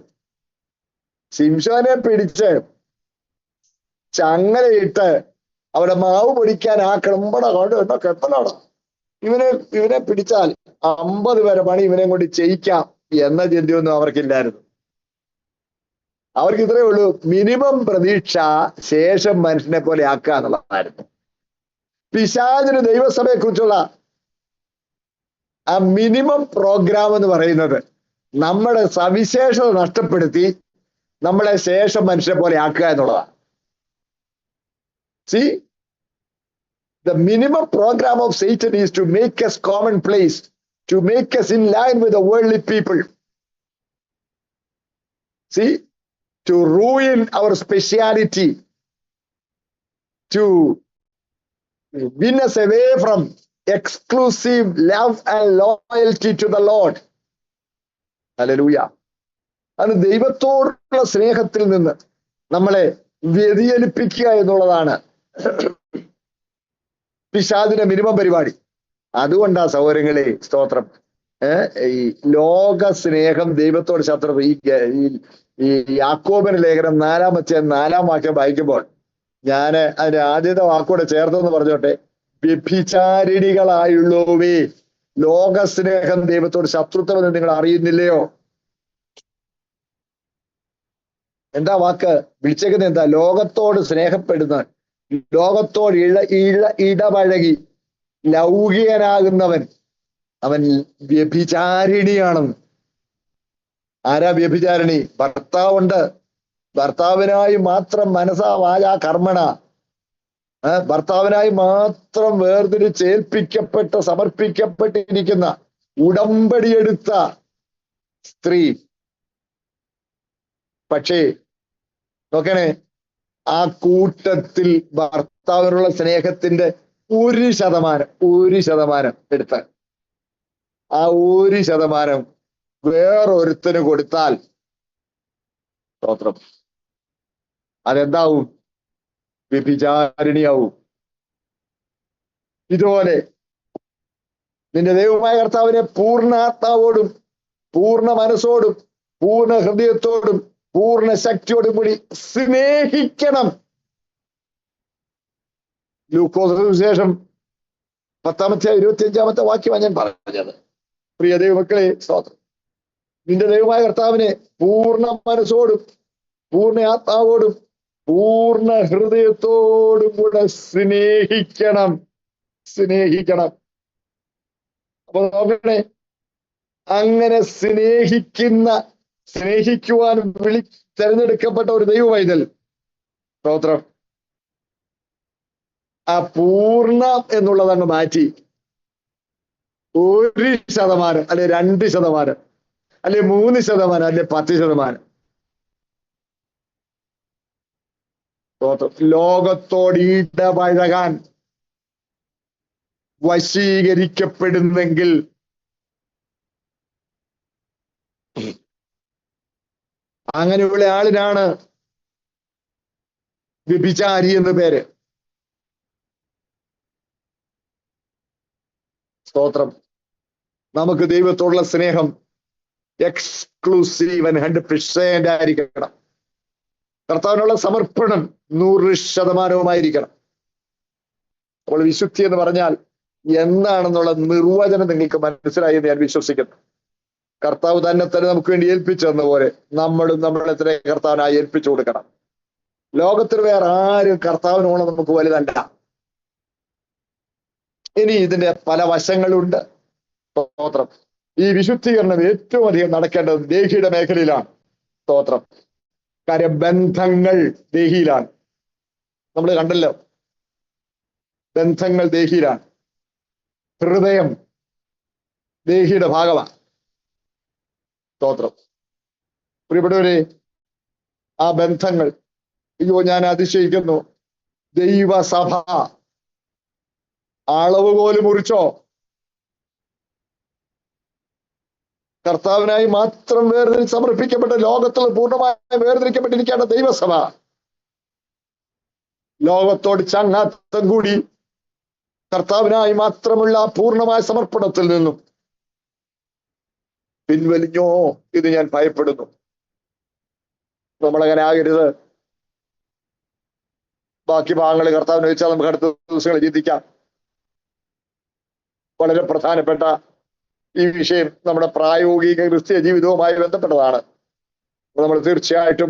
ശിംശോനെ പിടിച്ച് ചങ്ങലയിട്ട് അവിടെ മാവ് പൊടിക്കാൻ ആക്കണം. കണ്ടോ കെട്ടലാണ്, ഇവനെ പിടിച്ചാൽ 50 പേരെ പണി ഇവനെ കൊണ്ട് ചെയ്യിക്കാം എന്ന ചിന്തയൊന്നും അവർക്കില്ലായിരുന്നു. അവർക്ക് ഇത്രയേ ഉള്ളൂ, മിനിമം പ്രതീക്ഷ ശേഷം മനുഷ്യനെ പോലെ ആക്കുക എന്നുള്ളതായിരുന്നു. പിശാചിന് ദൈവസഭയെ കുറിച്ചുള്ള ആ മിനിമം പ്രോഗ്രാം എന്ന് പറയുന്നത് നമ്മുടെ സവിശേഷത നഷ്ടപ്പെടുത്തി നമ്മളെ ശേഷം മനുഷ്യനെ പോലെ ആക്കുക എന്നുള്ളതാണ്. See, the minimum program of Satan is to make us commonplace, to make us in line with the worldly people. See, to ruin our speciality, to win us away from exclusive love and loyalty to the Lord. Hallelujah. അത് ദൈവത്തോടുള്ള സ്നേഹത്തിൽ നിന്ന് നമ്മളെ വ്യതിചലിപ്പിക്കുക എന്നുള്ളതാണ് പിശാചിന്റെ minimum പരിപാടി. അതുകൊണ്ടാ സഹോദരങ്ങളെ, സ്തോത്രം, ഈ ലോക സ്നേഹം ദൈവത്തോട് ശത്രു. ഈ യാക്കോബിന്റെ ലേഖനം 4 വാക്യം വായിക്കുമ്പോൾ ഞാൻ അതിന്റെ ആദ്യത്തെ വാക്കോടെ ചേർത്തെന്ന് പറഞ്ഞോട്ടെ, വ്യഭിചാരിണികളായുള്ളവേ, ലോക സ്നേഹം ദൈവത്തോട് ശത്രുത്വമെന്ന് നിങ്ങൾ അറിയുന്നില്ലയോ? എന്താ വാക്ക് വിളിച്ചേക്കുന്നത്? എന്താ? ലോകത്തോട് സ്നേഹപ്പെടുന്നവൻ, ലോകത്തോട് ഇടപഴകി ലൗകികനാകുന്നവൻ, അവൻ വ്യഭിചാരിണിയാണെന്ന്. ആരാ വ്യഭിചാരിണി? ഭർത്താവുണ്ട്, ഭർത്താവിനായി മാത്രം മനസാ വാചാ കർമ്മണ, ഭർത്താവിനായി മാത്രം വേർതിരിച്ചേൽപ്പിക്കപ്പെട്ട് സമർപ്പിക്കപ്പെട്ടിരിക്കുന്ന ഉടമ്പടിയെടുത്ത സ്ത്രീ. പക്ഷേ നോക്കണേ, ആ കൂട്ടത്തിൽ ഭർത്താവിനുള്ള സ്നേഹത്തിന്റെ 1% എടുത്ത് ആ 1% വേറൊരുത്തന് കൊടുത്താൽ, സ്തോത്രം, അതെന്താവും? വ്യഭിചാരിണിയാവും. ഇതുപോലെ നിന്റെ ദൈവമായ കർത്താവിനെ പൂർണ്ണ ആത്മാവോടും പൂർണ്ണ മനസ്സോടും പൂർണ്ണ ഹൃദയത്തോടും പൂർണ്ണ ശക്തിയോടും കൂടി സ്നേഹിക്കണം. ലൂക്കോസിന് സുവിശേഷം 10-25 വാക്യമാണ് ഞാൻ പറഞ്ഞത്. പ്രിയ ദൈവമക്കളെ, സ്തോത്രം. നിന്റെ ദൈവമായ കർത്താവിനെ പൂർണ്ണ മനസ്സോടും പൂർണ്ണ ആത്മാവോടും പൂർണ്ണ ഹൃദയത്തോടും കൂടെ സ്നേഹിക്കണം. അപ്പൊ നോക്കണേ, അങ്ങനെ സ്നേഹിക്കുവാൻ തെരഞ്ഞെടുക്കപ്പെട്ട ഒരു ദൈവവൈതൽ, സ്തോത്രം, ആ പൂർണ്ണ എന്നുള്ളത് അങ്ങ് മാറ്റി 1% അല്ലെ 2% അല്ലെ 3% അല്ലെ 10%, ലോകത്തോട് ഇടപഴകാൻ വശീകരിക്കപ്പെടുന്നെങ്കിൽ അങ്ങനെയുള്ള ആളിനാണ് വ്യഭിചാരി എന്ന് പേര്. സ്തോത്രം. നമുക്ക് ദൈവത്തോടുള്ള സ്നേഹം എക്സ്ക്ലൂസീവ് 100% ആയിരിക്കണം. കർത്താവിനുള്ള സമർപ്പണം 100% അപ്പോൾ വിശുദ്ധി എന്ന് പറഞ്ഞാൽ എന്താണെന്നുള്ള നിർവചനം നിങ്ങൾക്ക് മനസ്സിലായി എന്ന് ഞാൻ വിശ്വസിക്കുന്നു. കർത്താവ് തന്നെ നമുക്ക് വേണ്ടി ഏൽപ്പിച്ചു തന്ന പോലെ നമ്മളും നമ്മളെ തന്നെ കർത്താവിനായി ഏൽപ്പിച്ചു കൊടുക്കണം. ലോകത്തിൽ വേറെ ആരും കർത്താവിനോളം നമുക്ക് വലുതല്ല. ഇനി ഇതിന്റെ പല വശങ്ങളുണ്ട്. സ്തോത്രം. ഈ വിശുദ്ധീകരണം ഏറ്റവും അധികം നടക്കേണ്ടത് ദേഹിയുടെ മേഖലയിലാണ്. സ്തോത്രം. കാര്യം ബന്ധങ്ങൾ ദേഹിയിലാണ്. നമ്മൾ കണ്ടല്ലോ, ബന്ധങ്ങൾ ദേഹിയിലാണ്. ഹൃദയം ദേഹിയുടെ ഭാഗമാണ്. സ്തോത്രം. പ്രിയപ്പെട്ടവരെ, ആ ബന്ധങ്ങൾ, അയ്യോ ഞാൻ അതിശയിക്കുന്നു, ദൈവസഭ അളവ് പോലും മുറിച്ചോ? കർത്താവിനായി മാത്രം സമർപ്പിക്കപ്പെട്ട, ലോകത്തിൽ പൂർണ്ണമായും വേർതിരിക്കപ്പെട്ടിരിക്കേണ്ട ദൈവസഭ ലോകത്തോട് ചങ്ങാത്തം കൂടി കർത്താവിനായി മാത്രമുള്ള പൂർണ്ണമായ സമർപ്പണത്തിൽ നിന്നും പിൻവലിഞ്ഞോ ഇത് ഞാൻ ഭയപ്പെടുന്നു. നമ്മളങ്ങനെ ആകരുത്. ബാക്കി ഭാഗങ്ങൾ കർത്താവിനെ വെച്ചാൽ നമുക്ക് അടുത്ത ദിവസങ്ങളിൽ ചിന്തിക്കാം. വളരെ പ്രധാനപ്പെട്ട ഈ വിഷയം നമ്മുടെ പ്രായോഗിക ക്രിസ്തീയ ജീവിതവുമായി ബന്ധപ്പെട്ടതാണ്. നമ്മൾ തീർച്ചയായിട്ടും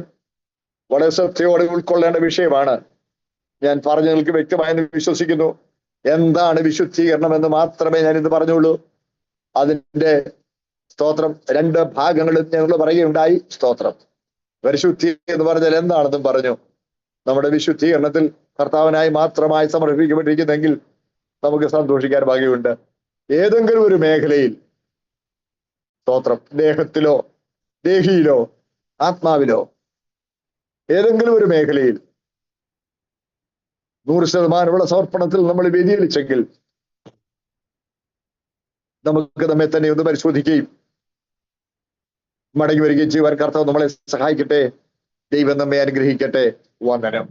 വളരെ ശ്രദ്ധയോടെ ഉൾക്കൊള്ളേണ്ട വിഷയമാണ്. ഞാൻ പറഞ്ഞു നിങ്ങൾക്ക് വ്യക്തമായെന്ന് വിശ്വസിക്കുന്നു. എന്താണ് വിശുദ്ധീകരണം എന്ന് മാത്രമേ ഞാൻ ഇന്ന് പറഞ്ഞുള്ളൂ. അതിന്റെ സ്തോത്രം 2 ഭാഗങ്ങളും ഞങ്ങൾ പറയുകയുണ്ടായി. സ്തോത്രം. പരിശുദ്ധി എന്ന് പറഞ്ഞാൽ എന്താണെന്നും പറഞ്ഞു. നമ്മുടെ വിശുദ്ധീകരണത്തിൽ കർത്താവിനായി മാത്രമായി സമർപ്പിക്കപ്പെട്ടിരിക്കുന്നെങ്കിൽ നമുക്ക് സന്തോഷിക്കാൻ ഭാഗ്യമുണ്ട്. ഏതെങ്കിലും ഒരു മേഖലയിൽ, സ്തോത്രം, ദേഹത്തിലോ ദേഹിയിലോ ആത്മാവിലോ ഏതെങ്കിലും ഒരു മേഖലയിൽ 100% സമർപ്പണത്തിൽ നമ്മൾ വ്യതിചലിച്ചെങ്കിൽ നമുക്ക് നമ്മെ തന്നെ ഒന്ന് പരിശോധിക്കുകയും മടങ്ങി വരികയും ചെയ്യുവാൻ കർത്താവ് നമ്മളെ സഹായിക്കട്ടെ. ദൈവം നമ്മെ അനുഗ്രഹിക്കട്ടെ. വന്ദനം.